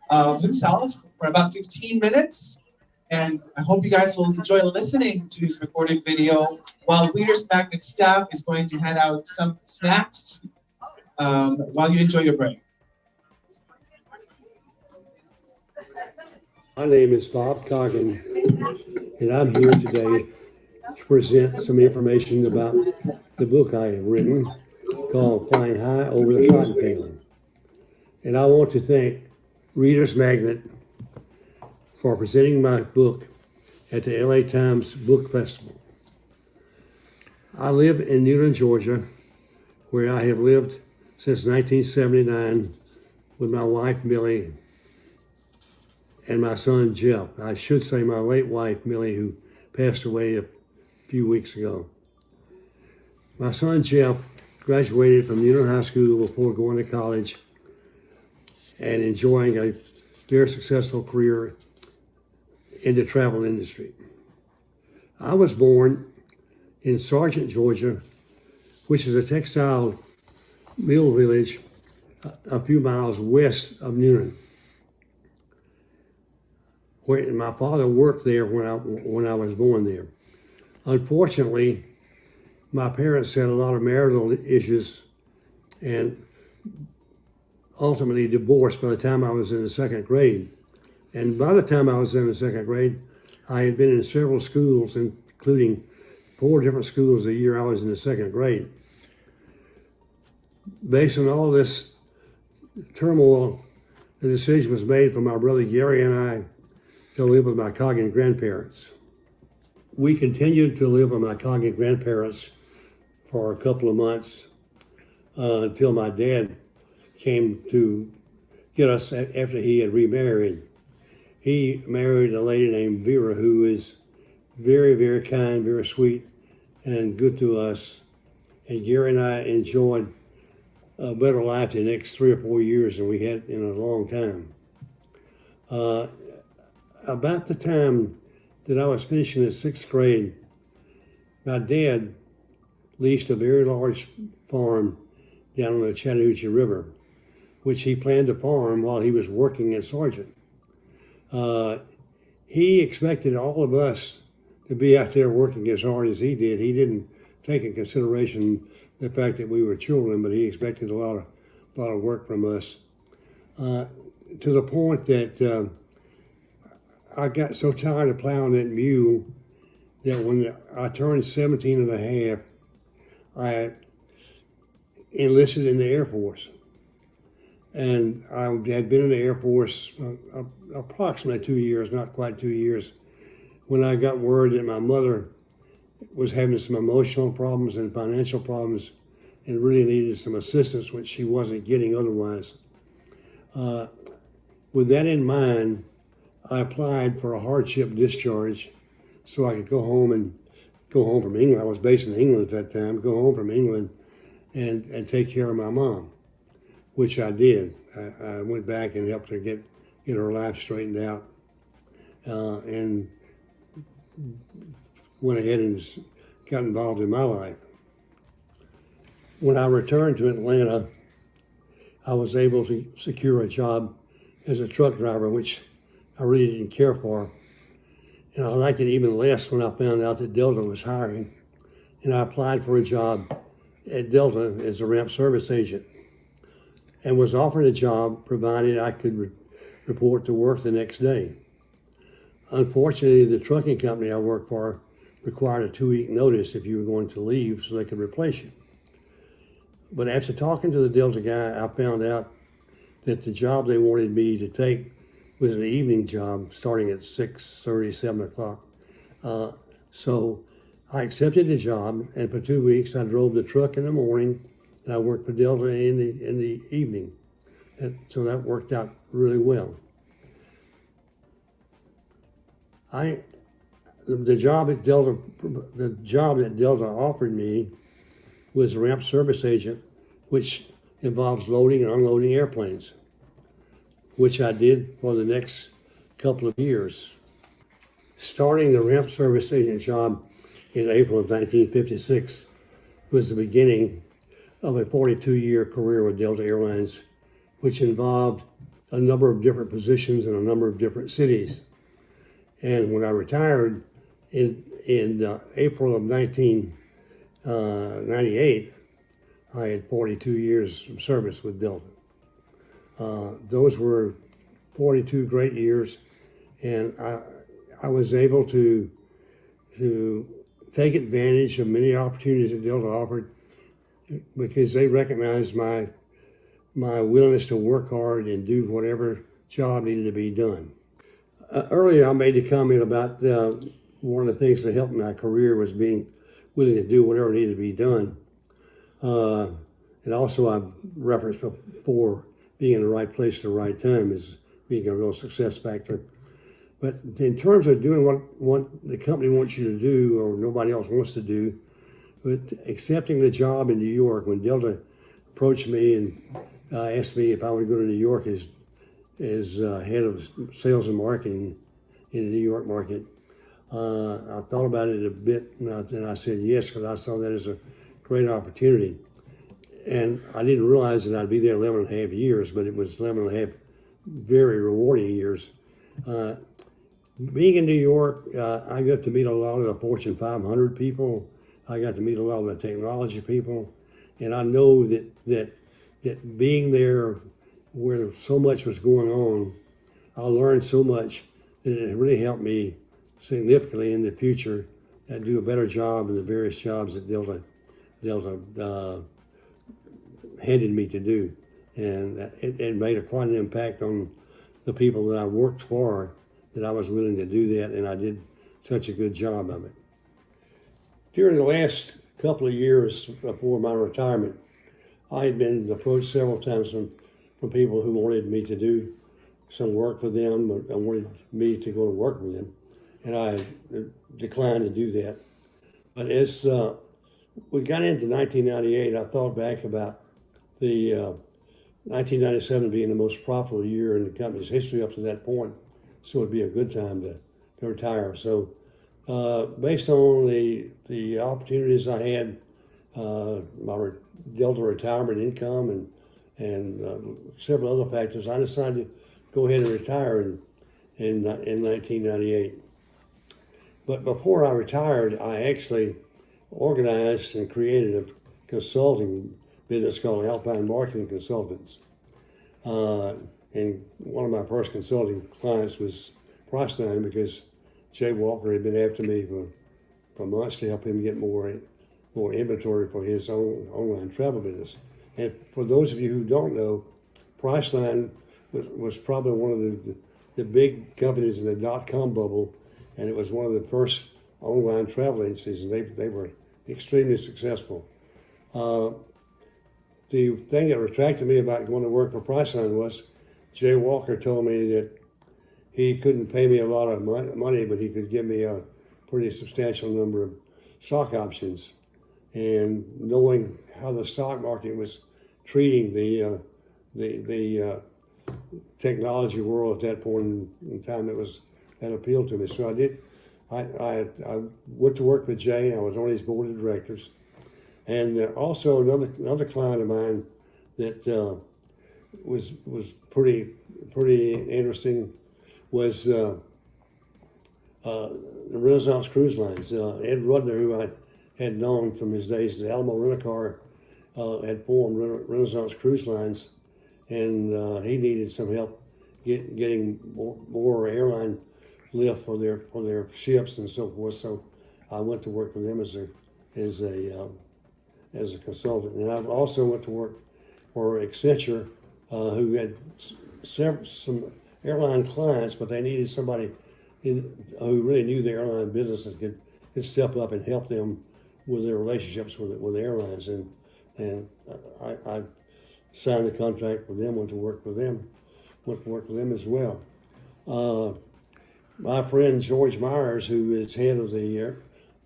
of himself for about 15 minutes. And I hope you guys will enjoy listening to his recorded video while ReadersMagnet staff is going to hand out some snacks while you enjoy your break. My name is Bob Coggin, and I'm here today to present some information about the book I have written called Flying High Over the Cotton Field. And I want to thank ReadersMagnet for presenting my book at the LA Times Book Festival. I live in Newland, Georgia, where I have lived since 1979 with my wife, Millie, and my son, Jeff. I should say my late wife, Millie, who passed away a few weeks ago. My son, Jeff, graduated from Newland High School before going to college and enjoying a very successful career in the travel industry. I was born in Sargent, Georgia, which is a textile mill village a few miles west of Newland. Where my father worked there when I was born there. Unfortunately, my parents had a lot of marital issues and ultimately divorced by the time I was in the second grade. And by the time I was in the second grade, I had been in several schools, including 4 different schools the year I was in the second grade. Based on all this turmoil, the decision was made for my brother Gary and I to live with my Coggan grandparents. We continued to live with my Coggan grandparents for a couple of months until my dad came to get us after he had remarried. He married a lady named Vera, who is very, very kind, very sweet, and good to us. And Gary and I enjoyed a better life the next 3 or 4 years than we had in a long time. About the time that I was finishing the 6th grade, my dad leased a very large farm down on the Chattahoochee River, which he planned to farm while he was working as sergeant. He expected all of us to be out there working as hard as he did. He didn't take in consideration the fact that we were children, but he expected a lot of work from us. To the point that I got so tired of plowing that mule that when I turned 17 and a half, I enlisted in the Air Force. And I had been in the Air Force approximately 2 years, not quite 2 years, when I got word that my mother was having some emotional problems and financial problems and really needed some assistance, which she wasn't getting otherwise. With that in mind, I applied for a hardship discharge so I could go home from England. I was based in England at that time, go home from England and take care of my mom, which I did. I went back and helped her get her life straightened out, and went ahead and got involved in my life. When I returned to Atlanta, I was able to secure a job as a truck driver, which I really didn't care for. And I liked it even less when I found out that Delta was hiring. And I applied for a job at Delta as a ramp service agent and was offered a job provided I could report to work the next day. Unfortunately, the trucking company I worked for required a 2-week notice if you were going to leave so they could replace you. But after talking to the Delta guy, I found out that the job they wanted me to take was an evening job starting at 6:30, 7 o'clock. So I accepted the job, and for 2 weeks I drove the truck in the morning and I worked for Delta in the evening. And so that worked out really well. The job that Delta offered me was a ramp service agent, which involves loading and unloading airplanes, which I did for the next couple of years. Starting the ramp service agent job in April of 1956 was the beginning of a 42-year career with Delta Airlines, which involved a number of different positions in a number of different cities. And when I retired in April of 1998, I had 42 years of service with Delta. Those were 42 great years, and I was able to take advantage of many opportunities that Delta offered because they recognized my willingness to work hard and do whatever job needed to be done. Earlier, I made the comment about one of the things that helped my career was being willing to do whatever needed to be done. And also, I referenced before being in the right place at the right time as being a real success factor. But in terms of doing what the company wants you to do or nobody else wants to do, but accepting the job in New York, when Delta approached me and asked me if I would go to New York as head of sales and marketing in the New York market, I thought about it a bit, and I said yes, because I saw that as a great opportunity. And I didn't realize that I'd be there 11 and a half years, but it was 11 and a half very rewarding years. Being in New York, I got to meet a lot of the Fortune 500 people. I got to meet a lot of the technology people. And I know that being there where so much was going on, I learned so much that it really helped me significantly in the future and do a better job in the various jobs that Delta handed me to do. And it made quite an impact on the people that I worked for, that I was willing to do that, and I did such a good job of it. During the last couple of years before my retirement, I had been approached several times from people who wanted me to do some work for them and wanted me to go to work with them, and I declined to do that. But as we got into 1998, I thought back about the 1997 being the most profitable year in the company's history up to that point, so it'd be a good time to retire. So based on the opportunities I had, my Delta retirement income and several other factors, I decided to go ahead and retire in 1998. But before I retired, I actually organized and created a consulting business called Alpine Marketing Consultants. And one of my first consulting clients was Priceline, because Jay Walker had been after me for months to help him get more inventory for his own online travel business. And for those of you who don't know, Priceline was probably one of the big companies in the dot-com bubble, and it was one of the first online travel agencies, and they were extremely successful. The thing that attracted me about going to work for Priceline was Jay Walker told me that he couldn't pay me a lot of money, but he could give me a pretty substantial number of stock options. And knowing how the stock market was treating the technology world at that point in time, that appealed to me. So I went to work with Jay. I was on his board of directors. And also another client of mine that was pretty interesting was the Renaissance Cruise Lines. Ed Rudner, who I had known from his days at Alamo Rent-A-Car, had formed Renaissance Cruise Lines, and he needed some help getting more airline lift for their ships and so forth. So I went to work for them as a consultant. And I also went to work for Accenture, who had some airline clients, but they needed somebody who really knew the airline business and could step up and help them with their relationships with airlines. And I signed a contract with them, went to work with them as well. My friend George Myers, who is head of the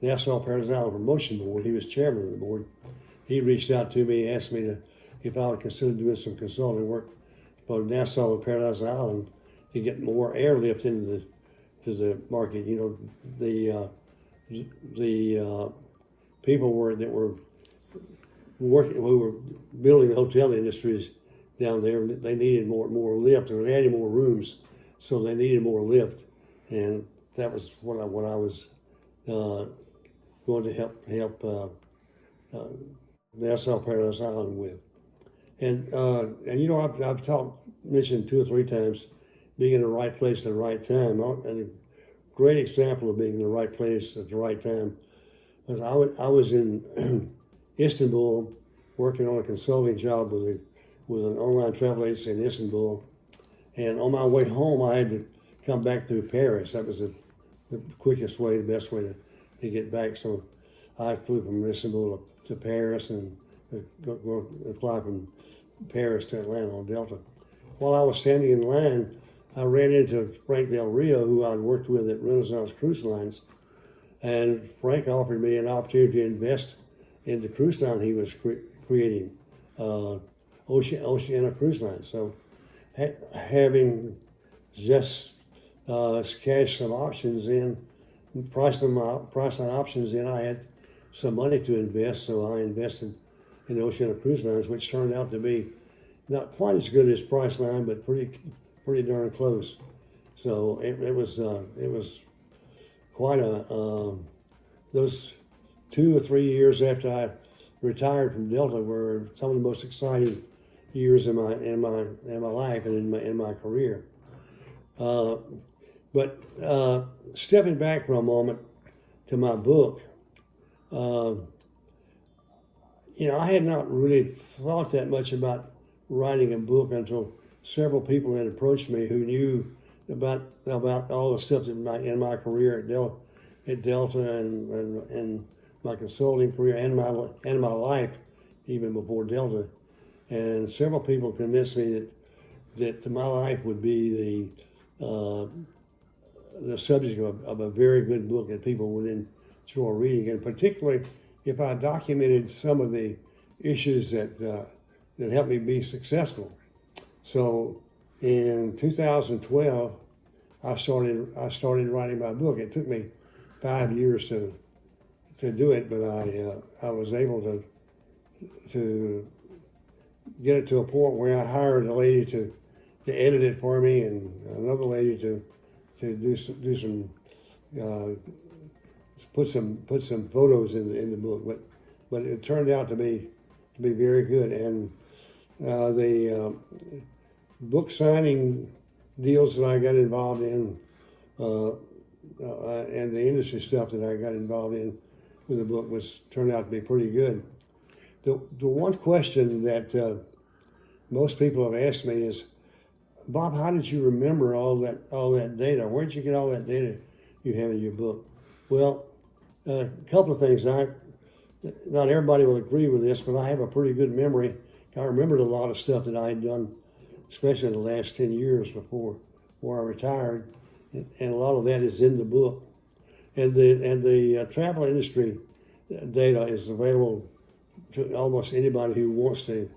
Nassau Paradise Island Promotion Board, he was chairman of the board. He reached out to me, asked me if I would consider doing some consulting work for Nassau and Paradise Island to get more airlift into the market. You know, the people that were working, who were building the hotel industries down there, they needed more lift, or they added more rooms, so they needed more lift, and that was what I was going to help Nassau Paradise Island with. And you know, I've mentioned 2 or 3 times being in the right place at the right time. And a great example of being in the right place at the right time was I was in Istanbul working on a consulting job with an online travel agency in Istanbul. And on my way home, I had to come back through Paris. That was the quickest way, the best way to get back. So I flew from Istanbul to Paris and fly from Paris to Atlanta on Delta. While I was standing in line, I ran into Frank Del Rio, who I'd worked with at Renaissance Cruise Lines. And Frank offered me an opportunity to invest in the cruise line he was creating, Oceana Cruise Line. So having just cashed some options in, priced line options in, I had some money to invest, so I invested in Oceana Cruise Lines, which turned out to be not quite as good as Priceline, but pretty darn close. So it was quite those 2 or 3 years after I retired from Delta were some of the most exciting years in my life and in my career. But stepping back for a moment to my book, I had not really thought that much about writing a book until several people had approached me who knew about all the stuff in my career at Delta and my consulting career and my life even before Delta. And several people convinced me that my life would be the subject of a very good book that people would enjoy reading, and particularly if I documented some of the issues that helped me be successful. So in 2012, I started writing my book. It took me 5 years to do it, but I was able to get it to a point where I hired a lady to edit it for me and another lady to do some put some photos in the book, but it turned out to be very good. And the book signing deals that I got involved in and the industry stuff that I got involved in with the book turned out to be pretty good. The one question that most people have asked me is, Bob, how did you remember all that data? Where did you get all that data you have in your book? Well, a couple of things. Not everybody will agree with this, but I have a pretty good memory. I remembered a lot of stuff that I had done, especially in the last 10 years before I retired, and a lot of that is in the book. And the travel industry data is available to almost anybody who wants to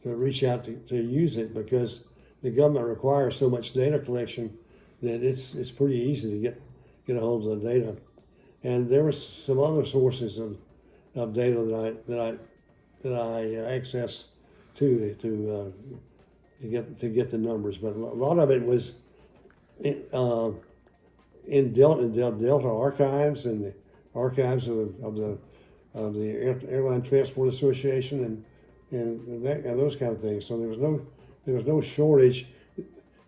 reach out to use it, because the government requires so much data collection that it's pretty easy to get a hold of the data. And there were some other sources of data that I accessed to get the numbers, but a lot of it was in Delta archives and the archives of the Airline Transport Association and those kind of things. So there was no shortage.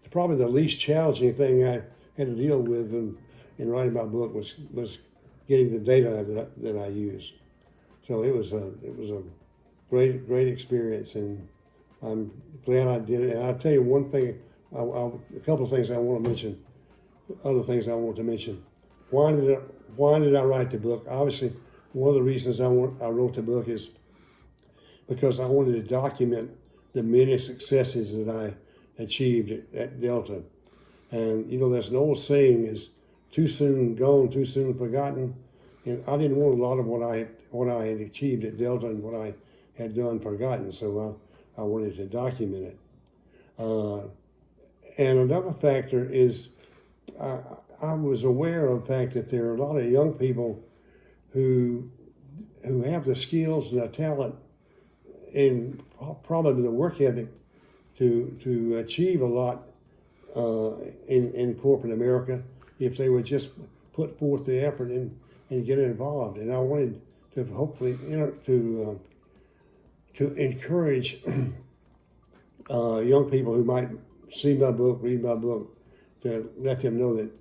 Probably the least challenging thing I had to deal with in writing my book was getting the data that I used. So it was a great experience, and I'm glad I did it. And I'll tell you one thing, a couple of things I want to mention, other things I want to mention. Why did I write the book? Obviously, one of the reasons I wrote the book is because I wanted to document the many successes that I achieved at Delta. And there's an old saying is, too soon gone, too soon forgotten. And I didn't want a lot of what I had achieved at Delta and what I had done forgotten, so I wanted to document it. And another factor is I was aware of the fact that there are a lot of young people who have the skills and the talent and probably the work ethic to achieve a lot in corporate America if they would just put forth the effort and get involved. And I wanted to hopefully to encourage young people who might see my book, read my book, to let them know that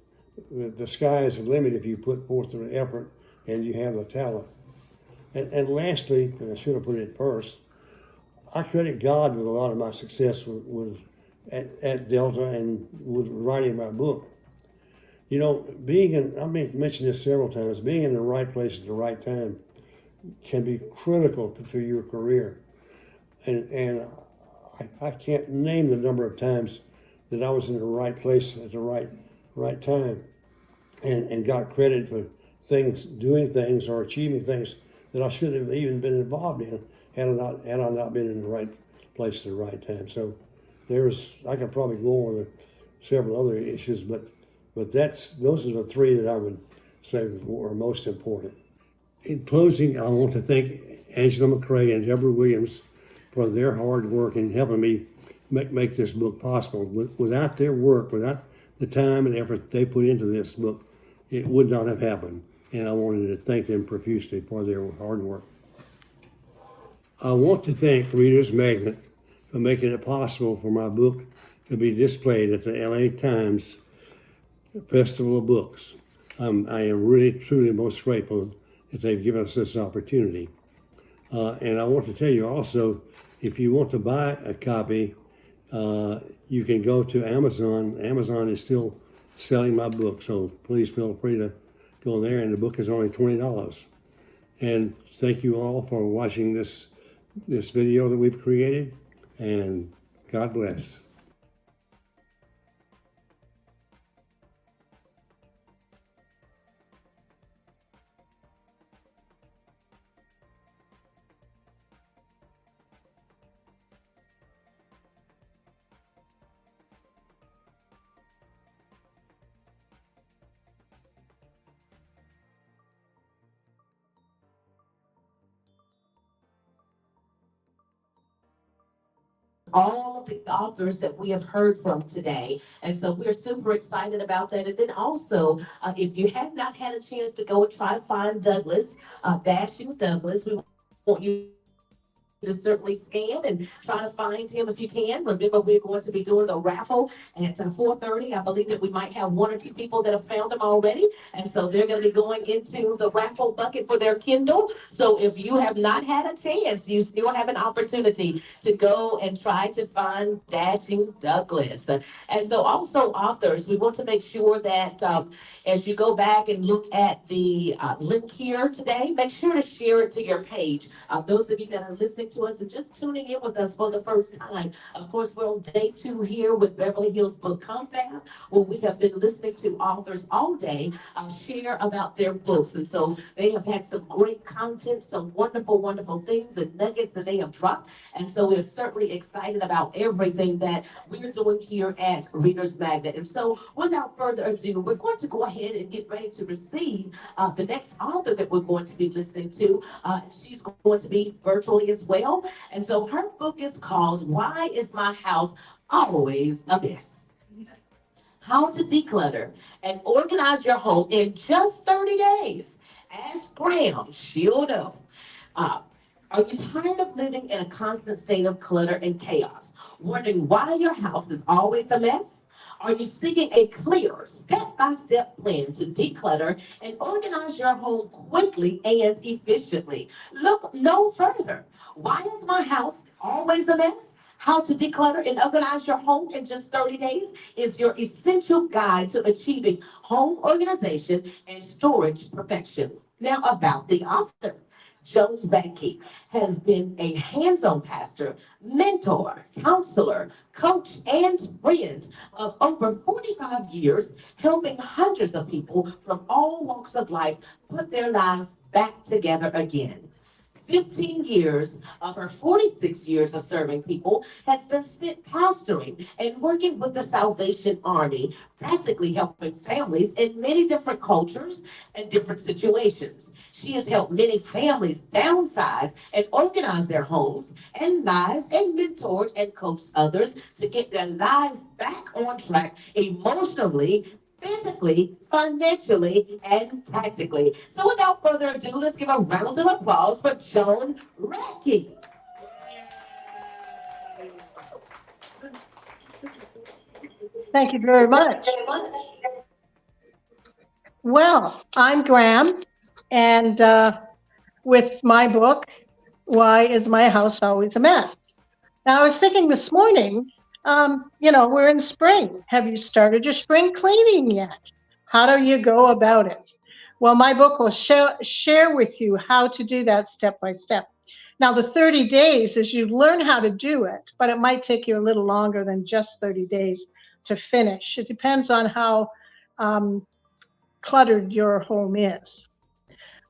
the sky is the limit if you put forth the effort and you have the talent. And lastly, and I should have put it first, I credit God with a lot of my success at Delta and with writing my book. I've mentioned this several times, being in the right place at the right time can be critical to your career. And I can't name the number of times that I was in the right place at the right time and got credit for doing things or achieving things that I shouldn't have even been involved in had I not been in the right place at the right time. So I could probably go on with several other issues, but those are the three that I would say were most important. In closing, I want to thank Angela McCrae and Deborah Williams for their hard work in helping me make this book possible. Without their work, without the time and effort they put into this book, it would not have happened. And I wanted to thank them profusely for their hard work. I want to thank ReadersMagnet for making it possible for my book to be displayed at the LA Times Festival of Books. I am really, truly most grateful that they've given us this opportunity. And I want to tell you also, if you want to buy a copy, you can go to Amazon. Amazon is still selling my book, so please feel free to go there. And the book is only $20. And thank you all for watching this video that we've created. And God bless. All of the authors that we have heard from today. And so we're super excited about that. And then also, if you have not had a chance to go and try to find Douglas, Dashing Douglas, we want you to certainly scan and try to find him if you can. Remember, we're going to be doing the raffle at 4:30. I believe that we might have one or two people that have found him already. And so they're going to be going into the raffle bucket for their Kindle. So if you have not had a chance, you still have an opportunity to go and try to find Dashing Douglas. And so also authors, we want to make sure that as you go back and look at the link here today, make sure to share it to your page. Those of you that are listening to us and just tuning in with us for the first time, of course, we're on day 2 here with Beverly Hills Book Confab, where we have been listening to authors all day share about their books. And so they have had some great content, some wonderful, wonderful things and nuggets that they have dropped. And so we're certainly excited about everything that we're doing here at Reader's Magnet. And so without further ado, we're going to go ahead and get ready to receive the next author that we're going to be listening to. She's going to be virtually as well. And so her book is called Why Is My House Always a Mess? How to Declutter and Organize Your Home in Just 30 Days. Ask Graham, she'll know. Are you tired of living in a constant state of clutter and chaos? Wondering why your house is always a mess? Are you seeking a clear, step-by-step plan to declutter and organize your home quickly and efficiently? Look no further. Why is my house always a mess? How to declutter and organize your home in just 30 days is your essential guide to achieving home organization and storage perfection. Now about the author. Joan Becky has been a hands-on pastor, mentor, counselor, coach, and friend of over 45 years, helping hundreds of people from all walks of life put their lives back together again. 15 years of her 46 years of serving people has been spent pastoring and working with the Salvation Army, practically helping families in many different cultures and different situations. She has helped many families downsize and organize their homes and lives and mentored and coached others to get their lives back on track emotionally, physically, financially, and practically. So without further ado, let's give a round of applause for Joan Radke. Thank you very much. Well, I'm Graham, and with my book, Why Is My House Always a Mess? Now, I was thinking this morning, we're in spring. Have you started your spring cleaning yet? How do you go about it? Well, my book will share with you how to do that step by step. Now, the 30 days is you learn how to do it, but it might take you a little longer than just 30 days to finish. It depends on how cluttered your home is.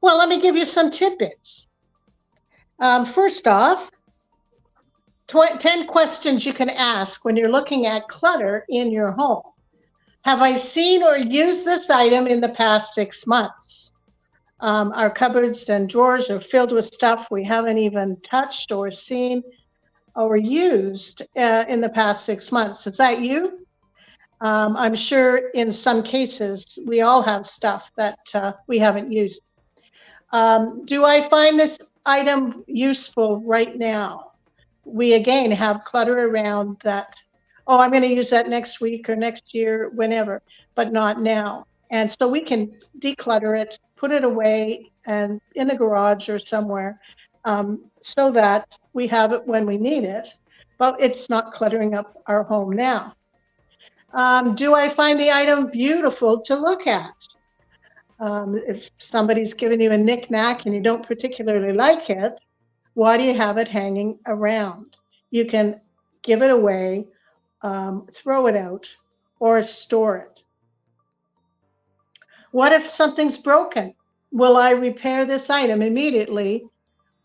Well, let me give you some tidbits. First off, 10 questions you can ask when you're looking at clutter in your home. Have I seen or used this item in the past 6 months? Our cupboards and drawers are filled with stuff we haven't even touched or seen or used in the past 6 months. Is that you? I'm sure in some cases we all have stuff that we haven't used. Do I find this item useful right now? We again have clutter around that oh, I'm going to use that next week or next year, whenever, but not now. And so we can declutter it, put it away and in the garage or somewhere, so that we have it when we need it, but it's not cluttering up our home now. Do I find the item beautiful to look at? If somebody's given you a knick-knack and you don't particularly like it, why do you have it hanging around? You can give it away, throw it out, or store it. What if something's broken? Will I repair this item immediately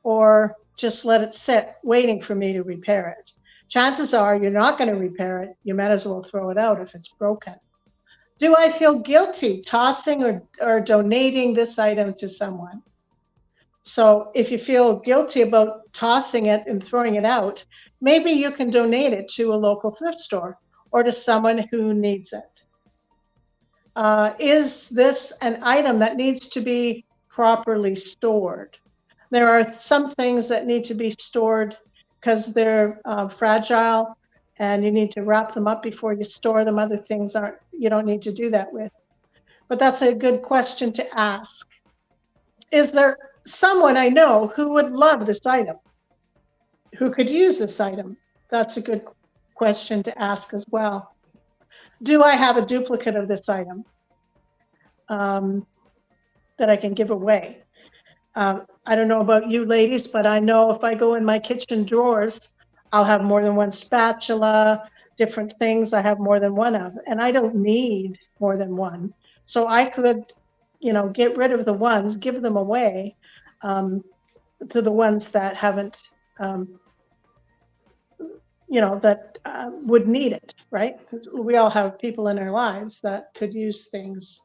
or just let it sit waiting for me to repair it? Chances are you're not going to repair it. You might as well throw it out if it's broken. Do I feel guilty tossing or donating this item to someone? So if you feel guilty about tossing it and throwing it out, maybe you can donate it to a local thrift store or to someone who needs it. Is this an item that needs to be properly stored? There are some things that need to be stored because they're fragile and you need to wrap them up before you store them. Other things you don't need to do that with. But that's a good question to ask. Is there someone I know who would love this item, who could use this item? That's a good question to ask as well. Do I have a duplicate of this item that I can give away? I don't know about you ladies, but I know if I go in my kitchen drawers, I'll have more than one spatula, different things I have more than one of, and I don't need more than one. So I could, get rid of the ones, give them away to the ones that haven't, that would need it, right? Because we all have people in our lives that could use things.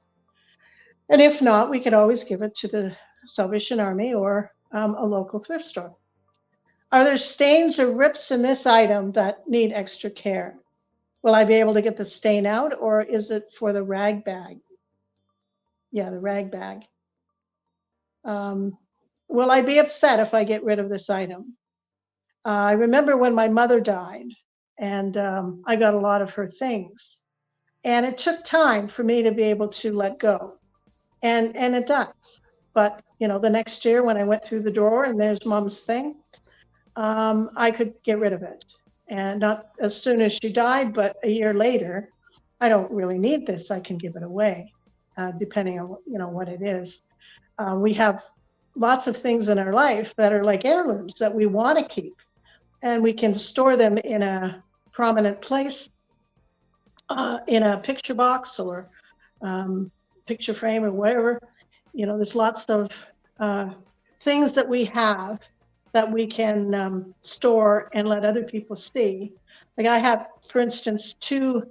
And if not, we could always give it to the Salvation Army or a local thrift store. Are there stains or rips in this item that need extra care? Will I be able to get the stain out, or is it for the rag bag? Yeah, the rag bag. Will I be upset if I get rid of this item? I remember when my mother died, and I got a lot of her things. And it took time for me to be able to let go. And it does. But, the next year when I went through the drawer and there's Mom's thing, I could get rid of it. And not as soon as she died, but a year later, I don't really need this. I can give it away, depending on, what it is. We have lots of things in our life that are like heirlooms that we want to keep. And we can store them in a prominent place, in a picture box or picture frame or whatever. There's lots of things that we have that we can store and let other people see. Like I have, for instance, 2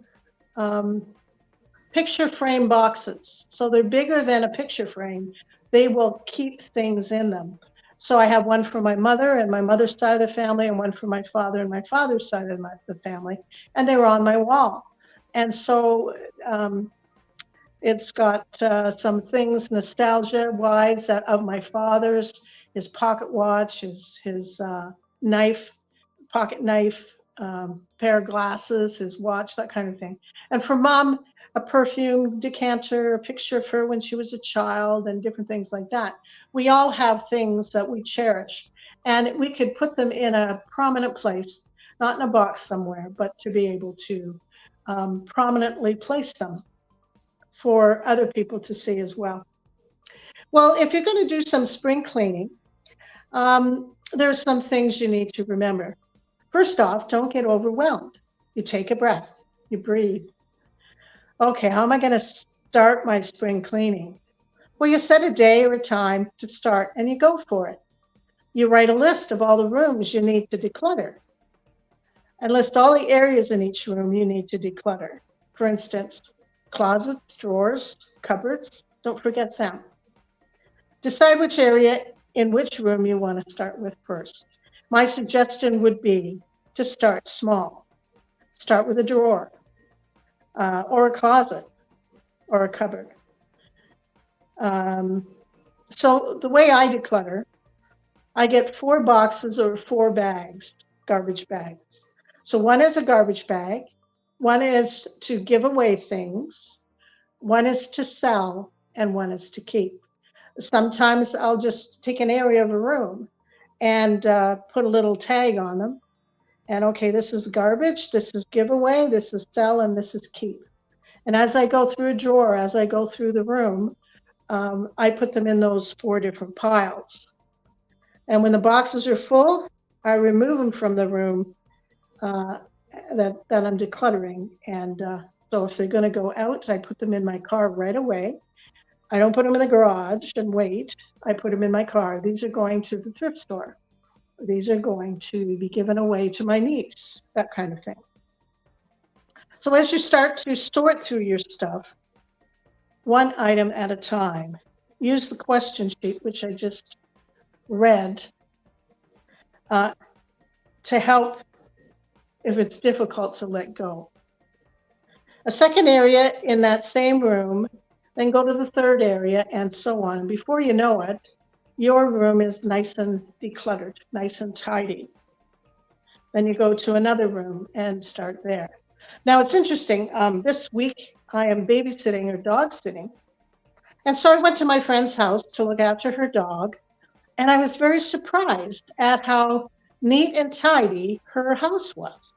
picture frame boxes. So they're bigger than a picture frame. They will keep things in them. So I have one for my mother and my mother's side of the family, and one for my father and my father's side of the family. And they were on my wall. And so it's got some things nostalgia-wise of my father's, his pocket watch, his knife, pocket knife, pair of glasses, his watch, that kind of thing. And for Mom, a perfume decanter, a picture of her when she was a child, and different things like that. We all have things that we cherish, and we could put them in a prominent place, not in a box somewhere, but to be able to prominently place them for other people to see as well. Well, if you're going to do some spring cleaning, there are some things you need to remember. First off, don't get overwhelmed. You take a breath, you breathe. Okay, how am I going to start my spring cleaning? Well, you set a day or a time to start and you go for it. You write a list of all the rooms you need to declutter and list all the areas in each room you need to declutter. For instance, closets, drawers, cupboards, don't forget them. Decide which area in which room you want to start with first. My suggestion would be to start small. Start with a drawer or a closet or a cupboard. So the way I declutter, I get 4 boxes or 4 bags, garbage bags. So one is a garbage bag, One is to give away things, one is to sell, and one is to keep. Sometimes I'll just take an area of a room and put a little tag on them. And okay, this is garbage, this is giveaway, this is sell, and this is keep. And as I go through a drawer, as I go through the room, I put them in those 4 different piles. And when the boxes are full, I remove them from the room that I'm decluttering. And so if they're going to go out, I put them in my car right away. I don't put them in the garage and wait. I put them in my car. These are going to the thrift store. These are going to be given away to my niece, that kind of thing. So as you start to sort through your stuff, one item at a time, use the question sheet, which I just read, to help if it's difficult to let go. A second area in that same room, then go to the third area, and so on. And before you know it, your room is nice and decluttered, nice and tidy. Then you go to another room and start there. Now it's interesting, this week I am babysitting or dog sitting. And so I went to my friend's house to look after her dog. And I was very surprised at how neat and tidy her house was.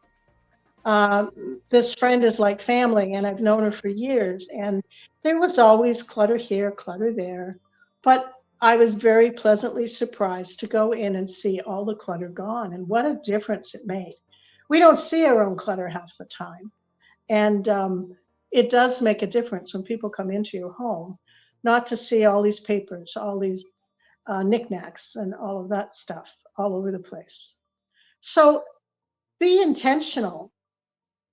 This friend is like family, and I've known her for years. And there was always clutter here, clutter there. But I was very pleasantly surprised to go in and see all the clutter gone, and what a difference it made. We don't see our own clutter half the time. And it does make a difference when people come into your home, not to see all these papers, all these knickknacks and all of that stuff all over the place. So be intentional.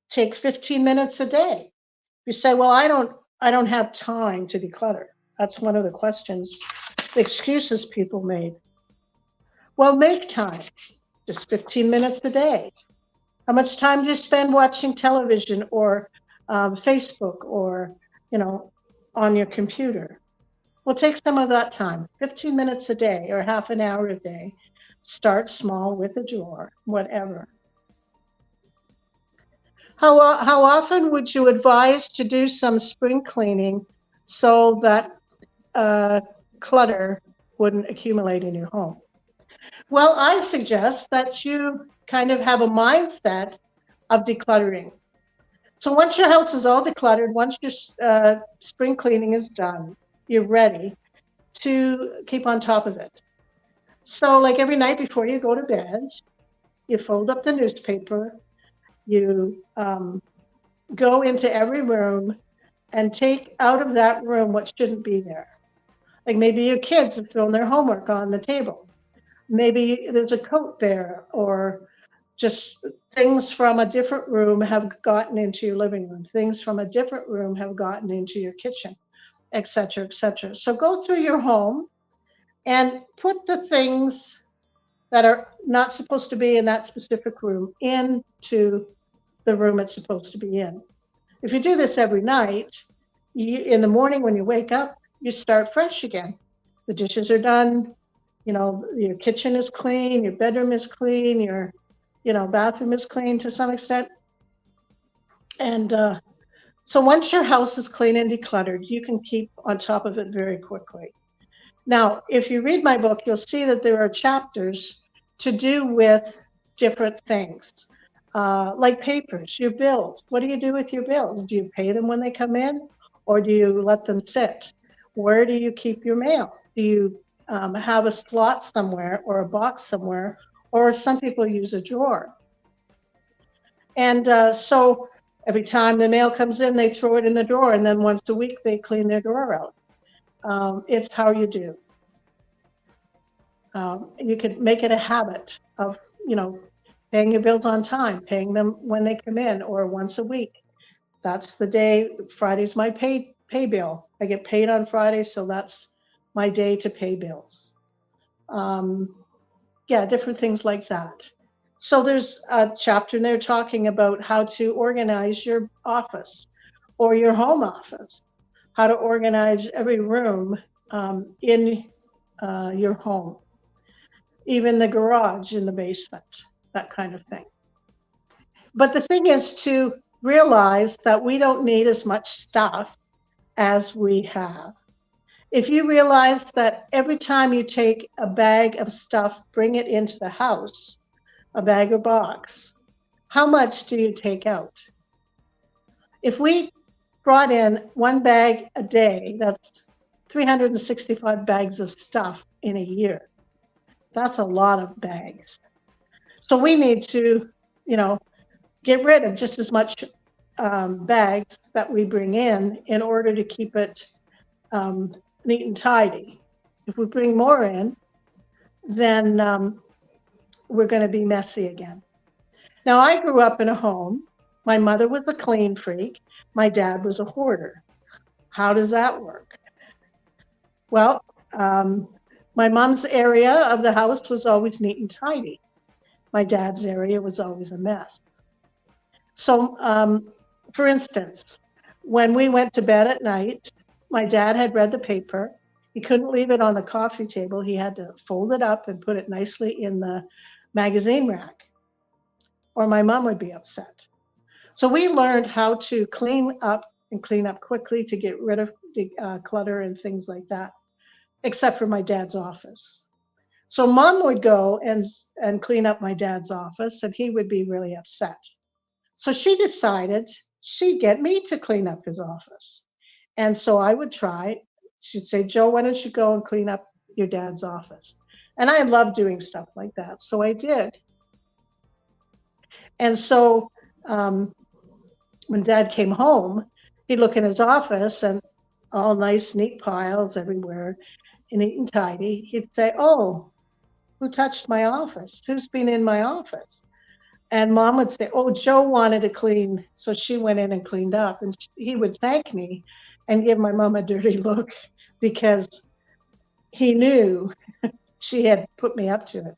Take 15 minutes a day. You say, well, I don't have time to declutter. That's one of the questions, the excuses people made. Well, make time, just 15 minutes a day. How much time do you spend watching television or Facebook or, on your computer? Well, take some of that time, 15 minutes a day or half an hour a day. Start small with a drawer, whatever. How often would you advise to do some spring cleaning so that clutter wouldn't accumulate in your home? Well, I suggest that you kind of have a mindset of decluttering. So once your house is all decluttered, once your spring cleaning is done, you're ready to keep on top of it. So like every night before you go to bed, you fold up the newspaper, you go into every room and take out of that room what shouldn't be there. Like maybe your kids have thrown their homework on the table. Maybe there's a coat there, or just things from a different room have gotten into your living room. Things from a different room have gotten into your kitchen, et cetera, et cetera. So go through your home and put the things that are not supposed to be in that specific room into the room it's supposed to be in. If you do this every night, in the morning when you wake up, you start fresh again. The dishes are done, your kitchen is clean, your bedroom is clean, your bathroom is clean to some extent. And so once your house is clean and decluttered, you can keep on top of it very quickly. Now, if you read my book, you'll see that there are chapters to do with different things, like papers, your bills. What do you do with your bills? Do you pay them when they come in, or do you let them sit? Where do you keep your mail? Do you have a slot somewhere or a box somewhere, or some people use a drawer? And so every time the mail comes in, they throw it in the drawer, and then once a week they clean their drawer out. It's how you do. You could make it a habit of, paying your bills on time, paying them when they come in, or once a week. That's the day. Friday's my pay bill. I get paid on Friday, so that's my day to pay bills. Different things like that. So there's a chapter in there talking about how to organize your office or your home office, how to organize every room in your home, even the garage in the basement, that kind of thing. But the thing is to realize that we don't need as much stuff as we have. If you realize that every time you take a bag of stuff, bring it into the house, a bag or box, how much do you take out? If we brought in one bag a day, that's 365 bags of stuff in a year. That's a lot of bags. So we need to, get rid of just as much bags that we bring in order to keep it neat and tidy. If we bring more in, then we're going to be messy again. Now, I grew up in a home. My mother was a clean freak. My dad was a hoarder. How does that work? Well, my mom's area of the house was always neat and tidy. My dad's area was always a mess. So, for instance, when we went to bed at night, my dad had read the paper. He couldn't leave it on the coffee table. He had to fold it up and put it nicely in the magazine rack, or my mom would be upset. So we learned how to clean up and clean up quickly to get rid of the clutter and things like that, except for my dad's office. So mom would go and clean up my dad's office, and he would be really upset. So she decided she'd get me to clean up his office. And so I would try. She'd say, Joe, why don't you go and clean up your dad's office? And I love doing stuff like that. So I did. And so when dad came home, he'd look in his office and all nice, neat piles everywhere, neat and tidy. He'd say, oh, who touched my office? Who's been in my office? And mom would say, oh, Joe wanted to clean. So she went in and cleaned up. And he would thank me and give my mom a dirty look because he knew she had put me up to it.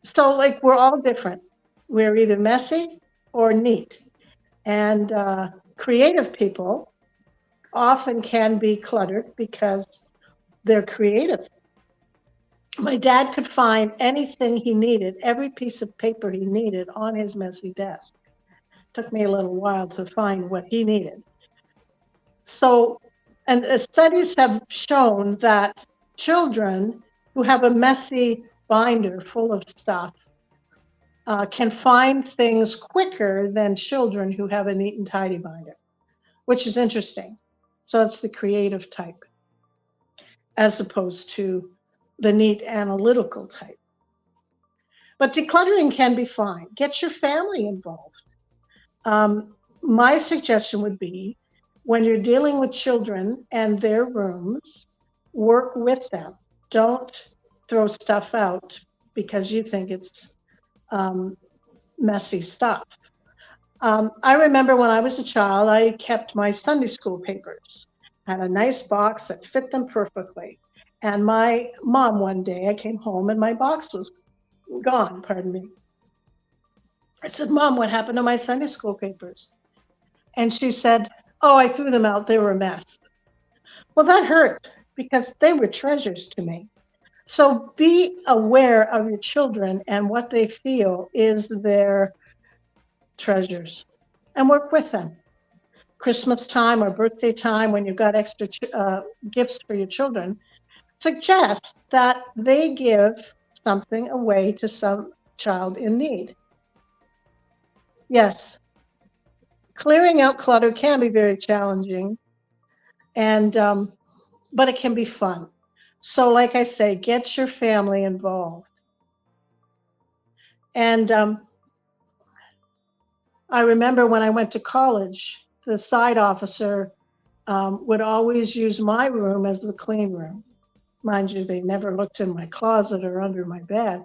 So like we're all different. We're either messy or neat. And creative people often can be cluttered because they're creative. My dad could find anything he needed, every piece of paper he needed on his messy desk. Took me a little while to find what he needed. So, and studies have shown that children who have a messy binder full of stuff can find things quicker than children who have a neat and tidy binder, which is interesting. So it's the creative type, as opposed to the neat analytical type. But decluttering can be fine. Get your family involved. My suggestion would be when you're dealing with children and their rooms, work with them. Don't throw stuff out because you think it's messy stuff. I remember when I was a child, I kept my Sunday school papers. I had a nice box that fit them perfectly. And my mom, one day, I came home and my box was gone, pardon me. I said, Mom, what happened to my Sunday school papers? And she said, oh, I threw them out. They were a mess. Well, that hurt because they were treasures to me. So be aware of your children and what they feel is their treasures and work with them. Christmas time or birthday time, when you've got extra gifts for your children, suggest that they give something away to some child in need. Yes, clearing out clutter can be very challenging, and but it can be fun. So like I say, get your family involved. And I remember when I went to college, the side officer would always use my room as the clean room. Mind you, they never looked in my closet or under my bed,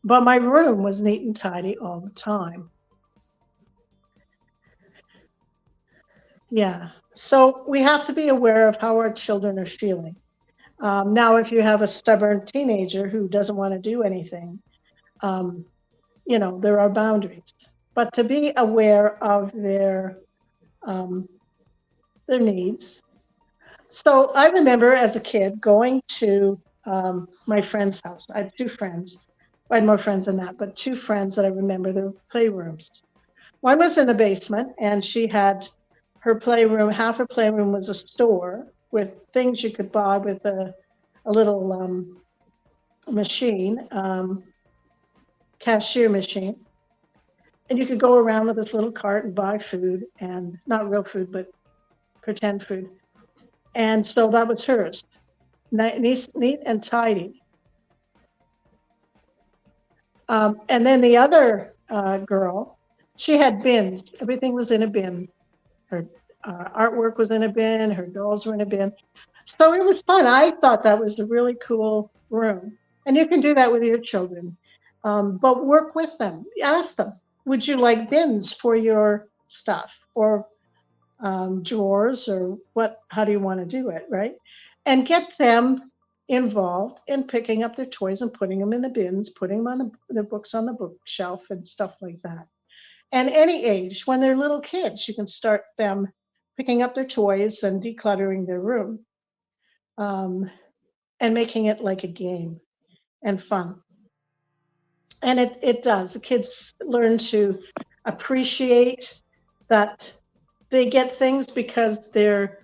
but my room was neat and tidy all the time. Yeah, so we have to be aware of how our children are feeling. Now, if you have a stubborn teenager who doesn't want to do anything, there are boundaries. But to be aware of their needs. So I remember as a kid going to my friend's house. I had two friends. I had more friends than that, but two friends that I remember their playrooms. One was in the basement, and she had her playroom. Half her playroom was a store with things you could buy with a little machine, cashier machine. And you could go around with this little cart and buy food, and not real food, but pretend food. And so that was hers, neat and tidy. And then the other girl, she had bins. Everything was in a bin. Her artwork was in a bin. Her dolls were in a bin. So it was fun. I thought that was a really cool room. And you can do that with your children. But work with them. Ask them, would you like bins for your stuff? Or drawers, or how do you want to do it, right? And get them involved in picking up their toys and putting them in the bins, putting them on the books on the bookshelf and stuff like that. And any age, when they're little kids, you can start them picking up their toys and decluttering their room, and making it like a game and fun. And it does. The kids learn to appreciate that they get things because they're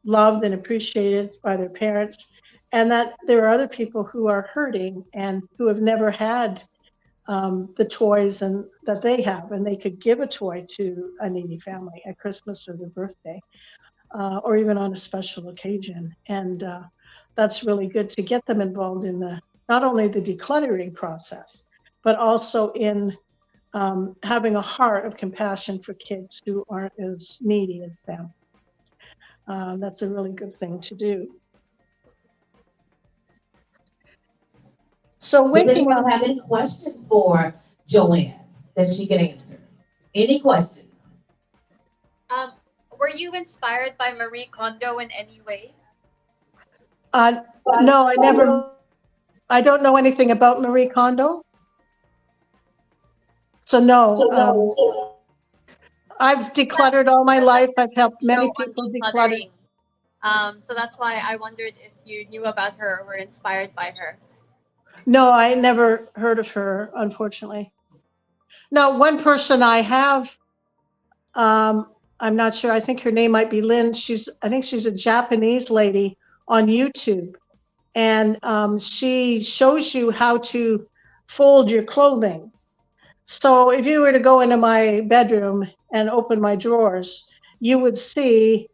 loved and appreciated by their parents, and that there are other people who are hurting and who have never had the toys and that they have, and they could give a toy to a needy family at Christmas or their birthday, or even on a special occasion. And that's really good to get them involved in not only the decluttering process, but also in having a heart of compassion for kids who aren't as needy as them. That's a really good thing to do. So does anyone have any questions for Joanne that she can answer? Any questions? Were you inspired by Marie Kondo in any way? No, I don't know anything about Marie Kondo. So no, I've decluttered all my life. I've helped many people declutter. So that's why I wondered if you knew about her or were inspired by her. No, I never heard of her, unfortunately. Now, one person I have, I'm not sure, I think her name might be Lynn. I think she's a Japanese lady on YouTube. And she shows you how to fold your clothing. So if you were to go into my bedroom and open my drawers, you would see,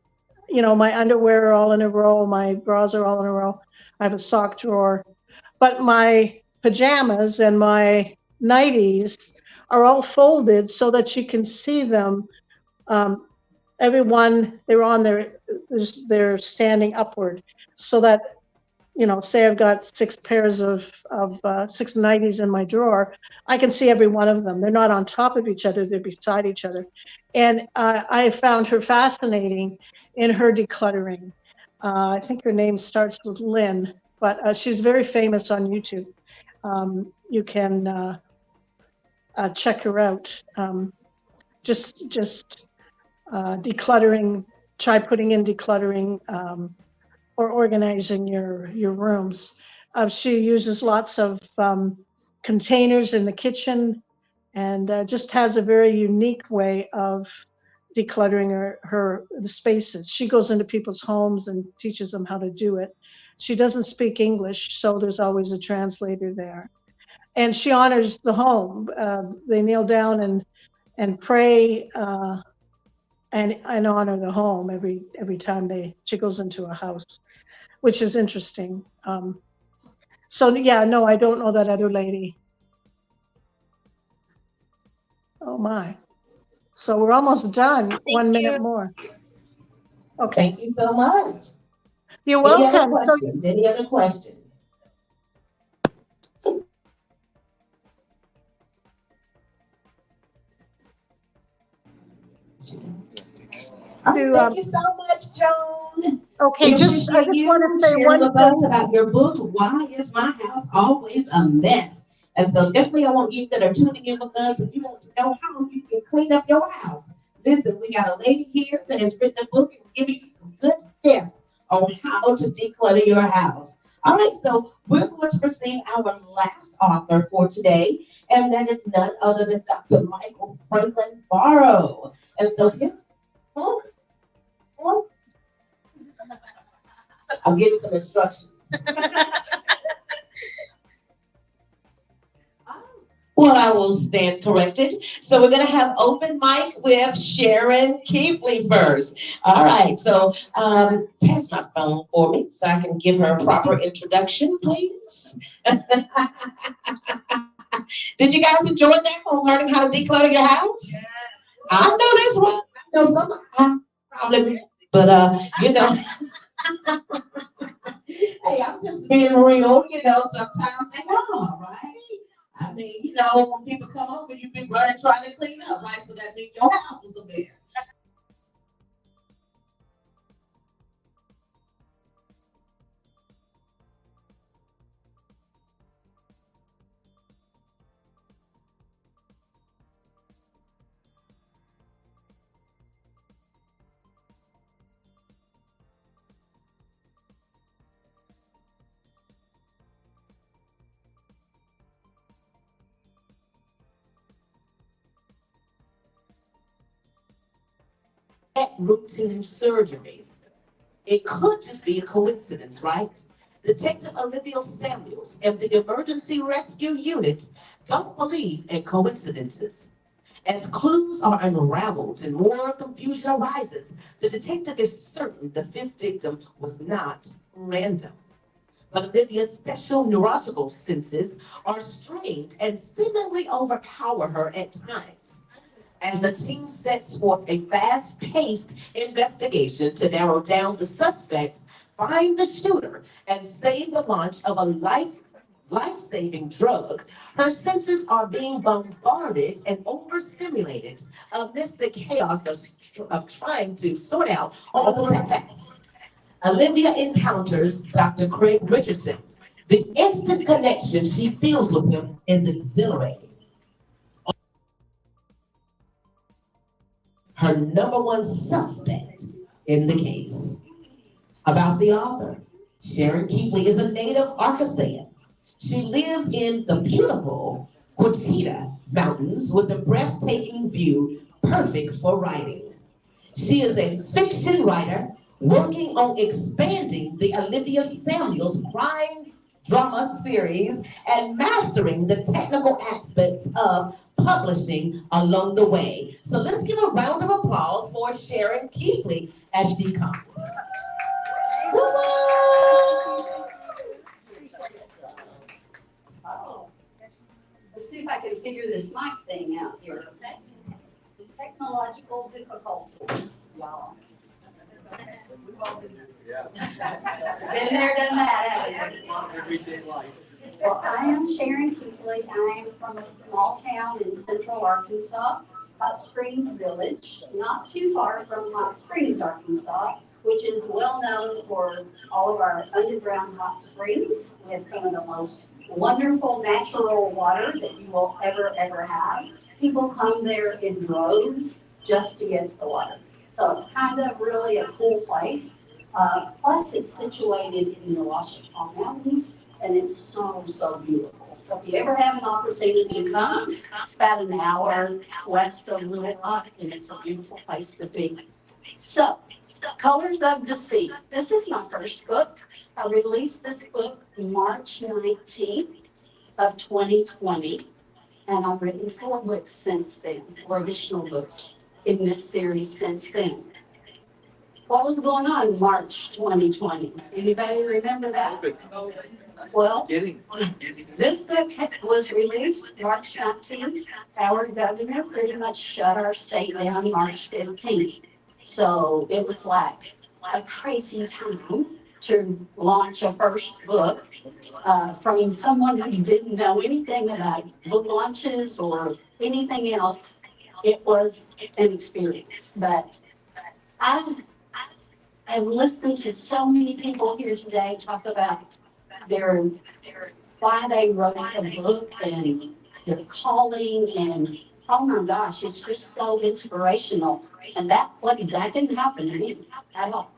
my underwear are all in a row, my bras are all in a row. I have a sock drawer, but my pajamas and my nighties are all folded so that you can see them. Everyone, they're standing upward, so that, say I've got 6 pairs of 6 nighties in my drawer, I can see every one of them. They're not on top of each other, they're beside each other. And I found her fascinating in her decluttering. I think her name starts with Lynn, but she's very famous on YouTube. You can check her out. Just decluttering, try putting in decluttering or organizing your rooms. She uses lots of containers in the kitchen, and just has a very unique way of decluttering the spaces. She goes into people's homes and teaches them how to do it. She doesn't speak English, so there's always a translator there. And she honors the home. They kneel down and pray and honor the home every time she goes into a house, which is interesting. So yeah, no, I don't know that other lady. Oh my. So we're almost done. Thank 1 minute you. more. Okay. Thank you so much. You're Any other welcome. questions? Any other questions? Thank you so much, Joan. Okay, I just want to say one with us about your book, Why Is My House Always a Mess? And so definitely I want you that are tuning in with us, if you want to know how you can clean up your house. Listen, we got a lady here that has written a book and giving you some good tips on how to declutter your house. All right, so we're going to present our last author for today, and that is none other than Dr. Michael Franklin Barrow. And so his book, I'm giving some instructions. Well, I will stand corrected. So we're going to have open mic with Sharon Keepley first. All right, so pass my phone for me so I can give her a proper introduction, please. Did you guys enjoy that on learning how to declutter your house? Yeah. I know that's right. I know some probably, but you know. Hey, I'm just being real, you know, sometimes they are, right? I mean, you know, when people come over, you be running trying to clean up, right? So that means your house is a mess. Routine surgery. It could just be a coincidence, right? Detective Olivia Samuels and the emergency rescue unit don't believe in coincidences. As clues are unraveled and more confusion arises, the detective is certain the fifth victim was not random. But Olivia's special neurological senses are strained and seemingly overpower her at times. As the team sets forth a fast-paced investigation to narrow down the suspects, find the shooter, and save the launch of a life-saving drug, her senses are being bombarded and overstimulated amidst the chaos of trying to sort out all of the facts. Olivia encounters Dr. Craig Richardson. The instant connection she feels with him is exhilarating. Her number one suspect in the case. About the author, Sharon Keepley is a native Arkansas. She lives in the beautiful Quachita Mountains with a breathtaking view, perfect for writing. She is a fiction writer working on expanding the Olivia Samuels crime drama series and mastering the technical aspects of publishing along the way. So let's give a round of applause for Sharon Keepley as she comes. Let's see if I can figure this mic thing out here. Technological difficulties, y'all. Been there, done that, haven't we? Everyday life. Well, I am Sharon Keepley. I am from a small town in central Arkansas, Hot Springs Village, not too far from Hot Springs, Arkansas, which is well known for all of our underground hot springs. We have some of the most wonderful natural water that you will ever have. People come there in droves just to get the water. So it's kind of really a cool place. Plus it's situated in the Washington Mountains and it's so beautiful. So if you ever have an opportunity to come, it's about an hour west of Little Rock and it's a beautiful place to be. So, Colors of Deceit. This is my first book. I released this book March 19th of 2020. And I've written 4 books since then, 4 additional books in this series since then. What was going on in March 2020? Anybody remember that? Well, this book was released March 19th. Our governor pretty much shut our state down March 15th. So it was like a crazy time to launch a first book. From someone who didn't know anything about book launches or anything else, it was an experience. But I have listened to so many people here today talk about their why they wrote a book and their calling, and oh my gosh, it's just so inspirational. And that didn't happen to me at all.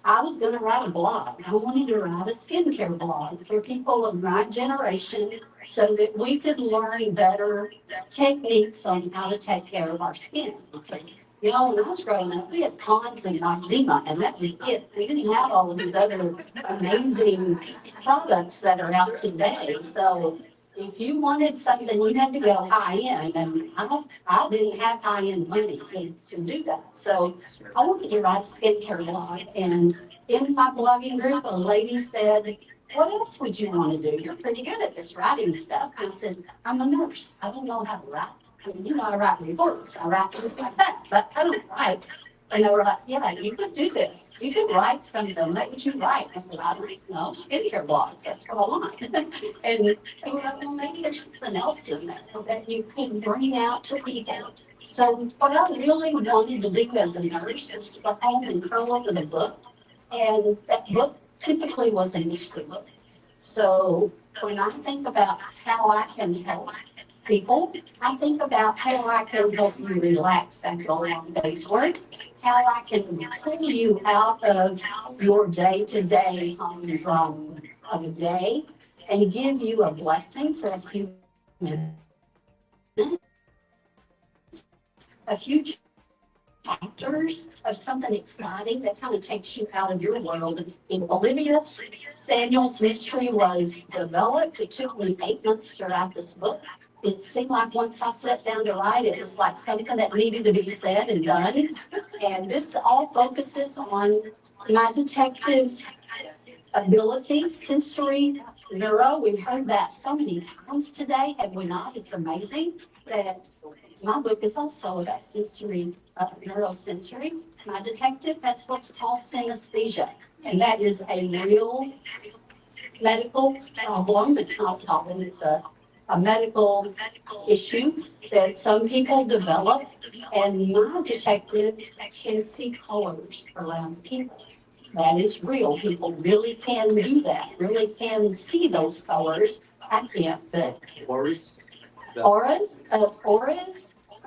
I was gonna write a blog. I wanted to write a skincare blog for people of my generation so that we could learn better techniques on how to take care of our skin. Because, you know, when I was growing up, we had Pond's and Noxzema, and that was it. We didn't have all of these other amazing products that are out today. So if you wanted something, you had to go high end, and I didn't have high end money to do that. So I wanted to write a skincare blog, and in my blogging group, a lady said, "What else would you want to do? You're pretty good at this writing stuff." I said, "I'm a nurse. I don't know how to write. I mean, you know, I write reports, I write things like that, but I don't write." And they were like, "Yeah, you could do this. You could write something. What would you write?" I said, "I don't know, skincare blogs. That's what I want." And they were like, "Well, maybe there's something else in there that you can bring out to people." So what I really wanted to do as a nurse is to go home and curl up with a book. And that book typically was a mystery book. So when I think about how I can help people, I think about how I can help you relax after a long day's work, how I can pull you out of your day-to-day humdrum of a day and give you a blessing for a few minutes, a few chapters of something exciting that kind of takes you out of your world. And Olivia Samuel's mystery was developed. It took me 8 months to write this book. It seemed like once I sat down to write it was like something that needed to be said and done. And this all focuses on my detective's abilities, sensory, neuro. We've heard that so many times today, have we not? It's amazing that my book is also about sensory, neurosensory. My detective has what's called synesthesia, and that is a real medical problem. It's not a problem, it's a medical issue that some people develop. And my detective can see colors around people. That is real. People really can do that, really can see those colors. I can't, but auras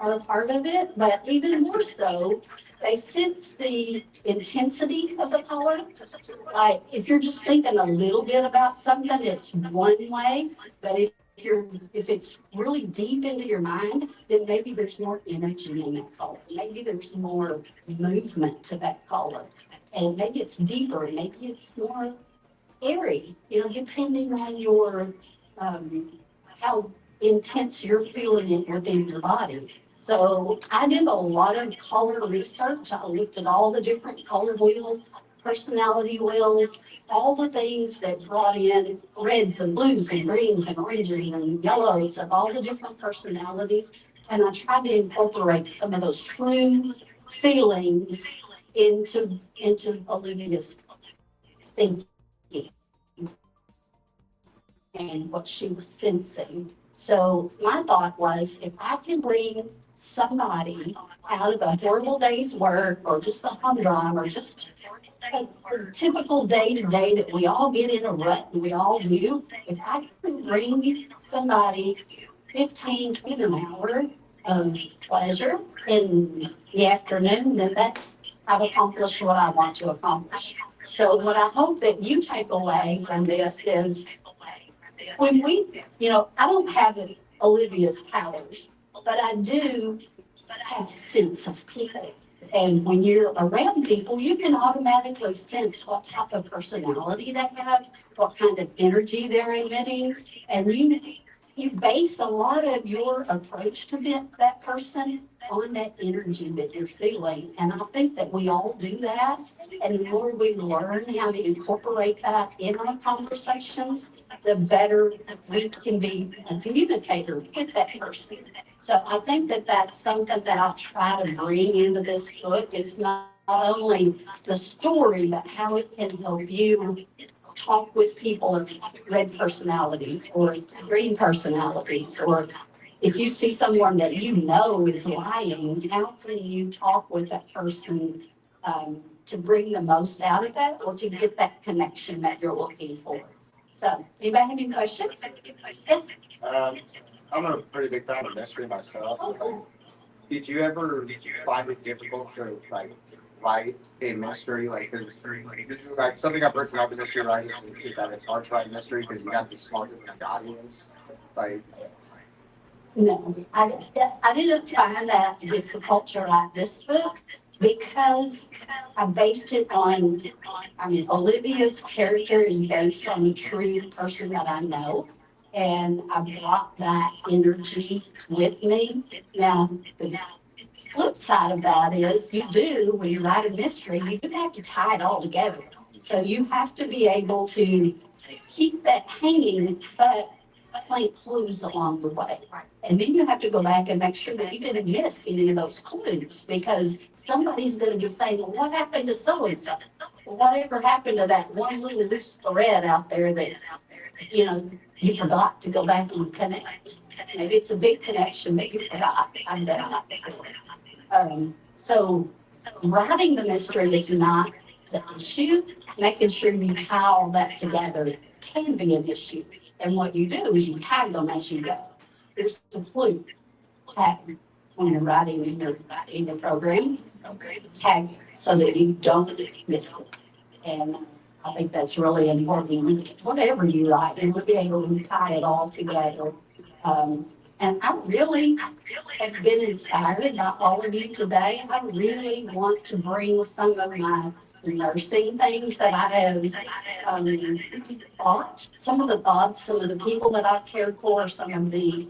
are a part of it, but even more so, they sense the intensity of the color. Like if you're just thinking a little bit about something, it's one way, but if it's really deep into your mind, then maybe there's more energy in that color. Maybe there's more movement to that color. And maybe it's deeper, maybe it's more airy, you know, depending on your how intense you're feeling it within your body. So I did a lot of color research. I looked at all the different color wheels, personality wheels, all the things that brought in reds and blues and greens and oranges and yellows of all the different personalities. And I tried to incorporate some of those true feelings into Olivia's thinking and what she was sensing. So my thought was, if I can bring somebody out of a horrible day's work or just a humdrum or just a typical day-to-day that we all get in a rut and we all do, if I can bring somebody 15, 20 an hour of pleasure in the afternoon, then I've accomplished what I want to accomplish. So what I hope that you take away from this is when I don't have Olivia's powers, but I do have a sense of people. And when you're around people, you can automatically sense what type of personality they have, what kind of energy they're emitting, and you base a lot of your approach to that person on that energy that you're feeling. And I think that we all do that. And the more we learn how to incorporate that in our conversations, the better we can be a communicator with that person. So I think that that's something that I'll try to bring into this book. Is not only the story, but how it can help you talk with people of red personalities or green personalities, or if you see someone that you know is lying, how can you talk with that person to bring the most out of that or to get that connection that you're looking for? So, anybody have any questions? Yes? I'm a pretty big fan of mystery myself. Did you ever find it difficult to write a mystery? Like something I've heard from other mystery writers is that it's hard to write a mystery because you got to be smarter than the audience. Like, No, I didn't find that difficult to write this book because I based it on, I mean, Olivia's character is based on a true person that I know. And I brought that energy with me. Now, the flip side of that is you do, when you write a mystery, you do have to tie it all together. So you have to be able to keep that hanging, but plant clues along the way. And then you have to go back and make sure that you didn't miss any of those clues because somebody's going to be saying, well, what happened to so-and-so? Well, whatever happened to that one little loose thread out there that, you know, you forgot to go back and connect. Maybe it's a big connection, but you forgot. I've done that before. So writing the mystery is not the issue. Making sure you tie all that together can be an issue. And what you do is you tag them as you go. There's a clue tag when you're writing in your program. Tag so that you don't miss it. And I think that's really important. Whatever you write, you will be able to tie it all together. And I really have been inspired by all of you today. I really want to bring some of my nursing things that I have thought, some of the thoughts, some of the people that I've cared for, some of the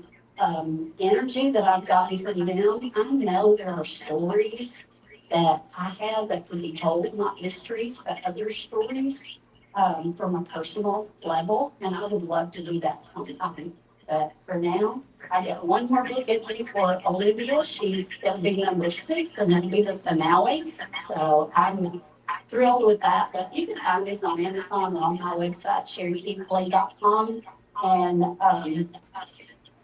energy that I've gotten from them. I know there are stories that I have that can be told, not mysteries, but other stories from a personal level. And I would love to do that sometime. But for now, I got one more book in me for Olivia. She's going to be number 6, and that'll be the finale. So I'm thrilled with that. But you can find this on Amazon or on my website, SharonKeithBlake.com. And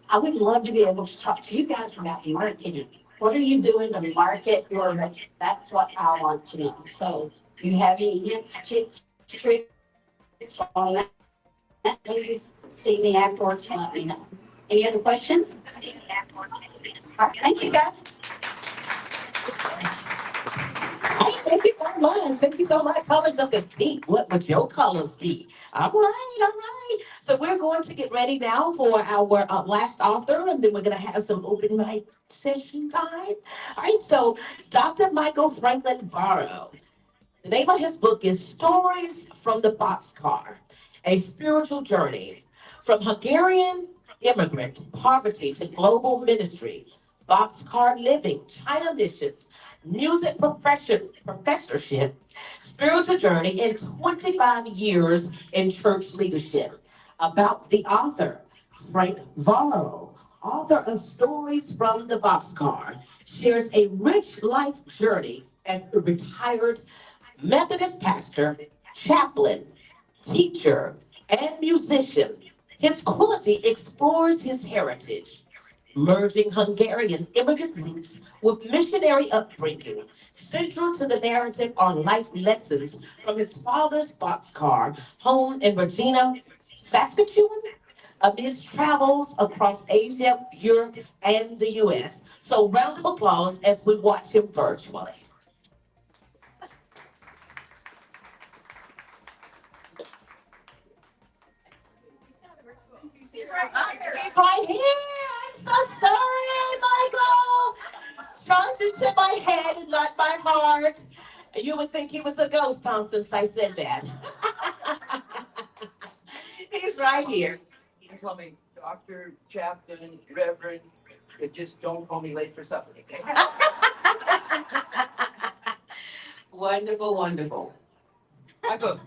I would love to be able to talk to you guys about marketing. What are you doing to market your book? That's what I want to know. So do you have any hints, tips, tricks on that? Please see me afterwards and let me know. Any other questions? All right, thank you guys. Thank you so much. Thank you so much. Colors of the seat. What would your colors be? All right, all right. So we're going to get ready now for our last author, and then we're going to have some open mic session time. All right, so Dr. Michael Franklin Varro. The name of his book is Stories from the Boxcar, A Spiritual Journey from Hungarian Immigrant Poverty to Global Ministry, Boxcar Living, China Missions, Music Professorship, Spiritual Journey in 25 Years in Church Leadership. About the author, Frank Varro, author of Stories from the Boxcar, shares a rich life journey as a retired Methodist pastor, chaplain, teacher, and musician. His quality explores his heritage, merging Hungarian immigrant roots with missionary upbringing. Central to the narrative are life lessons from his father's boxcar home in Regina, Saskatchewan, amidst travels across Asia, Europe, and the U.S. So round of applause as we watch him virtually. He's right here. I'm so sorry, Michael. Charged into my head and not my heart. You would think he was a ghost, Tom, since I said that. He's right here. You call me Dr. Chaplain, Reverend, but just don't call me late for supper, okay? Wonderful, wonderful. My book.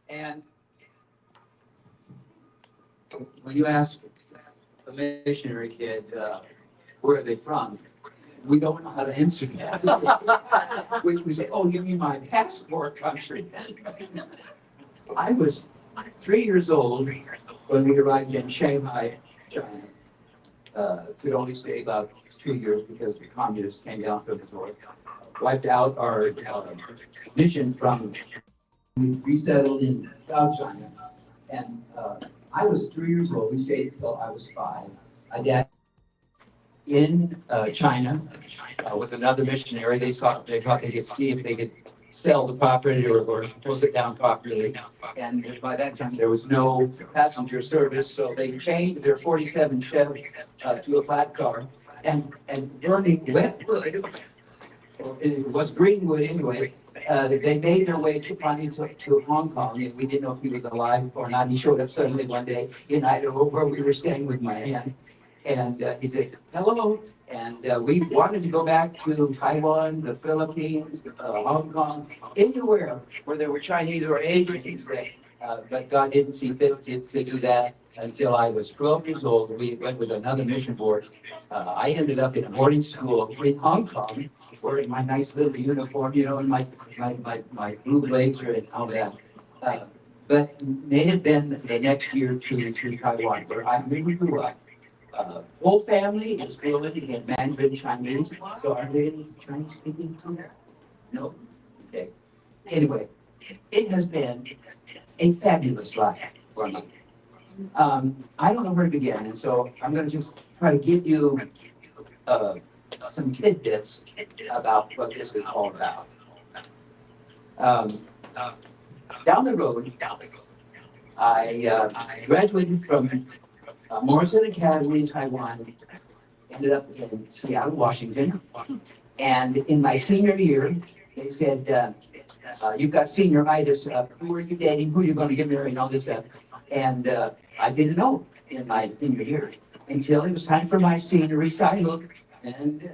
And when you ask a missionary kid, where are they from? We don't know how to answer that. We say, oh, you mean my passport country? I was 3 years old when we arrived in Shanghai, China. Could only stay about 2 years because the communists came down from the north, wiped out our mission from. We resettled in South China, and I was 3 years old. We stayed until I was 5. My dad in China with another missionary. They thought they could see if they could sell the property or close it down properly. And by that time, there was no passenger service, so they changed their 47 Chevy to a flat car and burning wet wood, or it was greenwood anyway. They made their way finally to Hong Kong, and we didn't know if he was alive or not. He showed up suddenly one day in Idaho where we were staying with my aunt. And he said, hello. And we wanted to go back to Taiwan, the Philippines, Hong Kong, anywhere where there were Chinese or Asians. But God didn't see fit to do that until I was 12 years old. We went with another mission board. I ended up in a boarding school in Hong Kong, wearing my nice little uniform, and my blue blazer and all that. But made it then the next year to Taiwan, where I really grew up. Whole family is fluent in Mandarin Chinese. So are there any Chinese speaking here? No? Okay. Anyway, it has been a fabulous life for me. I don't know where to begin, and so I'm going to just try to give you some tidbits about what this is all about. Down the road, I graduated from Morrison Academy in Taiwan, ended up in Seattle, Washington. And in my senior year, they said, you've got senioritis. Who are you dating? Who are you going to get married? And all this stuff. And I didn't know in my senior year until it was time for my senior recital. And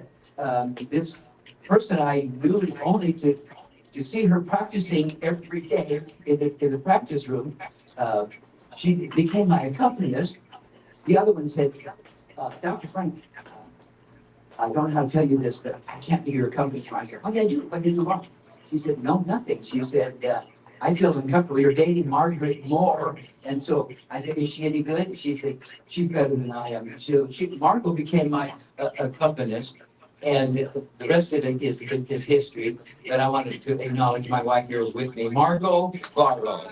this person I knew only to see her practicing every day in the practice room, she became my accompanist. The other one said, Dr. Frank, I don't know how to tell you this, but I can't be your accompanist. I said, what did I do? What did I do wrong? She said, no, nothing. She said, I feel uncomfortable. You're dating Margaret Moore. And so I said, is she any good? She said, she's better than I am. So Margot became my accompanist. And the rest of it is history. But I wanted to acknowledge my wife here is with me, Margot Varro.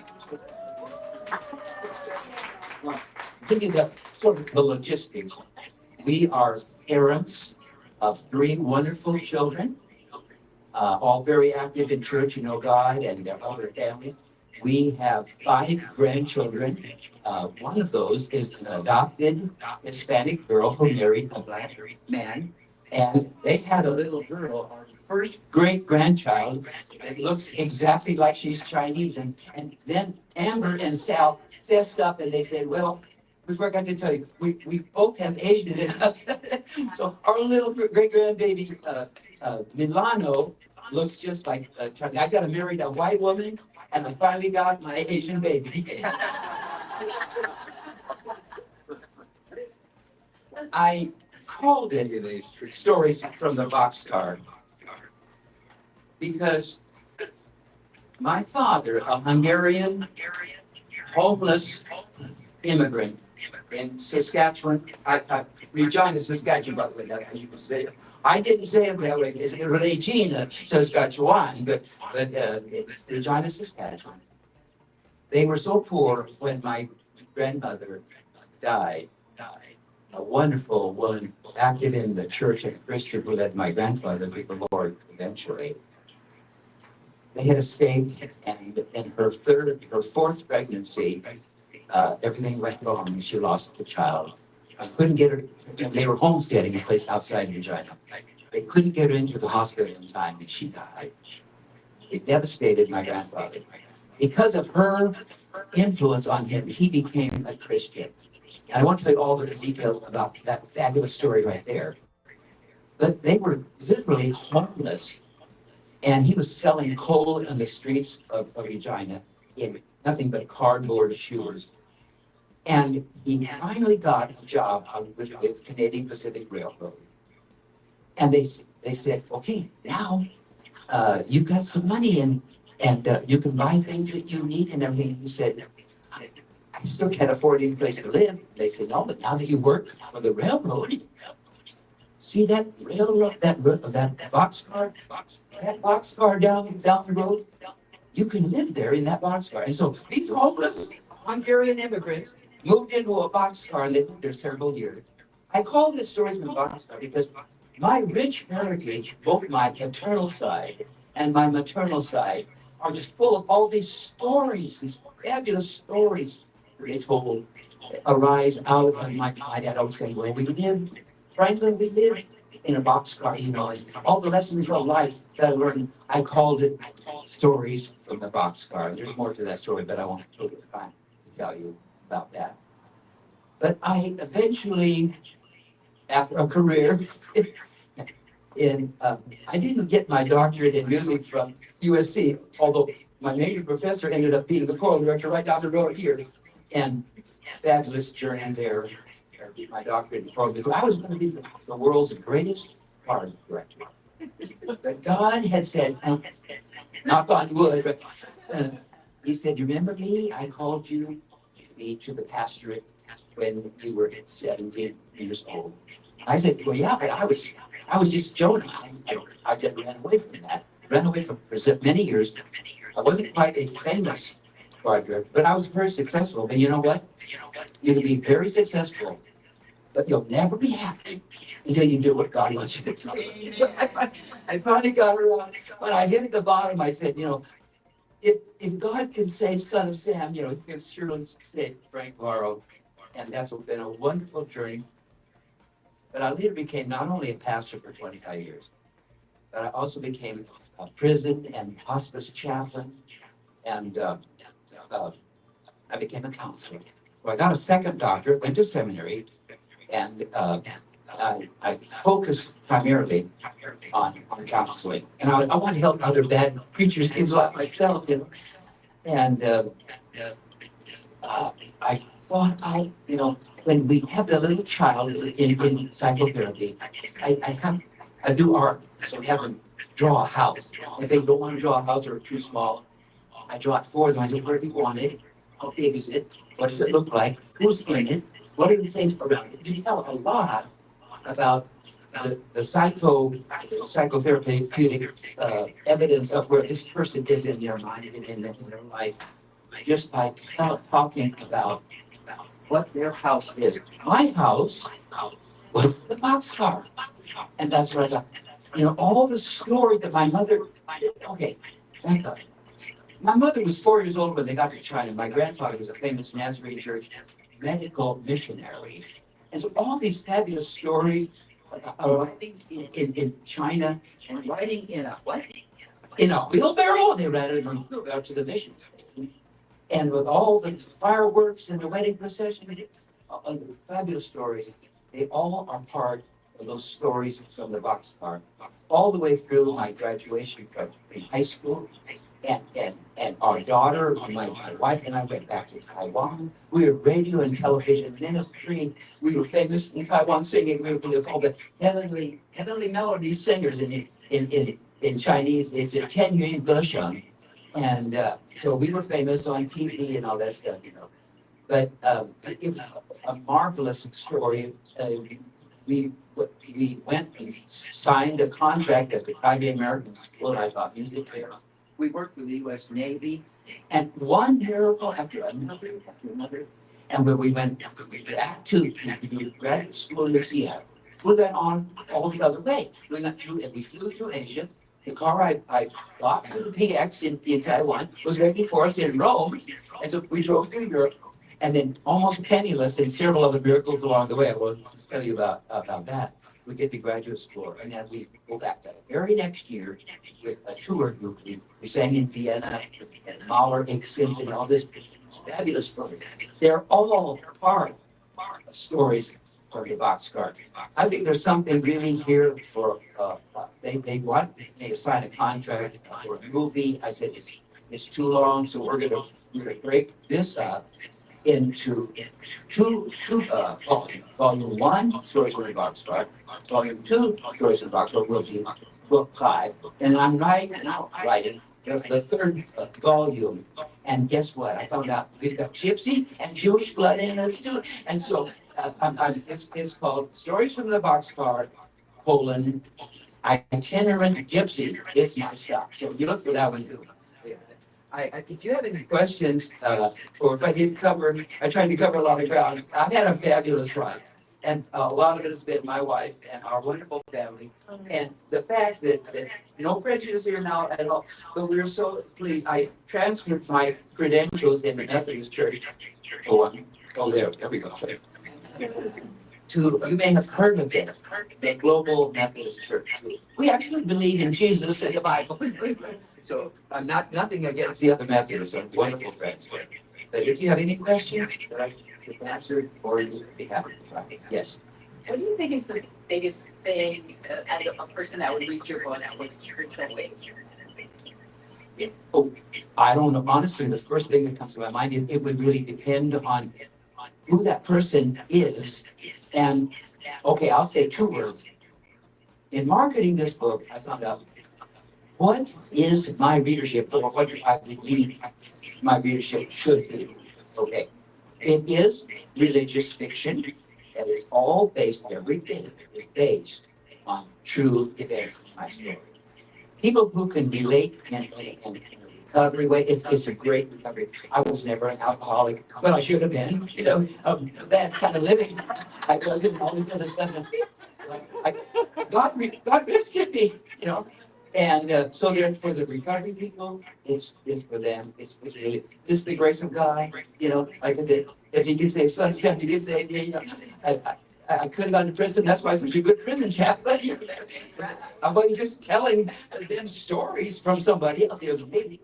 Give you the sort of the logistics. We are parents of 3 wonderful children, all very active in church, God, and all their family. We have 5 grandchildren. One of those is an adopted Hispanic girl who married a black man. And they had a little girl, our first great grandchild, that looks exactly like she's Chinese. And then Amber and Sal fessed up and they said, well, we forgot to tell you, we both have Asian in us. So our little great grandbaby, Milano, looks just like Chinese. I got married a white woman and I finally got my Asian baby. I called it Stories from the Boxcar because my father, a Hungarian homeless immigrant in Saskatchewan, Regina, Saskatchewan, by the way, that's how you can say it. I didn't say it that way. It's Regina, Saskatchewan, but it's Regina, Saskatchewan. They were so poor when my grandmother died. A wonderful woman, active in the church and Christian, who led my grandfather to the Lord eventually. They had escaped, and in her 4th pregnancy, everything went wrong, and she lost the child. I couldn't get her. They were homesteading a place outside Regina. They couldn't get her into the hospital in time, and she died. It devastated my grandfather. Because of her influence on him, he became a Christian. And I want to tell you all the details about that fabulous story right there. But they were literally homeless. And he was selling coal on the streets of Regina in nothing but cardboard shoes. And he finally got a job with Canadian Pacific Railroad. And they said, okay, now you've got some money and you can buy things that you need and everything. He said, I still can't afford any place to live. They said, no, but now that you work for the railroad, see that railroad, that boxcar down the road, you can live there in that boxcar. And so these homeless Hungarian immigrants moved into a boxcar and they lived there several years. I called it Stories from the Boxcar because my rich heritage, both my paternal side and my maternal side, are just full of all these stories, these fabulous stories they told arise out of my dad always saying, well, we lived, Franklin, we lived in a boxcar, you know, and all the lessons of life that I learned, I called it Stories from the Boxcar. There's more to that story, but I won't take the time to tell you about that. But I eventually, after a career I didn't get my doctorate in music from USC, although my major professor ended up being the choral director right down the road here. And fabulous journey there. My doctorate in choral music. I was going to be the world's greatest choir director. But God had said, knock on wood, but he said, you remember me? I called you to the pastorate when you were 17 years old. I said, well, yeah, but I was just Jonah. I just ran away from that. Ran away from for many years. I wasn't quite a famous choir director, but I was very successful. And you know what? You can be very successful, but you'll never be happy until you do what God wants you to do. So I finally got around. When I hit the bottom, I said, you know, if God can save Son of Sam, you know, he can surely save Frank Varro. And that's been a wonderful journey. But I later became not only a pastor for 25 years, but I also became a prison and hospice chaplain. And I became a counselor. So I got a second doctorate, went to seminary, and I focused primarily on counseling. And I want to help other bad preachers, kids like myself, you know. And I thought you know, when we have the little child in psychotherapy, I do art. So we have them draw a house. If they don't want to draw a house or too small, I draw it for them. I say, where do you want it? How big is it? What does it look like? Who's in it? What are the things around it? You tell a lot about the psychotherapeutic evidence of where this person is in their mind and in their life, just by talking about what their house is. My house was the boxcar. And that's what I thought. You know, all the story that my mother, okay, back up. My mother was 4 years old when they got to China. My grandfather was a famous Nazarene church medical missionary. And so all these fabulous stories writing in China and writing in a what? In a wheelbarrow. They ran it on a wheelbarrow to the mission station. And with all the fireworks and the wedding procession, fabulous stories. They all are part of those stories from the boxcar, all the way through my graduation from high school. And our daughter, my wife and I went back to Taiwan. We were radio and television ministry. We were famous in Taiwan singing. We were called the heavenly melody singers in Chinese. It's a 10-yuan Gesheng. And so we were famous on TV and all that stuff, you know. But it was a marvelous story. We went and signed a contract at the Cayman American School. I taught music there. We worked for the U.S. Navy, and one miracle after another. And when we went back to graduate school in Seattle, we went on all the other way. We went through, and we flew through Asia. The car I bought for the PX in Taiwan was waiting for us in Rome, and so we drove through Europe, and then almost penniless, and several other miracles along the way. I will tell you about that. We get to graduate school, and then we go back that very next year with a tour group. We sang in Vienna and Mahler, Symphony, and all this fabulous stories. They're all part of stories from the boxcar. I think there's something really here for they want me to sign a contract for a movie. I said it's too long, so we're gonna break this up into two volumes. Volume 1, Stories from the Boxcar. Volume 2, Stories from the Boxcar will be book 5. And I'm writing the third volume. And guess what? I found out we've got Gypsy and Jewish blood in us too. And so it's called Stories from the Boxcar, Itinerant Gypsy. It's my stop. So you look for that one too. If you have any questions, or if I didn't cover, I tried to cover a lot of ground. I've had a fabulous ride. And a lot of it has been my wife and our wonderful family. And the fact that no prejudice here now at all, but we're so pleased. I transferred my credentials in the Methodist Church. There we go. You may have heard of it, the Global Methodist Church. We actually believe in Jesus and the Bible. So I'm nothing against the other Methodists. I'm wonderful friends. But if you have any questions that I can answer for you, I'd be happy to try. Yes. What do you think is the biggest thing as a person that would read your book would turn away? Oh, I don't know. Honestly, the first thing that comes to my mind is it would really depend on who that person is. And okay, I'll say 2 words. In marketing this book, I found out what is my readership, or what I believe my readership should be. Okay, it is religious fiction, and it's all based, every bit of it is based on true events in my story. People who can relate in a recovery way, it's a great recovery. I was never an alcoholic, but I should have been, bad kind of living. I wasn't, all this other stuff. God rescued me, And so there for the recovery people, it's for them. It's really, this is the grace of God, like I said, if he could save some, he could save me. I could have gone to prison. That's why I'm such a good prison chaplain. I wasn't just telling them stories from somebody else. It was me.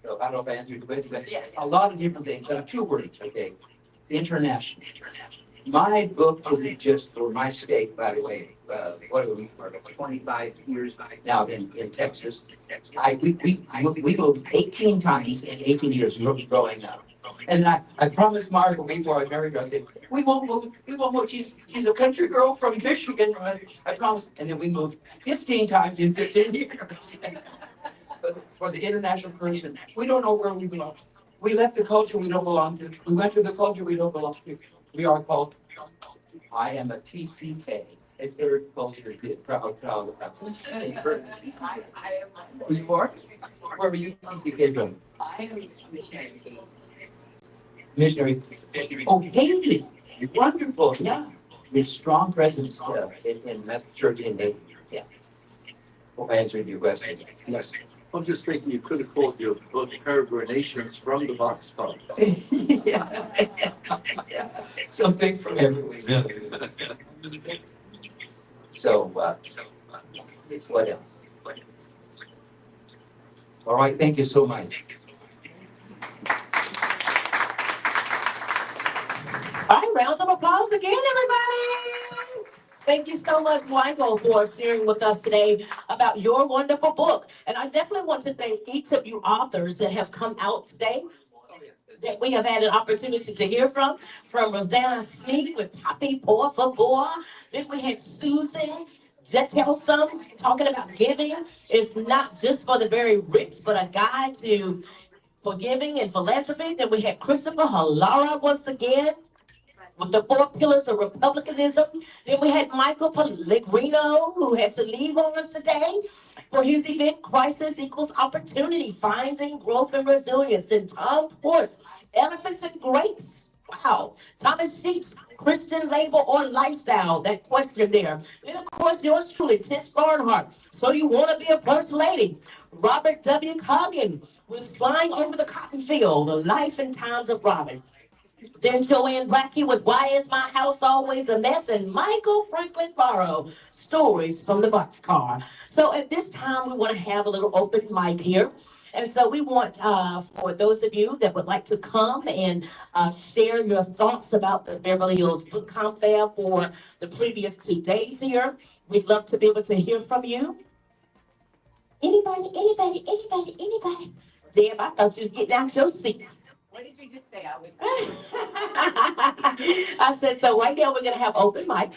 So I don't know if I answered your question, but a lot of different things. 2 words, okay? International. My book wasn't just for my state, by the way. What are we for? 25 years now in Texas. We moved 18 times in 18 years growing up. And I promised Margaret before I married her, I said, we won't move. She's a country girl from Michigan. I promised. And then we moved 15 times in 15 years. But for the international person, we don't know where we belong. We left the culture we don't belong to. We went to the culture we don't belong to. We are called, I am a TCK, a third culture kid, proud. Were you born? Where were you TCK from? I am missionary. Missionary. Oh, Haiti. Wonderful, yeah. With strong presence in Methodist Church in Haiti. Yeah. Hope I answered your question. Yes. I'm just thinking you could have called your book Peregrinations from the Boxcar. Yeah. Something from everywhere. So, what else? All right, thank you so much. All right, round of applause again, everybody. Thank you so much, Michael, for sharing with us today about your wonderful book. And I definitely want to thank each of you authors that have come out today, that we have had an opportunity to hear from Rosanna Sneak with Papi Por Favor. Then we had Susan Jetelson talking about giving. It's not just for the very rich, but a guide to forgiving and philanthropy. Then we had Christopher Halara once again with the 4 pillars of republicanism. Then we had Michael Pellegrino, who had to leave on us today for his event, Crisis Equals Opportunity, Finding Growth and Resilience. And Tom Port's Elephants and Grapes. Wow. Thomas Sheets, Christian Label or Lifestyle, that question there. And of course, yours truly, Tish Barnhart. So you want to be a first lady? Robert W. Coggin with Flying Over the Cotton Field, The Life and Times of Robin. Then Joanne Blackie with Why Is My House Always a Mess? And Michael Franklin Barrow, Stories from the Boxcar. So at this time, we want to have a little open mic here. And so we want, for those of you that would like to come and share your thoughts about the Beverly Hills Book Confab for the previous 2 days here, we'd love to be able to hear from you. Anybody? Deb, I thought you was getting out your seat. What did you just say? I was. I said, so right now we're going to have open mic.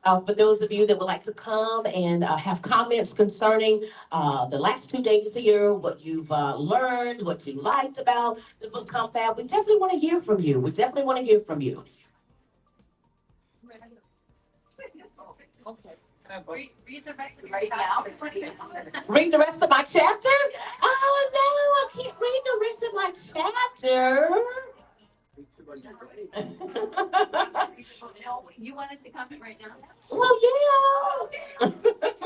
For those of you that would like to come and have comments concerning the last 2 days here, what you've learned, what you liked about the book confab, we definitely want to hear from you. Okay. Read the rest of right now. Read the rest of my chapter? Oh, no, I can't read the rest of my chapter. You want us to comment right now? Well, yeah.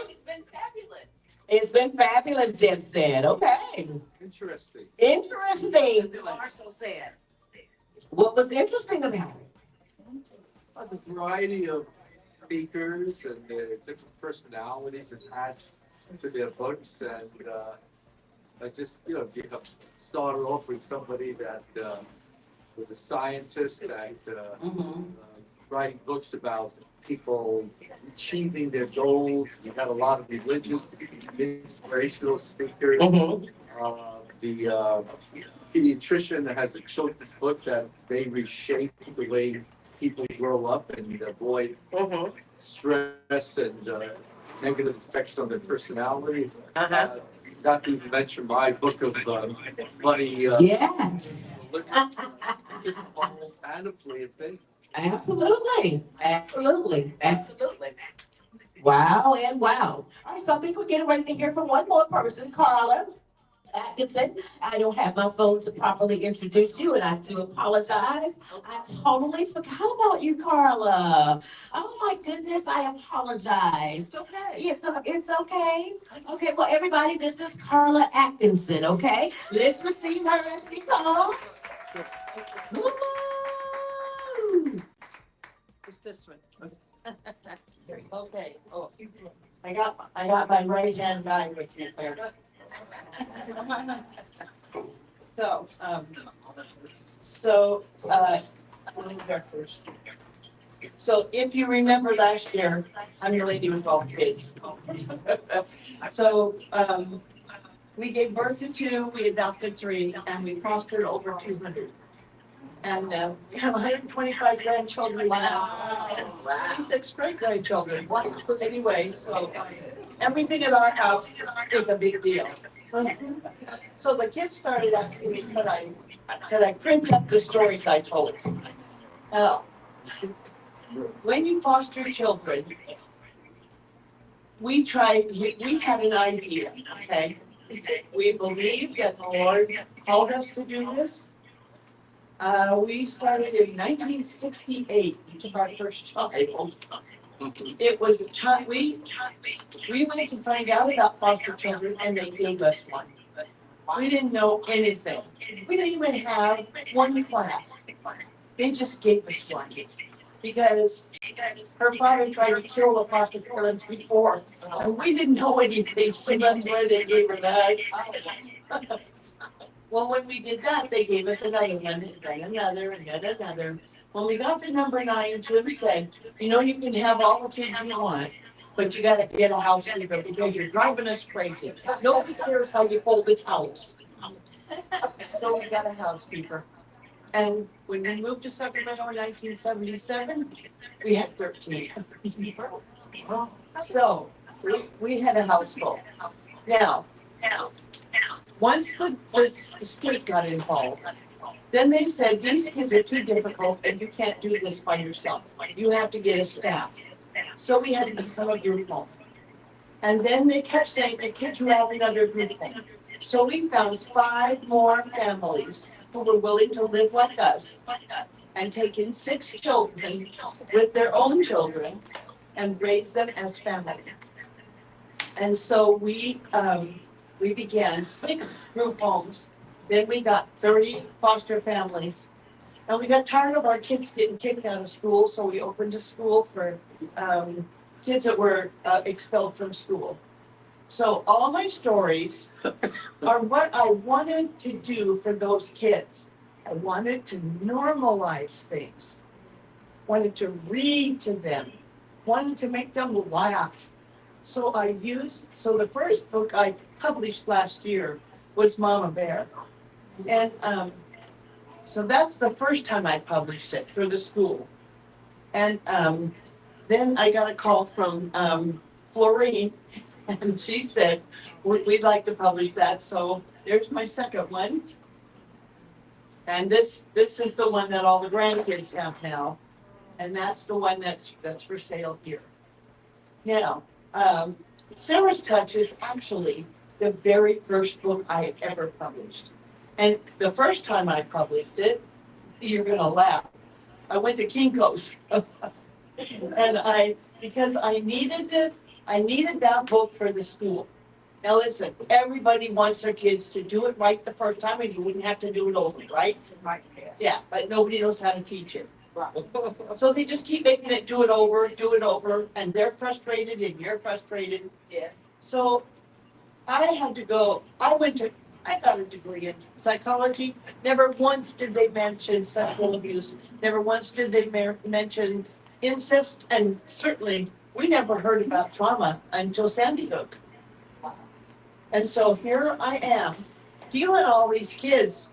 It's been fabulous. It's been fabulous, Deb said. Okay. Interesting. Interesting. Marshall said. What was interesting about it? The variety of speakers and the different personalities attached to their books, and I just, started off with somebody that was a scientist that writing books about people achieving their goals. You had a lot of religious, inspirational speakers. The pediatrician that has a children's book that they reshape the way people grow up and avoid stress and negative effects on their personality. Not to even mention my book of funny. Yes. Just a whole panoply of things. Absolutely. Absolutely. Absolutely. Wow and wow. All right, so I think we're getting ready to hear from one more person, Carla Atkinson. I don't have my phone to properly introduce you, and I do apologize. I totally forgot about you, Carla. Oh my goodness, I apologize. It's okay. It's okay. Okay, well, everybody, this is Carla Atkinson, okay? Let's receive her as she comes. Woo! It's this one. Okay. Oh, I got my right hand guy with me there. So, let me go first. So if you remember last year, I'm the lady with all the kids. So, we gave birth to 2, we adopted 3, and we fostered over 200. And we have 125 grandchildren now, and 26 great-grandchildren. Anyway, so everything at our house is a big deal. So the kids started asking me, could I print up the stories I told? Now, when you foster children, we had an idea, okay? We believe that the Lord called us to do this. We started in 1968. We took our first child. It was a time we went to find out about foster children, and they gave us one. We didn't know anything. We didn't even have one class. They just gave us one because her father tried to kill the foster parents before, and we didn't know anything. So that's why they gave it us. Well, when we did that, they gave us another one, and then another, and then another. When we got to number 9, Jim said, you can have all the kids you want, but you gotta get a housekeeper because you're driving us crazy. Nobody cares how you fold the towels. So we got a housekeeper. And when we moved to Sacramento in 1977, we had 13. So we had a house full. Now, once the state got involved, then they said, these kids are too difficult and you can't do this by yourself. You have to get a staff. So we had to become a group home. And then they kept saying, the kids were at another group home. So we found 5 more families who were willing to live like us and take in 6 children with their own children and raise them as family. And so we began 6 group homes. Then we got 30 foster families. And we got tired of our kids getting kicked out of school, so we opened a school for kids that were expelled from school. So all my stories are what I wanted to do for those kids. I wanted to normalize things. Wanted to read to them. Wanted to make them laugh. So the first book I published last year was Mama Bear. And so that's the first time I published it for the school. And then I got a call from Florine, and she said, we'd like to publish that. So there's my second one. And this is the one that all the grandkids have now. And that's the one that's for sale here. Now, Sarah's Touch is actually the very first book I ever published. And the first time I published it, you're gonna laugh. I went to Kinko's And because I needed that book for the school. Now listen, everybody wants their kids to do it right the first time and you wouldn't have to do it over, right? Right. Yeah, but nobody knows how to teach it. So they just keep making it do it over, and they're frustrated and you're frustrated. Yes. So I got a degree in psychology. Never once did they mention sexual abuse. Never once did they mention incest. And certainly, we never heard about trauma until Sandy Hook. And so here I am, dealing with all these kids,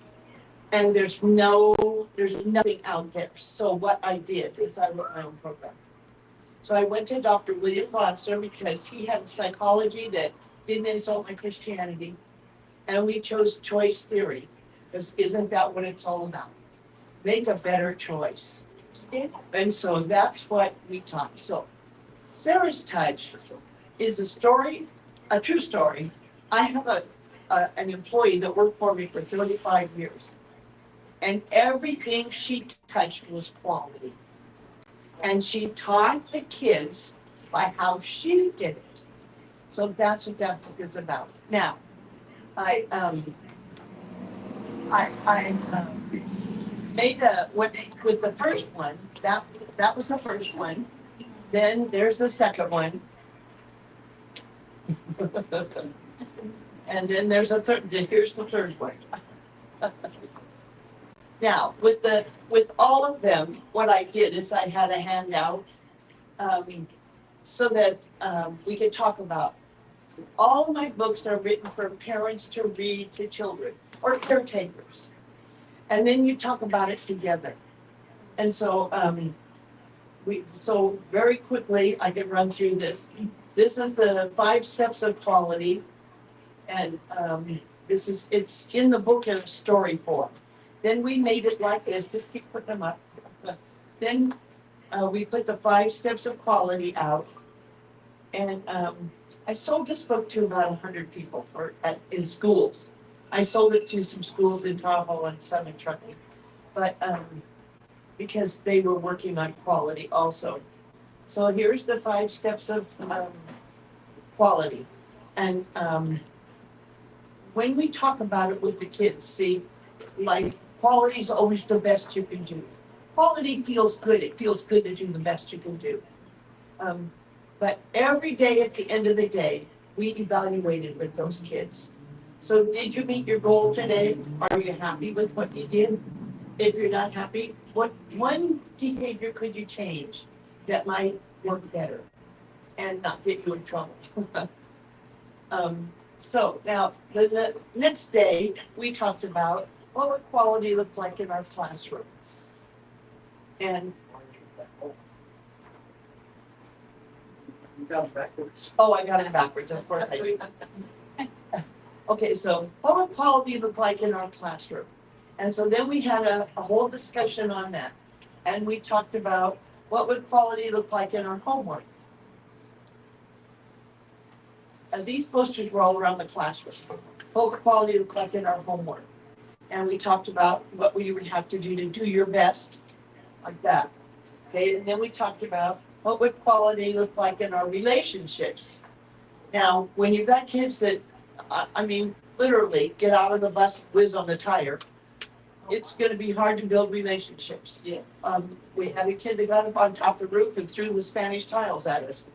and there's nothing out there. So what I did is I wrote my own program. So I went to Dr. William Glasser because he had a psychology that didn't insult my Christianity. And we chose choice theory, because isn't that what it's all about? Make a better choice. And so that's what we taught. So Sarah's Touch is a true story. I have an employee that worked for me for 35 years. And everything she touched was quality. And she taught the kids by how she did it. So that's what that book is about. Now, I made with the first one, that was the first one. Then there's the second one. And then there's here's the third one. Now, with all of them, what I did is I had a handout, so that, we could talk about. All of my books are written for parents to read to children or caretakers. And then you talk about it together. And so, so very quickly, I can run through this. This is the 5 steps of quality. And, it's in the book in a story form. Then we made it like this, just keep putting them up. Then, we put the 5 steps of quality out. And, I sold this book to about 100 people in schools. I sold it to some schools in Tahoe and some in Truckee. But, because they were working on quality also. So here's the 5 steps of quality. And when we talk about it with the kids, see, like quality is always the best you can do. Quality feels good. It feels good to do the best you can do. But every day at the end of the day, we evaluated with those kids. So did you meet your goal today? Are you happy with what you did? If you're not happy, what one behavior could you change that might work better and not get you in trouble? So now the next day we talked about what would quality look like in our classroom. And You got it backwards. oh, I got it backwards, of course I do. Okay, so what would quality look like in our classroom? And so then we had a whole discussion on that. And we talked about what would quality look like in our homework. And these posters were all around the classroom. What would quality look like in our homework? And we talked about what we would have to do to do your best, like that. Okay, and then we talked about what would quality look like in our relationships. Now, when you've got kids that, I mean, literally get out of the bus, whiz on the tire, it's going to be hard to build relationships. Yes. We had a kid that got up on top of the roof and threw the Spanish tiles at us.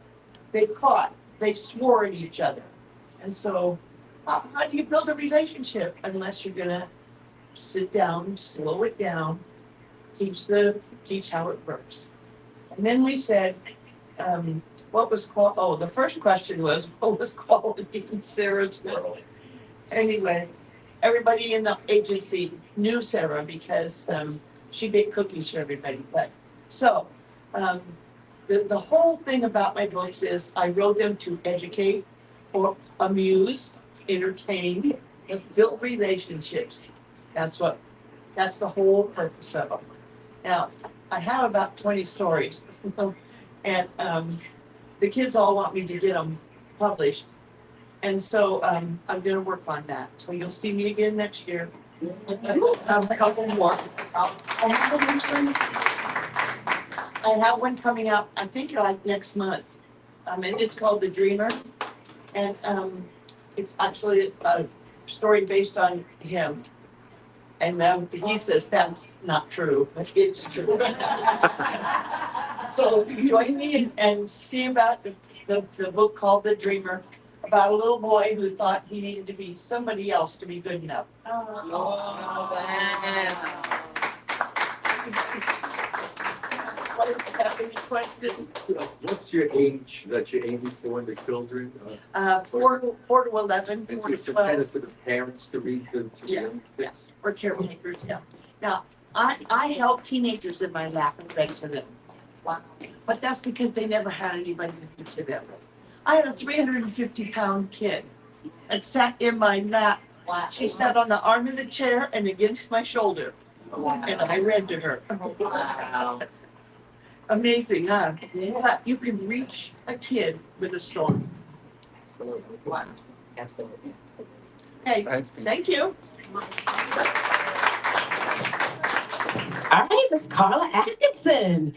They fought. They swore at each other. And so, how do you build a relationship unless you're going to sit down, slow it down, teach how it works? And then we said, the first question was, what was quality in Sarah's world? Anyway, everybody in the agency knew Sarah because she baked cookies for everybody. But so the whole thing about my books is I wrote them to educate, or amuse, entertain, build relationships. That's the whole purpose of them. Now, I have about 20 stories, and the kids all want me to get them published. And so I'm going to work on that. So you'll see me again next year. A couple more. I have one coming out, I think like next month. And it's called The Dreamer. And it's actually a story based on him. And he says that's not true, but it's true. So join me and see about the book called The Dreamer, about a little boy who thought he needed to be somebody else to be good enough. Have any questions? What's your age that you're aiming for in the children? 4 to 11, It's 4 to it's 12. better for the parents to read than to the Yeah, young kids. Or caretakers, yeah. Now, I help teenagers in my lap and read to them. Wow. But that's because they never had anybody to read to them. I had a 350-pound kid and sat in my lap. Wow. She sat on the arm of the chair and against my shoulder. Wow. And I read to her. Wow. Amazing, huh? Yeah. But you can reach a kid with a story. Absolutely. Wow. Absolutely. Hey, thank you. All right, Miss Carla Atkinson.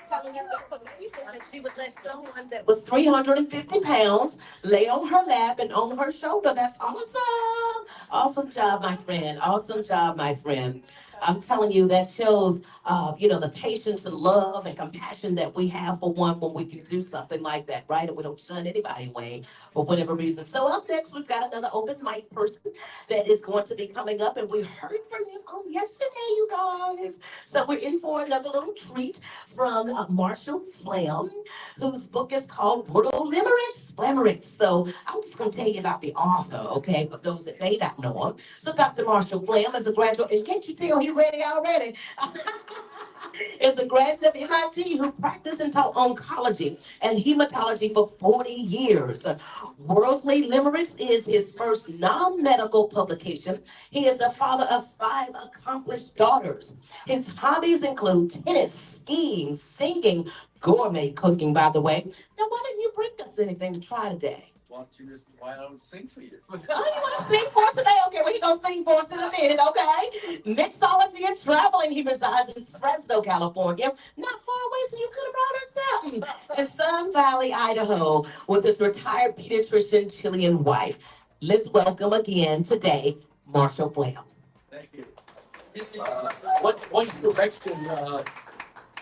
Telling you so amazing that she would let someone that was 350 pounds lay on her lap and on her shoulder. That's awesome. Awesome job, my friend. Awesome job, my friend. I'm telling you, that shows, the patience and love and compassion that we have for one when we can do something like that, right? And we don't shun anybody away for whatever reason. So up next, we've got another open mic person that is going to be coming up, and we heard from him on yesterday, you guys. So we're in for another little treat from Marshall Flam, whose book is called Brutal Limericks. So I'm just going to tell you about the author, okay, for those that may not know him. So Dr. Marshall Flam is a graduate, and can't you tell he ready already? Is a graduate of MIT who practiced and taught oncology and hematology for 40 years. Worldly Limericks is his first non-medical publication. He is the father of 5 accomplished daughters. His hobbies include tennis, skiing, singing, gourmet cooking, by the way. Now, why didn't you bring us anything to try today? Why don't sing for you? Oh, you want to sing for us today? Okay, well, he's going to sing for us in a minute, okay? Mixology and traveling. He resides in Fresno, California. Not far away, so you could have brought us something. In Sun Valley, Idaho, with his retired pediatrician Chilean wife. Let's welcome again today, Marshall Flam. Thank you. One correction,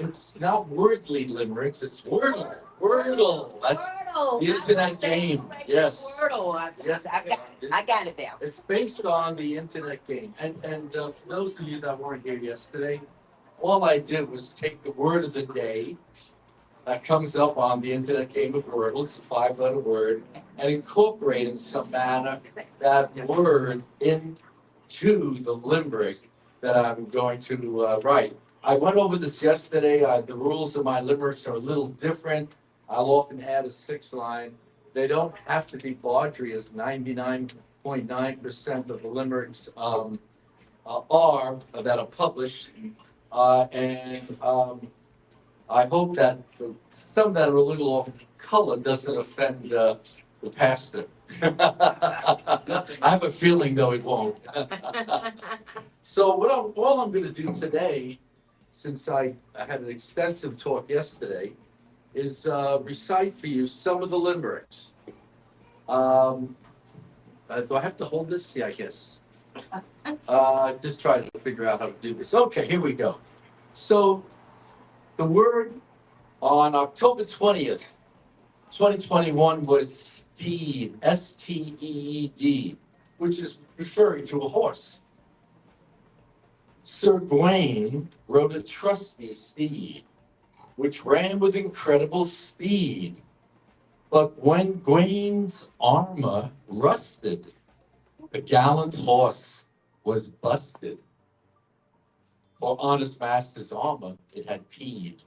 it's not wordly limericks, it's Wordle. Wordle. That's the internet game. Yes. Wordle. Yes. I got it down. It's based on the internet game. And for those of you that weren't here yesterday, all I did was take the word of the day that comes up on the internet game of Wordle, it's a 5-letter word, and incorporate in some manner that word into the limerick that I'm going to write. I went over this yesterday. The rules of my limericks are a little different. I'll often add a 6th line. They don't have to be bawdry, as 99.9% of the limericks are that are published. And I hope that some that are a little off color doesn't offend the pastor. I have a feeling, though, it won't. So all I'm going to do today, since I had an extensive talk yesterday, is recite for you some of the limericks. Do I have to hold this? Yeah, I guess. Just trying to figure out how to do this. Okay, here we go. So the word on October 20th, 2021 was steed, S-T-E-E-D, which is referring to a horse. Sir Gawain rode a trusty steed, which ran with incredible speed. But when Gawain's armor rusted, the gallant horse was busted. For honest master's armor, it had peed.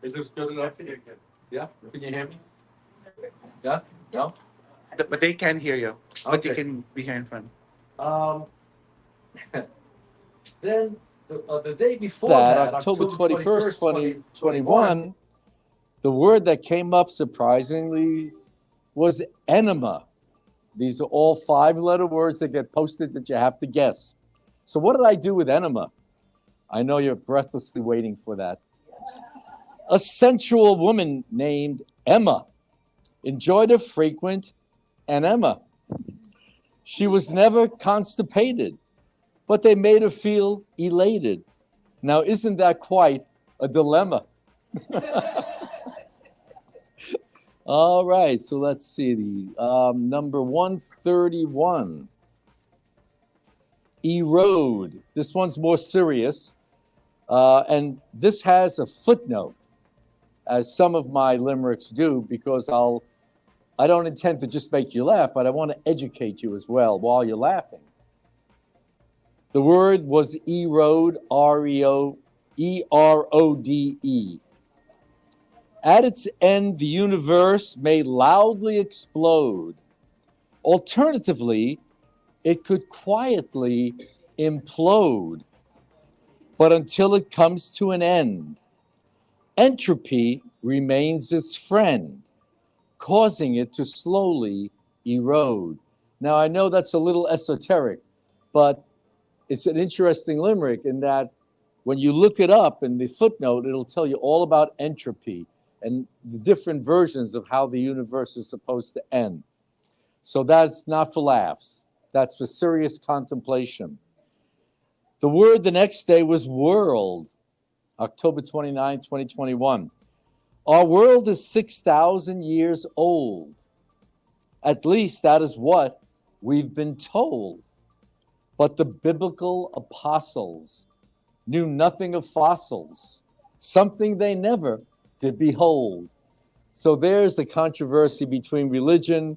Is this good enough? Yeah? Can you hear me? Yeah? No? But they can hear you. But you Okay. can be here in front. Then the day before that, October 21st, 2021, the word that came up surprisingly was enema. These are all 5-letter words that get posted that you have to guess. So what did I do with enema? I know you're breathlessly waiting for that. A sensual woman named Emma enjoyed a frequent enema. She was never constipated, but they made her feel elated. Now, isn't that quite a dilemma? All right, so let's see the number 131. Erode. This one's more serious, and this has a footnote, as some of my limericks do, because I don't intend to just make you laugh, but I want to educate you as well while you're laughing. The word was erode, R-E-O-E-R-O-D-E. At its end, the universe may loudly explode. Alternatively, it could quietly implode. But until it comes to an end, entropy remains its friend, causing it to slowly erode. Now, I know that's a little esoteric, but it's an interesting limerick in that when you look it up in the footnote, it'll tell you all about entropy and the different versions of how the universe is supposed to end. So that's not for laughs. That's for serious contemplation. The word the next day was world, October 29, 2021. Our world is 6,000 years old. At least that is what we've been told. But the biblical apostles knew nothing of fossils, something they never did behold. So there's the controversy between religion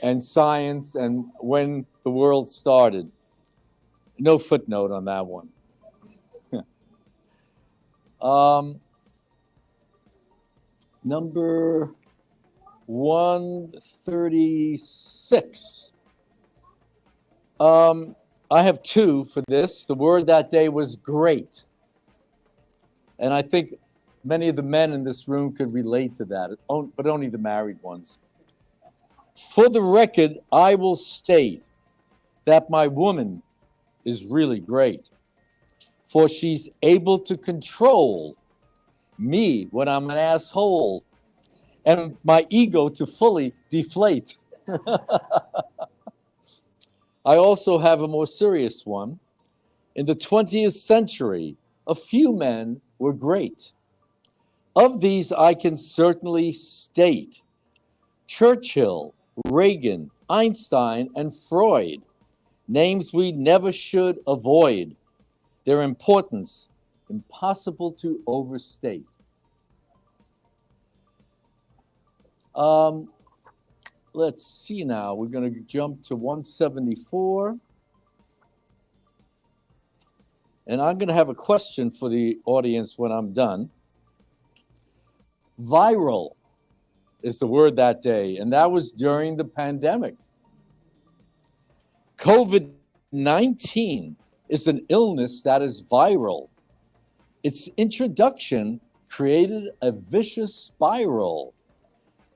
and science and when the world started. No footnote on that one. Number 136. I have two for this. The word that day was great. And I think many of the men in this room could relate to that, but only the married ones. For the record, I will state that my woman is really great, for she's able to control me when I'm an asshole and my ego to fully deflate. I also have a more serious one. In the 20th century, a few men were great. Of these, I can certainly state Churchill, Reagan, Einstein, and Freud, names we never should avoid. Their importance, impossible to overstate. Let's see now. We're going to jump to 174. And I'm going to have a question for the audience when I'm done. Viral is the word that day, and that was during the pandemic. COVID-19 is an illness that is viral. Its introduction created a vicious spiral.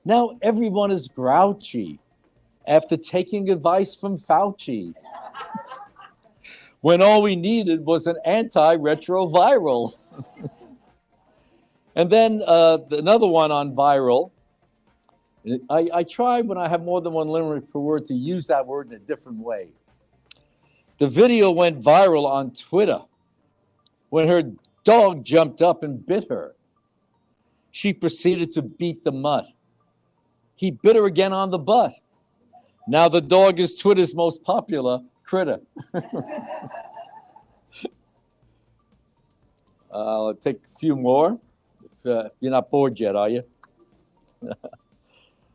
Now everyone is grouchy after taking advice from Fauci, when all we needed was an antiretroviral. And then another one on viral. I try when I have more than one limerick per word to use that word in a different way. The video went viral on Twitter when her dog jumped up and bit her. She proceeded to beat the mutt. He bit her again on the butt. Now the dog is Twitter's most popular critter. I'll take a few more. If you're not bored yet, are you?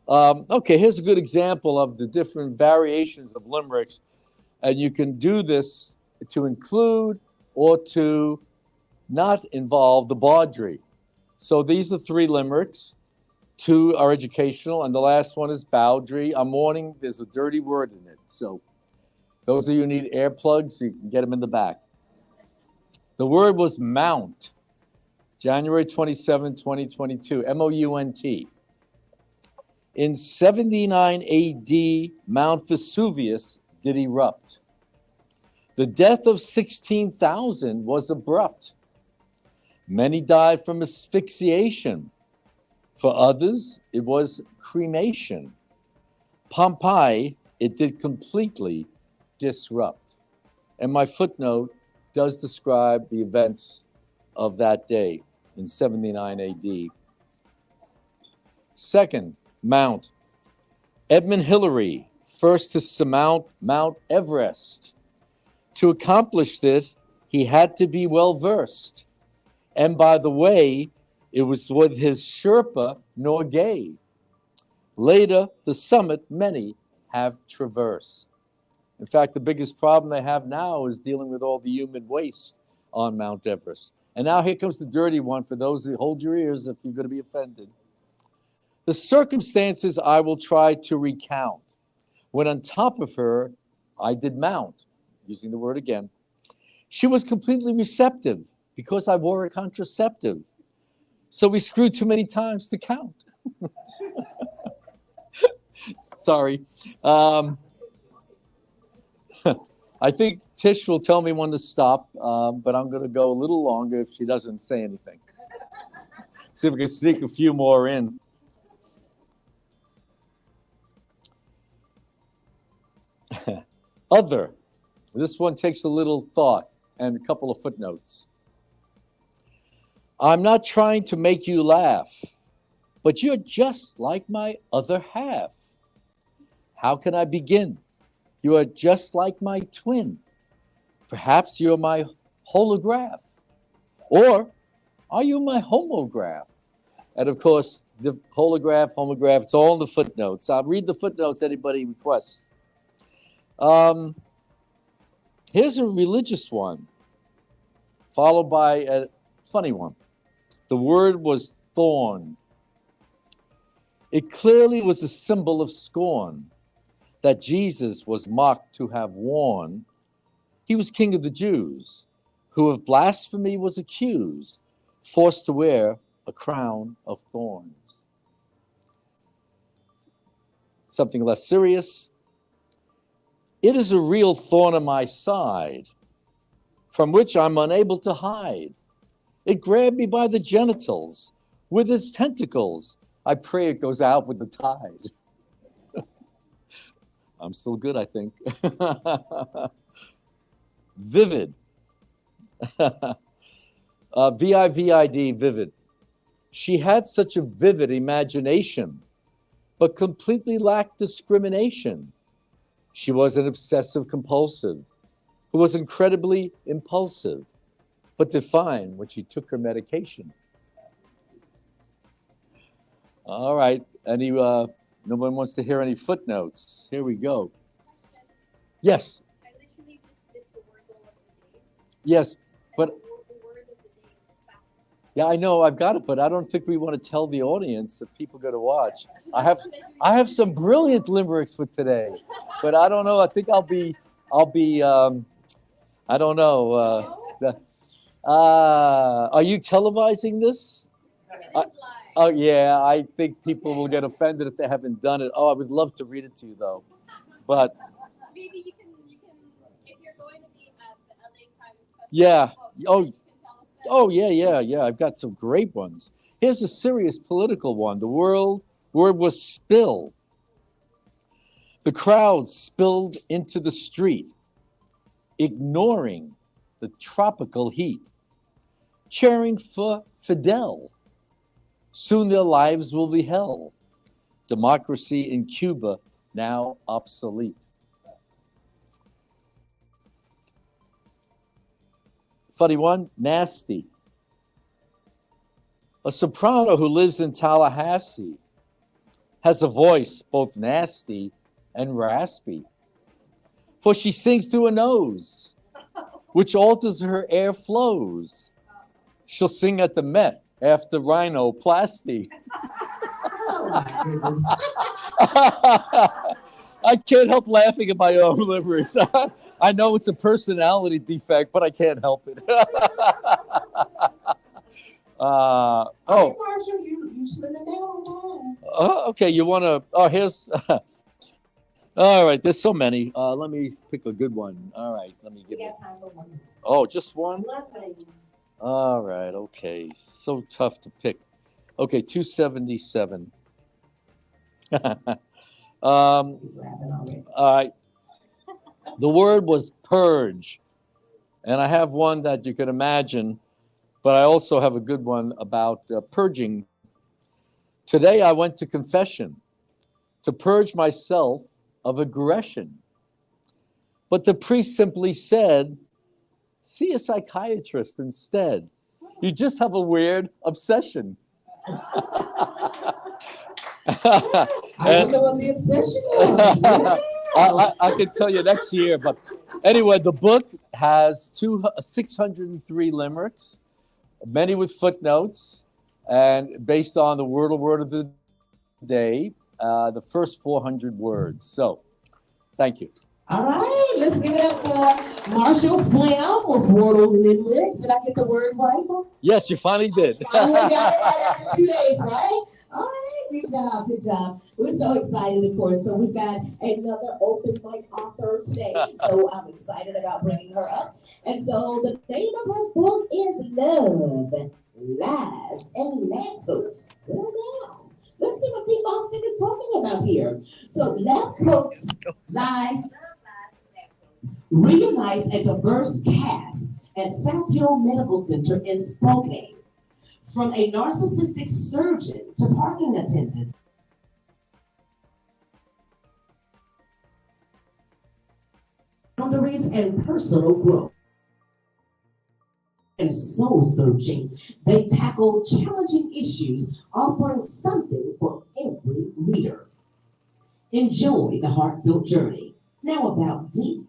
Okay, here's a good example of the different variations of limericks. And you can do this to include or to not involve the bawdry. So these are 3 limericks. 2 are educational, and the last one is bawdry. I'm warning, there's a dirty word in it. So those of you who need earplugs, you can get them in the back. The word was mount, January 27, 2022, M-O-U-N-T. In 79 AD, Mount Vesuvius did erupt. The death of 16,000 was abrupt. Many died from asphyxiation. For others, it was cremation. Pompeii, it did completely disrupt. And my footnote does describe the events of that day in 79 AD. Second, Mount. Edmund Hillary, first to surmount Mount Everest. To accomplish this, he had to be well versed. And by the way, it was with his Sherpa Norgay. Later, the summit many have traversed. In fact, the biggest problem they have now is dealing with all the human waste on Mount Everest. And now here comes the dirty one for those who hold your ears if you're going to be offended. The circumstances I will try to recount. When on top of her, I did mount, using the word again. She was completely receptive because I wore a contraceptive. So we screwed too many times to count. Sorry. I think Tish will tell me when to stop, but I'm going to go a little longer if she doesn't say anything. See if we can sneak a few more in. Other. This one takes a little thought and a couple of footnotes. I'm not trying to make you laugh, but you're just like my other half. How can I begin? You are just like my twin. Perhaps you're my holograph. Or are you my homograph? And of course, the holograph, homograph, it's all in the footnotes. I'll read the footnotes anybody requests. Here's a religious one, followed by a funny one. The word was thorn. It clearly was a symbol of scorn that Jesus was mocked to have worn. He was king of the Jews, who of blasphemy was accused, forced to wear a crown of thorns. Something less serious. It is a real thorn in my side, from which I'm unable to hide. It grabbed me by the genitals with its tentacles. I pray it goes out with the tide. I'm still good, I think. Vivid. V-I-V-I-D, vivid. She had such a vivid imagination, but completely lacked discrimination. She was an obsessive compulsive who was incredibly impulsive, but defined when she took her medication. All right. Any, no one wants to hear any footnotes. Here we go. Yes. Yes, but yeah, I know I've got it, but I don't think we want to tell the audience if people go to watch. I have some brilliant limericks for today, but I don't know. I think I'll be I don't know. Are you televising this? Oh yeah, I think people will get offended if they haven't done it. Oh, I would love to read it to you though, but Maybe you can if you're going to be at the LA Times Festival. yeah. Oh yeah. I've got some great ones. Here's a serious political one. The word was spill. The crowd spilled into the street, ignoring the tropical heat, cheering for Fidel. Soon their lives will be hell. Democracy in Cuba now obsolete. Funny one, nasty. A soprano who lives in Tallahassee has a voice both nasty and raspy, for she sings through her nose, which alters her air flows. She'll sing at the Met after rhinoplasty. I can't help laughing at my own limericks. I know it's a personality defect, but I can't help it. Marshall, you slimming down on time. Okay, you want to, here's, All right, there's so many. Let me pick a good one. All right, let me We give it. got time for one. Oh, just one? One, baby. All right, okay. So tough to pick. Okay, 277. He's laughing already. All right. The word was purge. And I have one that you can imagine, but I also have a good one about purging. Today I went to confession to purge myself of aggression. But the priest simply said, see a psychiatrist instead. You just have a weird obsession. I wonder what the obsession was. I can tell you next year, but anyway, the book has 603 limericks, many with footnotes, and based on the word of the day, the first 400 words. So, thank you. All right, let's give it up for Marshall Flam with Wordle Limericks. Did I get the word right? Yes, you finally did. Finally got it right after 2 days, right? All right, good job, good job. We're so excited, of course. So we've got another open mic author today. So I'm excited about bringing her up. And so the name of her book is Love, Lies, and Lampposts. Well, now, let's see what Deep Austin is talking about here. So Lampposts, Lies, reunites a diverse cast at South Hill Medical Center in Spokane. From a narcissistic surgeon to parking attendants, boundaries and personal growth. And soul searching, they tackle challenging issues, offering something for every reader. Enjoy the heartfelt journey. Now about Dee.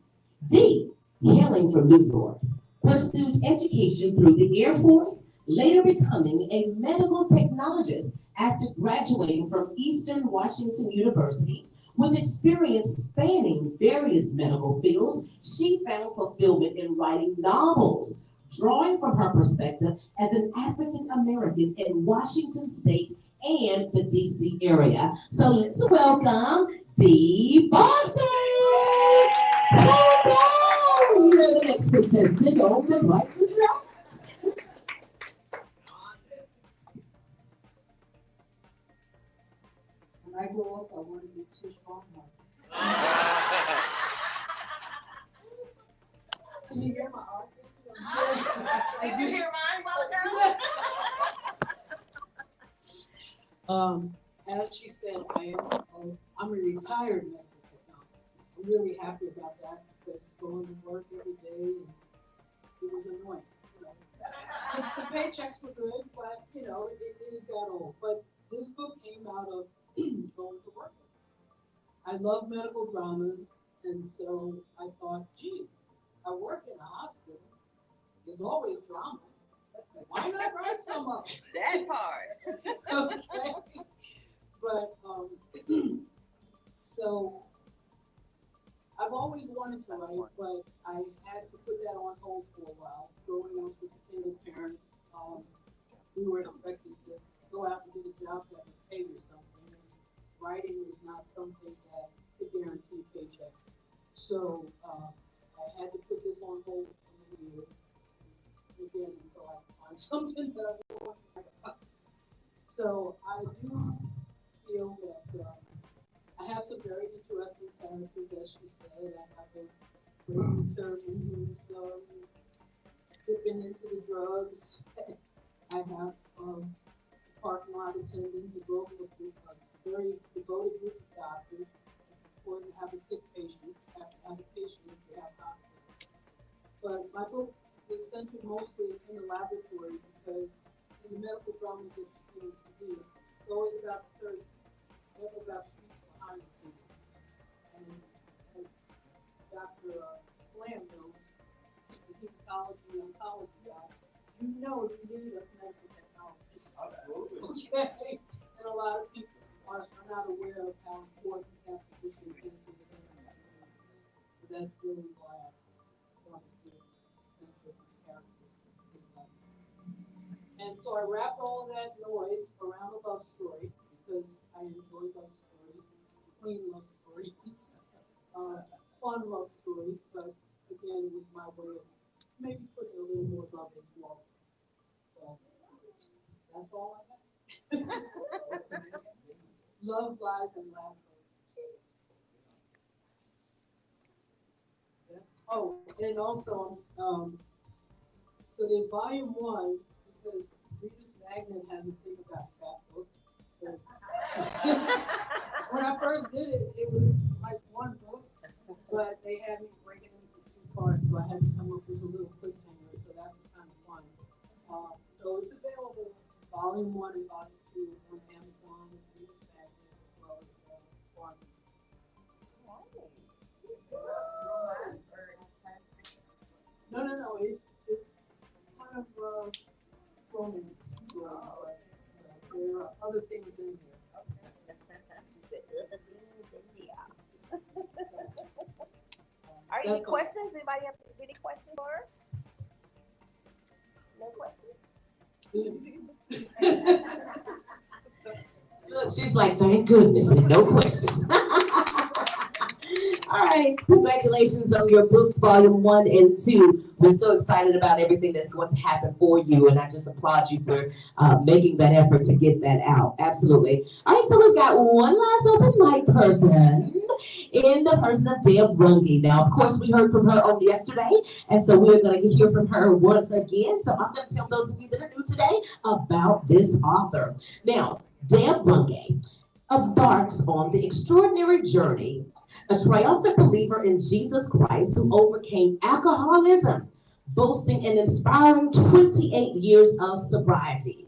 Dee, hailing from New York, pursued education through the Air Force, later becoming a medical technologist after graduating from Eastern Washington University. With experience spanning various medical fields, she found fulfillment in writing novels, drawing from her perspective as an African American in Washington State and the DC area. So let's welcome Dee Boston. Hold on. You're the next contestant on The Price is Right. When I grow up, I want to be Tish Ballmer. Can you hear my argument? Did you hear mine while ago? As she said, I'm a retired medical technologist. I'm really happy about that because going to work every day and it was annoying. You know. The paychecks were good, but you know, it got old. But this book came out of going to work. I love medical dramas, and so I thought, gee, I work in a hospital. There's always drama. Why not write some of it? That part. Okay. But so I've always wanted to write, but I had to put that on hold for a while. Growing up with a single parent, we were expected to go out and get a job that would pay you something. And writing was not something that could guarantee a paycheck. So I had to put this on hold for many years. Again, until I find something that I want to write about. So I do feel that I have some very interesting characters, as she said. I have a crazy surgeon who's dipping into the drugs. I have a parking lot attendant who goes with a very devoted group of doctors. Of course, you have a sick patient. You have to have a patient if you have hospital. But my book is centered mostly in the laboratory because in the medical dramas that you see on TV, it's always about the surgeon, never about the people behind the scenes. And as Dr. Flam knows, the hematology oncology guy, you know you need us medical technologists. Absolutely. Okay. And a lot of people are not aware of how important that position is in the medicine. So that's really why I wanted to center my characters. And so I wrapped all of that noise around a love story because I enjoy love stories, clean love stories. fun love stories, but again, it was my way of maybe putting a little more love into all. So that's all I have. Love, lies, and laughter. Yeah. Oh, and also, so there's volume one because Reader's Magnet has a thing about fat books. So when I first did it, it was like one book, but they had me break it into two parts, so I had to come up with a little cliffhanger. So that was kind of fun. So it's available, volume one and volume two on Amazon, Reader's Magnet, as well as Barnes. No. It's kind of romance. There are other things in here. All right, any questions? Anybody have any questions for her? No questions? Look, she's like, thank goodness, no questions. All right, congratulations on your books, volume 1 and 2. We're so excited about everything that's going to happen for you, and I just applaud you for making that effort to get that out. Absolutely. All right, so we've got one last open mic person in the person of Deb Runge. Now, of course, we heard from her on yesterday, and so we're going to hear from her once again. So I'm going to tell those of you that are new today about this author. Now, Deb Runge embarks on the extraordinary journey, a triumphant believer in Jesus Christ who overcame alcoholism, boasting an inspiring 28 years of sobriety.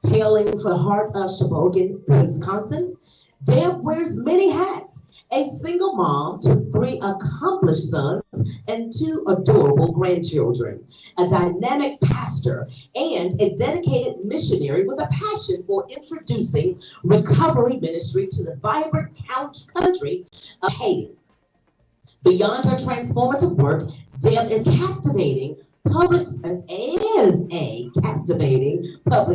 Hailing from the heart of Sheboygan, Wisconsin, Deb wears many hats. A single mom to 3 accomplished sons and 2 adorable grandchildren, a dynamic pastor, and a dedicated missionary with a passion for introducing recovery ministry to the vibrant country of Haiti. Beyond her transformative work, Deb is a captivating public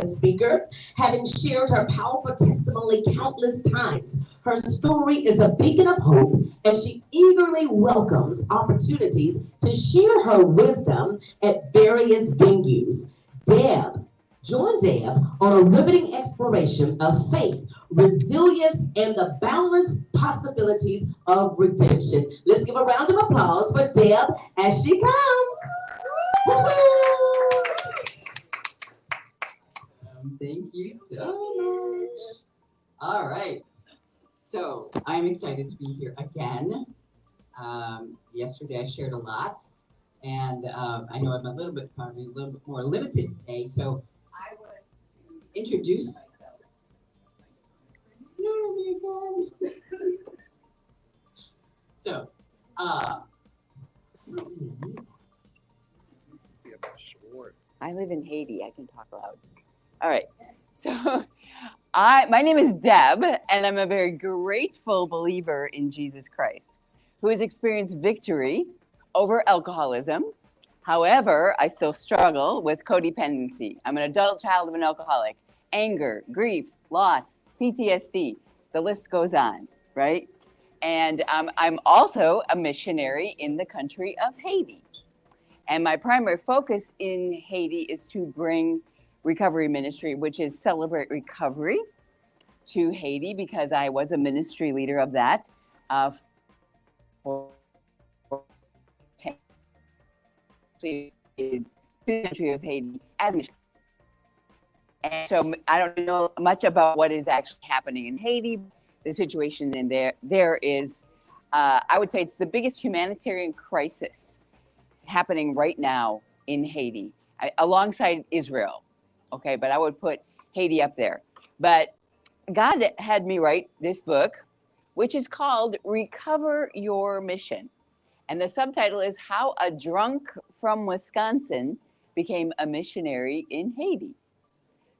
speaker, having shared her powerful testimony countless times. Her story is a beacon of hope, and she eagerly welcomes opportunities to share her wisdom at various venues. Join Deb on a riveting exploration of faith, resilience, and the boundless possibilities of redemption. Let's give a round of applause for Deb as she comes. Thank you so much. All right. So I'm excited to be here again. Yesterday I shared a lot, and I know I'm probably a little bit more limited today. So I want to introduce myself. So, I live in Haiti. I can talk loud. All right. So my name is Deb, and I'm a very grateful believer in Jesus Christ, who has experienced victory over alcoholism. However, I still struggle with codependency. I'm an adult child of an alcoholic. Anger, grief, loss, PTSD, the list goes on, right? And I'm also a missionary in the country of Haiti. And my primary focus in Haiti is to bring recovery ministry, which is Celebrate Recovery, to Haiti, because I was a ministry leader of that for the country of Haiti as a missionary. And so I don't know much about what is actually happening in Haiti. The situation in there is, I would say it's the biggest humanitarian crisis happening right now in Haiti, alongside Israel. Okay, but I would put Haiti up there. But God had me write this book, which is called Recover Your Mission. And the subtitle is How a Drunk from Wisconsin Became a Missionary in Haiti.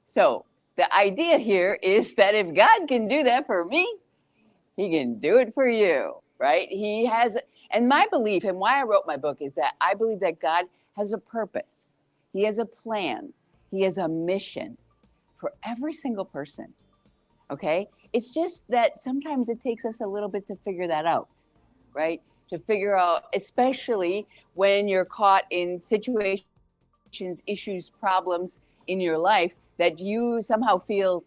So the idea here is that if God can do that for me, he can do it for you, right? He has, and my belief and why I wrote my book is that I believe that God has a purpose. He has a plan. He has a mission for every single person, okay? It's just that sometimes it takes us a little bit to figure that out, right? to figure out, especially when you're caught in situations, issues, problems in your life that you somehow feel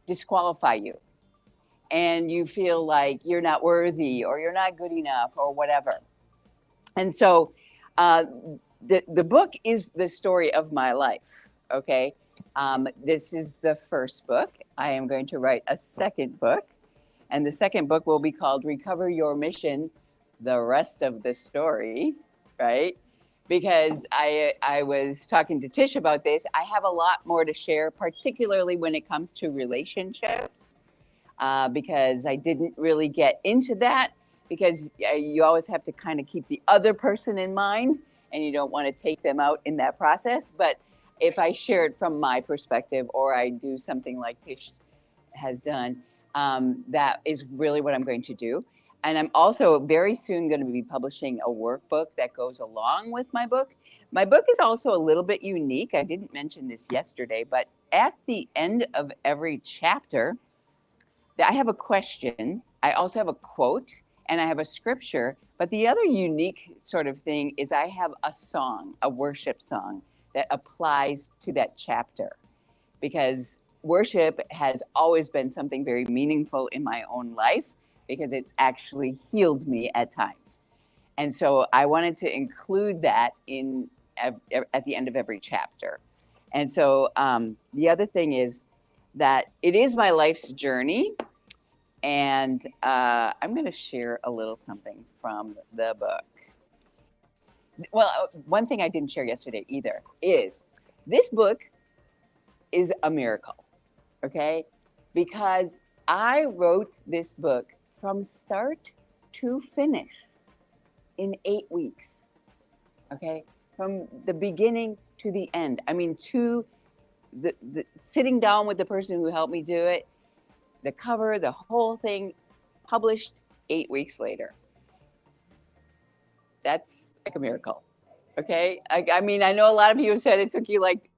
disqualify you. And you feel like you're not worthy or you're not good enough or whatever. And so the book is the story of my life, okay? This is the first book. I am going to write a second book. And the second book will be called Recover Your Mission, the Rest of the Story, right? Because I was talking to Tish about this. I have a lot more to share, particularly when it comes to relationships, because I didn't really get into that, because you always have to kind of keep the other person in mind, and you don't want to take them out in that process. But if I share it from my perspective, or I do something like Tish has done, that is really what I'm going to do. And I'm also very soon going to be publishing a workbook that goes along with my book. My book is also a little bit unique. I didn't mention this yesterday, but at the end of every chapter, I have a question. I also have a quote, and I have a scripture. But the other unique sort of thing is I have a song, a worship song that applies to that chapter, because worship has always been something very meaningful in my own life, because it's actually healed me at times. And so I wanted to include that at the end of every chapter. And so the other thing is that it is my life's journey. And I'm going to share a little something from the book. Well, one thing I didn't share yesterday either is this book is a miracle, okay? Because I wrote this book from start to finish in 8 weeks, okay? From the beginning to the end. I mean, to the sitting down with the person who helped me do it, the cover, the whole thing, published 8 weeks later. That's like a miracle, okay? I mean, I know a lot of you have said it took you like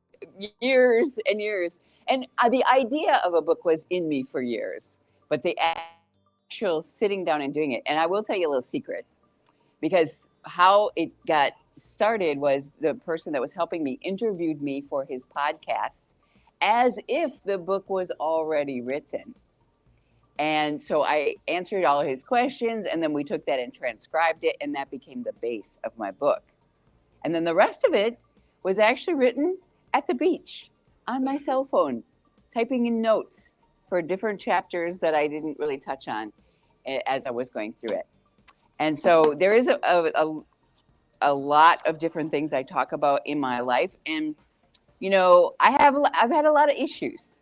years and years. And the idea of a book was in me for years, but the actual sitting down and doing it. And I will tell you a little secret, because how it got started was the person that was helping me interviewed me for his podcast as if the book was already written. And so I answered all his questions, and then we took that and transcribed it, and that became the base of my book. And then the rest of it was actually written at the beach on my cell phone, typing in notes for different chapters that I didn't really touch on as I was going through it. And so there is a lot of different things I talk about in my life. And, you know, I've had a lot of issues,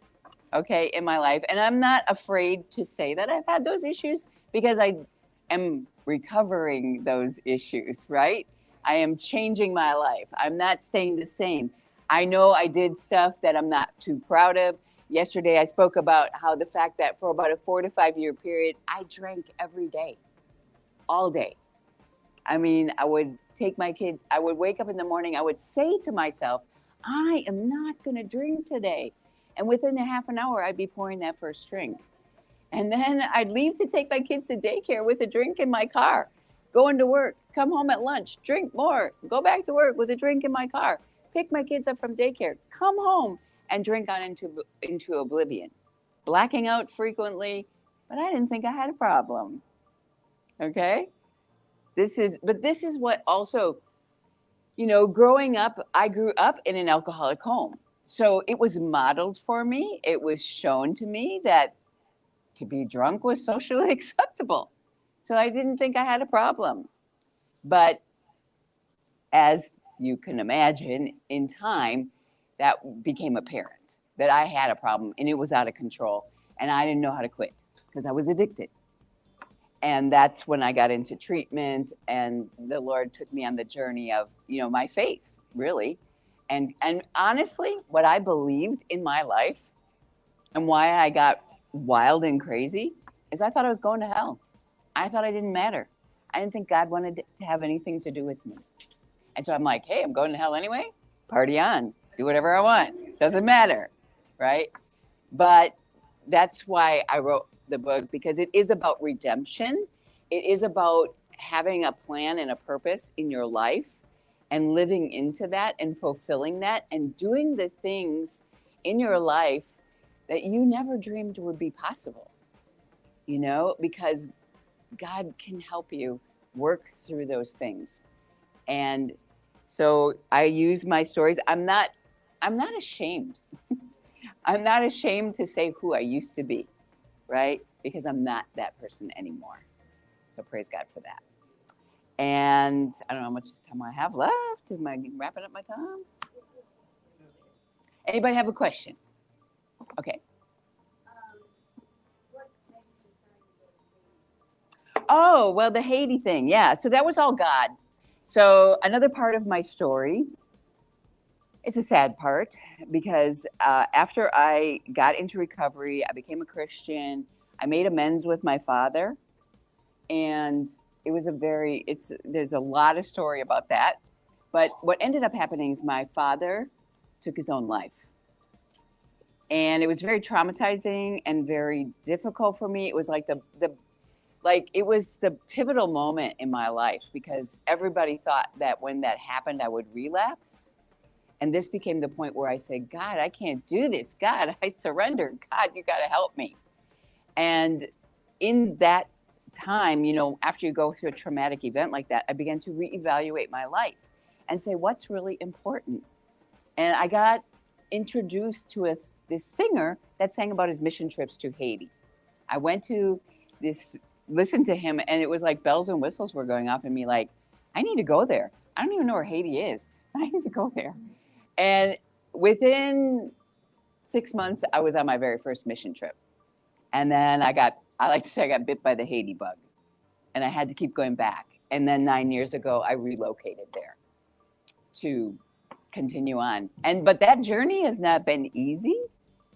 okay, in my life. And I'm not afraid to say that I've had those issues, because I am recovering those issues, right? I am changing my life. I'm not staying the same. I know I did stuff that I'm not too proud of. Yesterday, I spoke about how the fact that for about a 4 to 5 year period, I drank every day, all day. I mean, I would take my kids, I would wake up in the morning, I would say to myself, I am not going to drink today. And within a half an hour, I'd be pouring that first drink. And then I'd leave to take my kids to daycare with a drink in my car, going to work, come home at lunch, drink more, go back to work with a drink in my car, pick my kids up from daycare, come home and drink on into oblivion, blacking out frequently, but I didn't think I had a problem, okay? This is what also, you know, growing up, I grew up in an alcoholic home. So it was modeled for me. It was shown to me that to be drunk was socially acceptable. So I didn't think I had a problem. But as you can imagine, in time, that became apparent that I had a problem, and it was out of control. And I didn't know how to quit because I was addicted. And that's when I got into treatment, and the Lord took me on the journey of, you know, my faith, really. And honestly, what I believed in my life and why I got wild and crazy is I thought I was going to hell. I thought I didn't matter. I didn't think God wanted to have anything to do with me. And so I'm like, hey, I'm going to hell anyway. Party on. Do whatever I want. Doesn't matter, right? But that's why I wrote the book, because it is about redemption. It is about having a plan and a purpose in your life and living into that and fulfilling that and doing the things in your life that you never dreamed would be possible, you know, because God can help you work through those things. And so I use my stories. I'm not ashamed. I'm not ashamed to say who I used to be, right? Because I'm not that person anymore. So praise God for that. And I don't know how much time I have left. Am I wrapping up my time? Anybody have a question? Okay. Oh, well, the Haiti thing. Yeah. So that was all God. So another part of my story, it's a sad part because after I got into recovery, I became a Christian. I made amends with my father. And it was there's a lot of story about that. But what ended up happening is my father took his own life. And it was very traumatizing and very difficult for me. It was like it was the pivotal moment in my life because everybody thought that when that happened, I would relapse. And this became the point where I said, God, I can't do this. God, I surrender. God, you got to help me. And in that time, you know, after you go through a traumatic event like that, I began to reevaluate my life and say, what's really important? And I got introduced to this singer that sang about his mission trips to Haiti. I went to listened to him, and it was like bells and whistles were going off in me, like, I need to go there. I don't even know where Haiti is, but I need to go there. And within 6 months, I was on my very first mission trip. And then I like to say I got bit by the Haiti bug, and I had to keep going back. And then 9 years ago, I relocated there to continue on. But that journey has not been easy,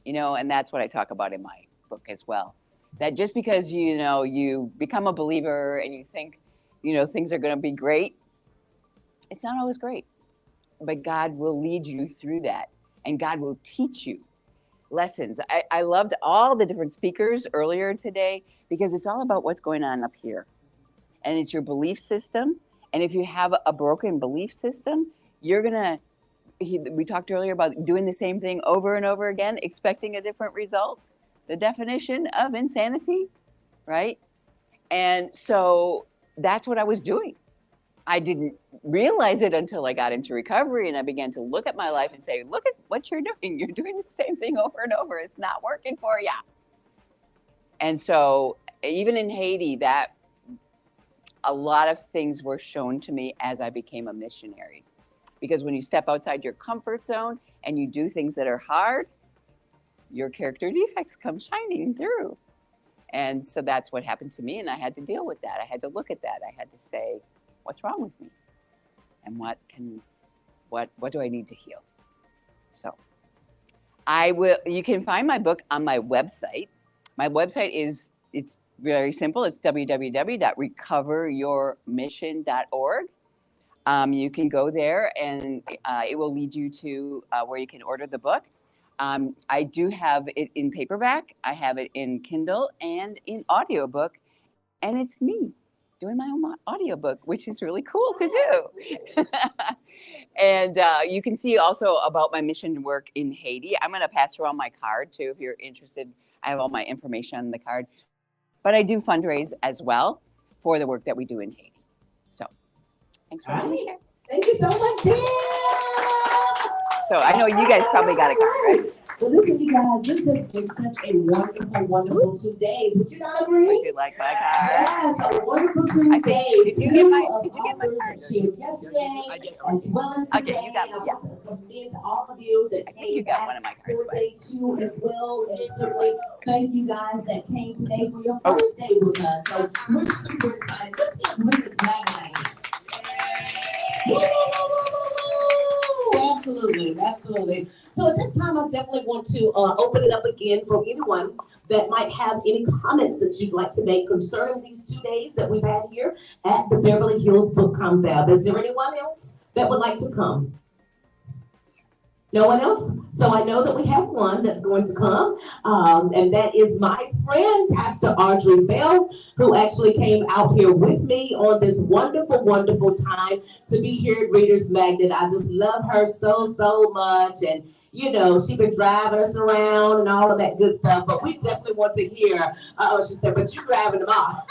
you know, and that's what I talk about in my book as well. That just because, you know, you become a believer and you think, you know, things are going to be great, it's not always great. But God will lead you through that, and God will teach you lessons. I loved all the different speakers earlier today because it's all about what's going on up here. And it's your belief system. And if you have a broken belief system, you're going to, we talked earlier about doing the same thing over and over again, expecting a different result. The definition of insanity, right? And so that's what I was doing. I didn't realize it until I got into recovery and I began to look at my life and say, look at what you're doing. You're doing the same thing over and over. It's not working for you. And so even in Haiti, that a lot of things were shown to me as I became a missionary. Because when you step outside your comfort zone and you do things that are hard, your character defects come shining through. And so that's what happened to me. And I had to deal with that. I had to look at that. I had to say, what's wrong with me? And what do I need to heal? So you can find my book on my website. My website it's very simple. It's www.recoveryourmission.org. You can go there and it will lead you to where you can order the book. I do have it in paperback. I have it in Kindle and in audiobook. And it's me doing my own audiobook, which is really cool to do. And you can see also about my mission work in Haiti. I'm going to pass around my card too if you're interested. I have all my information on the card. But I do fundraise as well for the work that we do in Haiti. So thanks for having me share. Thank you so much, Tim. So I know you guys probably got a card, right? Well, listen, you guys, this has been such a wonderful, wonderful 2 days. Would you not agree? Would you like my card? Yes, a wonderful 2 days. Did you get my authors card? shared yesterday, as well as today. Okay, you got and I yeah. want to commend all of you that I think you got one of my cards. for day 2 as well. And certainly thank you guys that came today for your first day with us. So we're super excited. Let's get ReadersMagnet. Absolutely, absolutely. So at this time, I definitely want to open it up again for anyone that might have any comments that you'd like to make concerning these 2 days that we've had here at the Beverly Hills Book Confab. Is there anyone else that would like to come? No one else? So I know that we have one that's going to come, and that is my friend, Pastor Audrey Bell, who actually came out here with me on this wonderful, wonderful time to be here at Reader's Magnet. I just love her so, so much. And, you know, she's been driving us around and all of that good stuff, but we definitely want to hear, she said, but you're driving them off.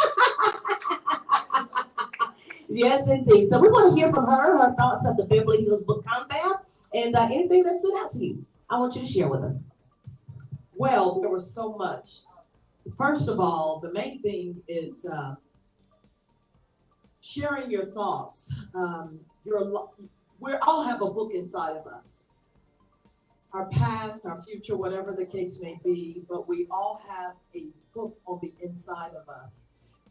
Yes, indeed. So we want to hear from her, her thoughts of the Beverly Hills Book Confab, and anything that stood out to you. I want you to share with us. Well, there was so much. First of all, the main thing is sharing your thoughts. We all have a book inside of us. Our past, our future, whatever the case may be, but we all have a book on the inside of us.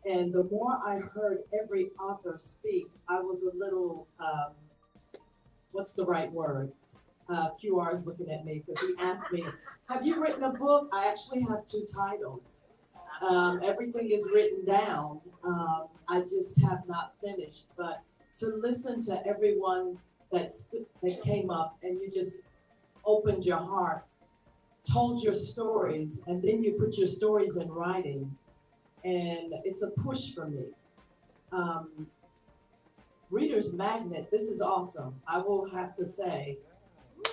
And the more I heard every author speak, I was a little, what's the right word? QR is looking at me because he asked me, have you written a book? I actually have 2 titles. Everything is written down. I just have not finished. But to listen to everyone that came up and you just opened your heart, told your stories, and then you put your stories in writing. And it's a push for me. Reader's Magnet, this is awesome. I will have to say,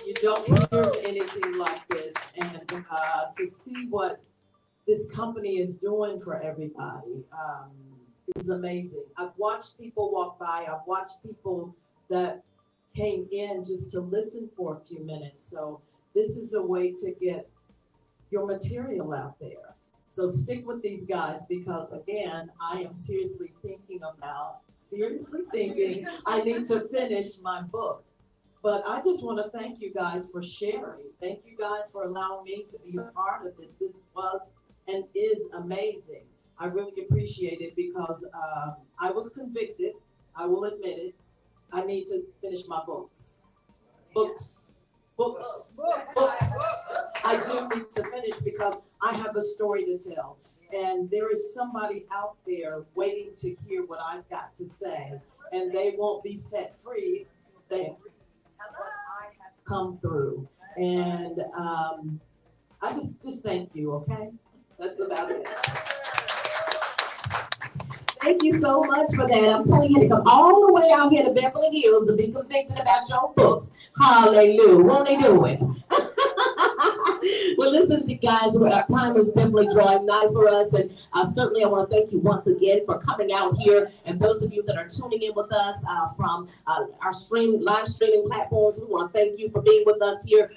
you don't hear anything like this. And to see what this company is doing for everybody is amazing. I've watched people walk by. I've watched people that came in just to listen for a few minutes. So this is a way to get your material out there. So stick with these guys because, again, I am seriously thinking I need to finish my book. But I just want to thank you guys for sharing. Thank you guys for allowing me to be a part of this. This was and is amazing. I really appreciate it because I was convicted. I will admit it. I need to finish my books. Books. I do need to finish because I have a story to tell. And there is somebody out there waiting to hear what I've got to say. And they won't be set free. They have come through. And I just thank you, okay? That's about it. Thank you so much for that. I'm telling you to come all the way out here to Beverly Hills to be convicted about your books. Hallelujah. Won't they do it? Well, listen, guys, our time is definitely drawing nigh for us. And certainly I want to thank you once again for coming out here. And those of you that are tuning in with us from our live streaming platforms, we want to thank you for being with us here.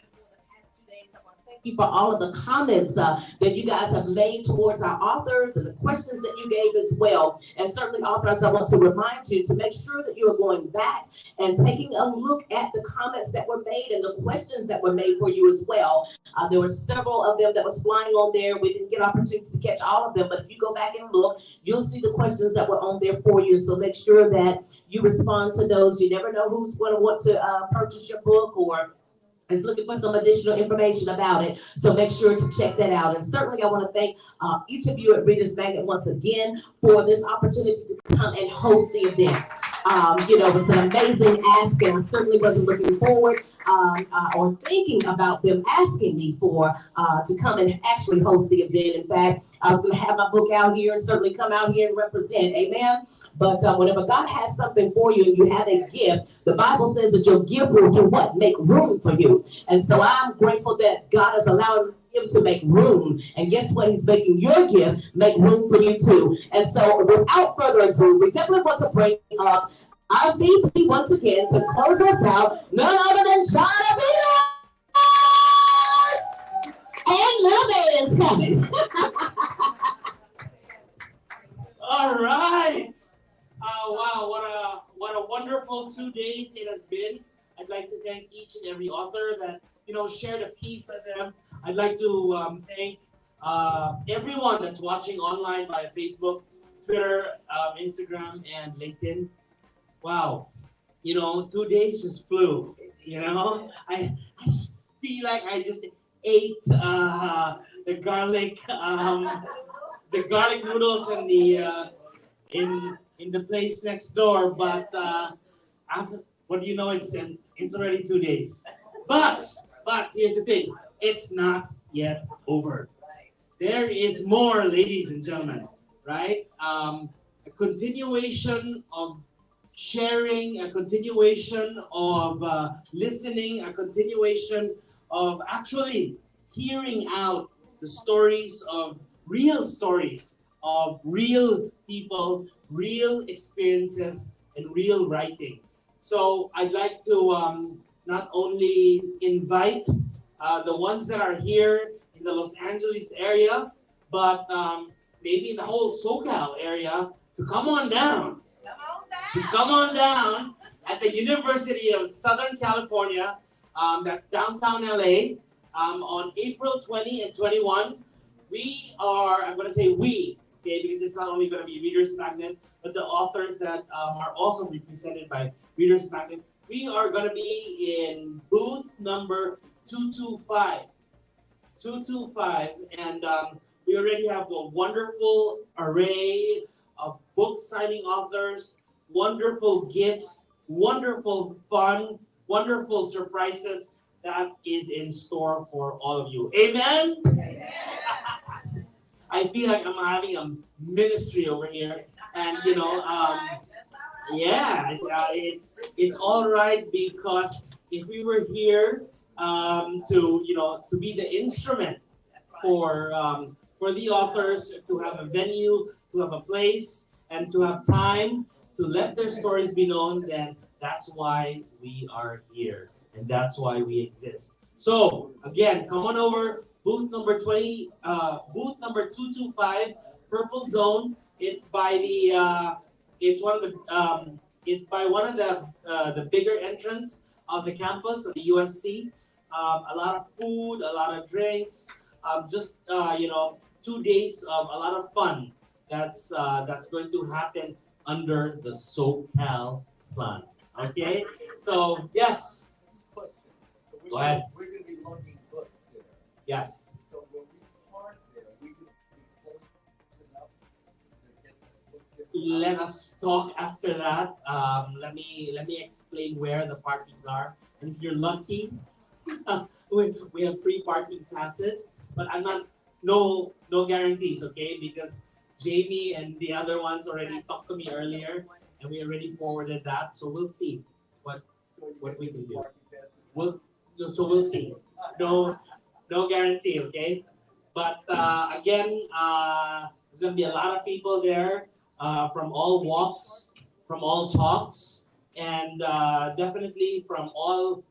You for all of the comments that you guys have made towards our authors and the questions that you gave as well. And certainly, authors, I want to remind you to make sure that you are going back and taking a look at the comments that were made and the questions that were made for you as well. There were several of them that was flying on there. We didn't get opportunity to catch all of them, but if you go back and look, you'll see the questions that were on there for you. So make sure that you respond to those. You never know who's going to want to purchase your book or is looking for some additional information about it. So make sure to check that out. And certainly I want to thank each of you at Reader's Magnet once again for this opportunity to come and host the event. It was an amazing ask, and I certainly wasn't looking forward or thinking about them asking me to come and actually host the event. In fact, I was going to have my book out here and certainly come out here and represent, amen? But whenever God has something for you and you have a gift, the Bible says that your gift will do what? Make room for you. And so I'm grateful that God has allowed him to make room. And guess what? He's making your gift make room for you too. And so without further ado, we definitely want to bring up our VP once again to close us out. None other than Jonathan and Little Man's coming. All right. Wow, what a wonderful 2 days it has been. I'd like to thank each and every author that shared a piece of them. I'd like to thank everyone that's watching online via Facebook, Twitter, Instagram, and LinkedIn. Wow, 2 days just flew. I feel like I just ate the garlic noodles and the in the place next door, but after what do you know, it's already 2 days. But But here's the thing, it's not yet over. There is more, ladies and gentlemen, right? A continuation of sharing, a continuation of listening, a continuation of actually hearing out the stories of real people, real experiences, and real writing. So I'd like to not only invite the ones that are here in the Los Angeles area, but maybe in the whole SoCal area to come on down. To come on down at the University of Southern California, that's downtown LA, on April 20 and 21. We are, I'm going to say we, okay, because it's not only going to be Readers Magnet, but the authors that are also represented by Readers Magnet. We are going to be in booth number 225. 225, and we already have a wonderful array of book signing authors, wonderful gifts, wonderful fun, wonderful surprises that is in store for all of you. Amen? I feel like I'm having a ministry over here, and yeah, it's all right, because if we were here to be the instrument for the authors to have a venue, to have a place, and to have time to let their stories be known, then that's why we are here, and that's why we exist. So again, come on over, booth number 20, booth number 225, Purple Zone. It's by the it's by one of the bigger entrance of the campus of the USC. A lot of food, a lot of drinks, just 2 days of a lot of fun. That's going to happen under the SoCal sun. Okay, so yes. Go ahead. We're going to be launching books there. Yes. So when we park there, we can be close enough to get the books in. Let us talk after that. Let me explain where the parkings are. And if you're lucky, we have free parking passes. But I'm not no guarantees, okay? Because Jamie and the other ones already talked to me earlier, and we already forwarded that. So we'll see what we can do. We'll see. No guarantee, okay? But again, there's gonna be a lot of people there from all walks, from all talks, and definitely from all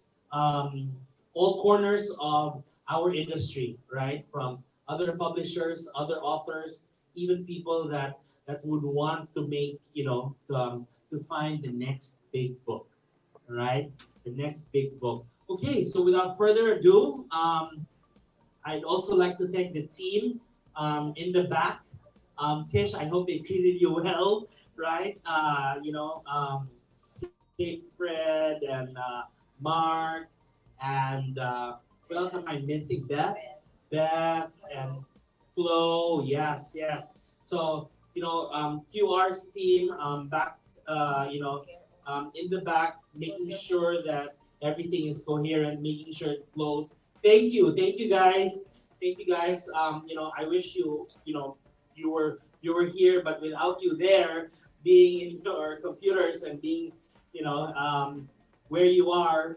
corners of our industry, right? From other publishers, other authors, even people that would want to make, to find the next big book, right? The next big book. Okay, so without further ado, I'd also like to thank the team in the back. Tish, I hope they treated you well, right? Sigfred and Mark, and what else am I missing? Beth and Flo. Yes. So QR's team back, in the back, making sure that everything is coherent, making sure it flows. Thank you guys. I wish you were here, but without you there, being in your computers and being, where you are,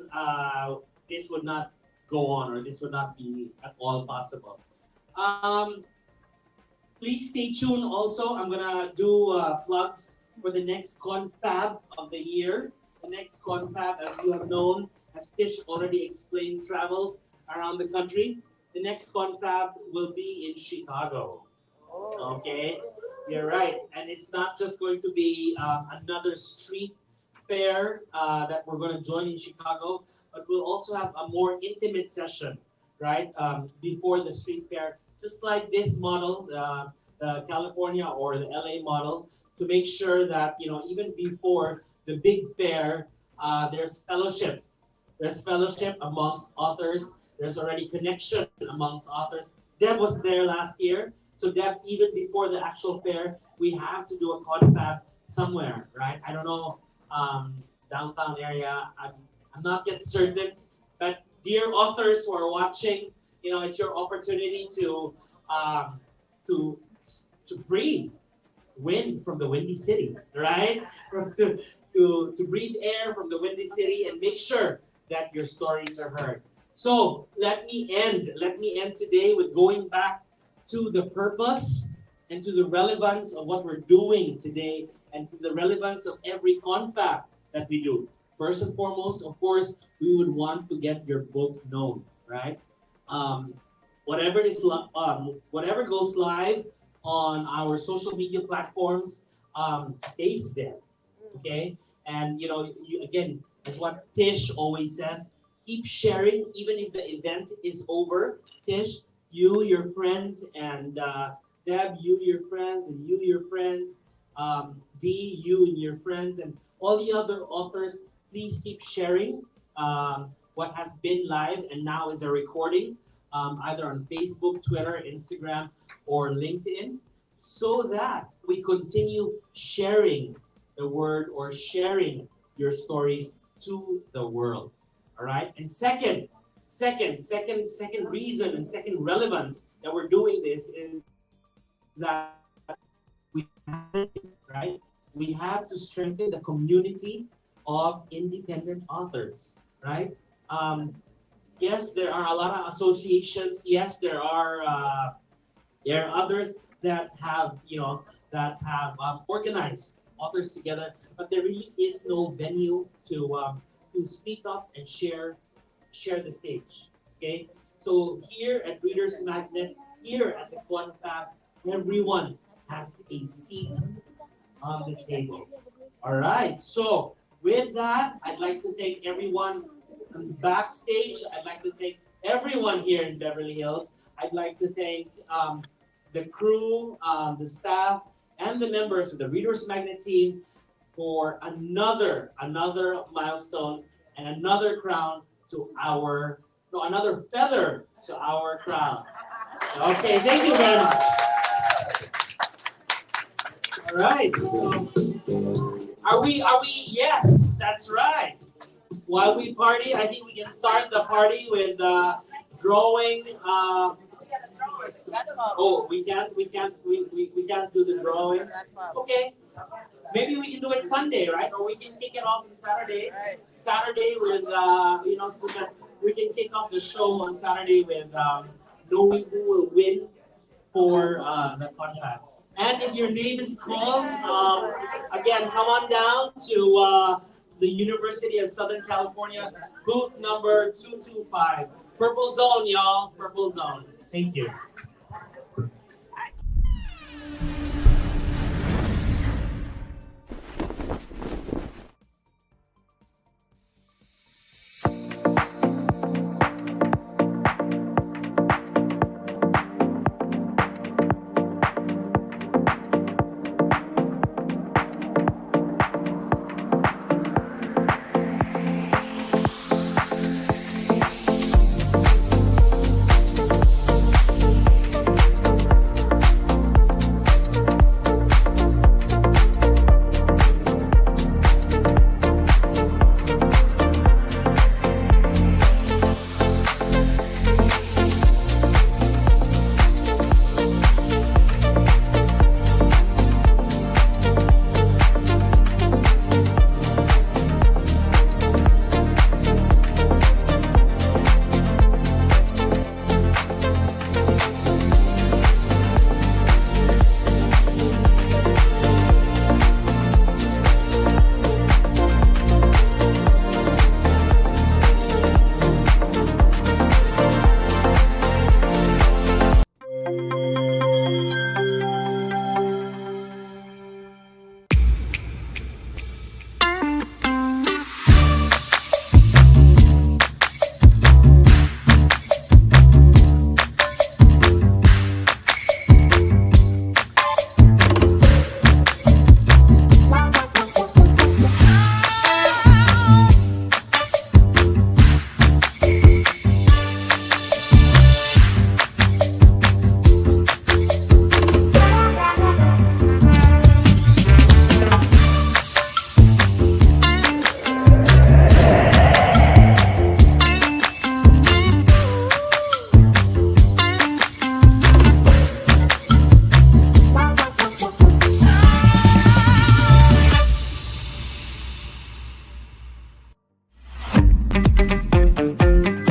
this would not go on, or this would not be at all possible. Please stay tuned. Also, I'm gonna do plugs for the next confab of the year. The next confab, as you have known, as Tish already explained, travels around the country. The next confab will be in Chicago. Okay, you're right, and it's not just going to be another street fair that we're going to join in Chicago, but we'll also have a more intimate session, right? Before the street fair, just like this model, the California or the LA model, to make sure that even before the big fair, there's fellowship. There's fellowship amongst authors. There's already connection amongst authors. Deb was there last year. So Deb, even before the actual fair, we have to do a confab somewhere, right? I don't know, downtown area. I'm not yet certain, but dear authors who are watching, it's your opportunity to to breathe wind from the windy city, right? To breathe air from the windy city and make sure that your stories are heard. So let me end today with going back to the purpose and to the relevance of what we're doing today and to the relevance of every confab that we do. First and foremost, of course, we would want to get your book known, right? Whatever goes live on our social media platforms stays there, okay? And again, as what Tish always says, keep sharing even if the event is over. Tish, you, your friends, and Deb, you, your friends, and you, your friends, Dee, you and your friends, and all the other authors, please keep sharing what has been live and now is a recording, either on Facebook, Twitter, Instagram, or LinkedIn, so that we continue sharing the word or sharing your stories to the world. All right. And second reason and second relevance that we're doing this is that we right? We have to strengthen the community of independent authors, right? Yes, there are a lot of associations. Yes, there are others that have organized authors together, but there really is no venue to speak up and share the stage. Okay, so here at Readers Magnet, here at the Confab, everyone has a seat on the table. All right, so with that, I'd like to thank everyone backstage. I'd like to thank everyone here in Beverly Hills. I'd like to thank the crew, the staff, and the members of the Readers Magnet team for another milestone and another crown to our, no, another feather to our crown. Okay, thank you very much. All right. Are we? Yes, that's right. While we party, I think we can start the party with drawing. Oh, we can't do the drawing. Okay. Maybe we can do it Sunday, right? Or we can kick it off on Saturday. Saturday with so that we can kick off the show on Saturday with knowing who will win for the contract. And if your name is called, again, come on down to the University of Southern California, booth number 225. Purple Zone, y'all. Purple Zone. Thank you.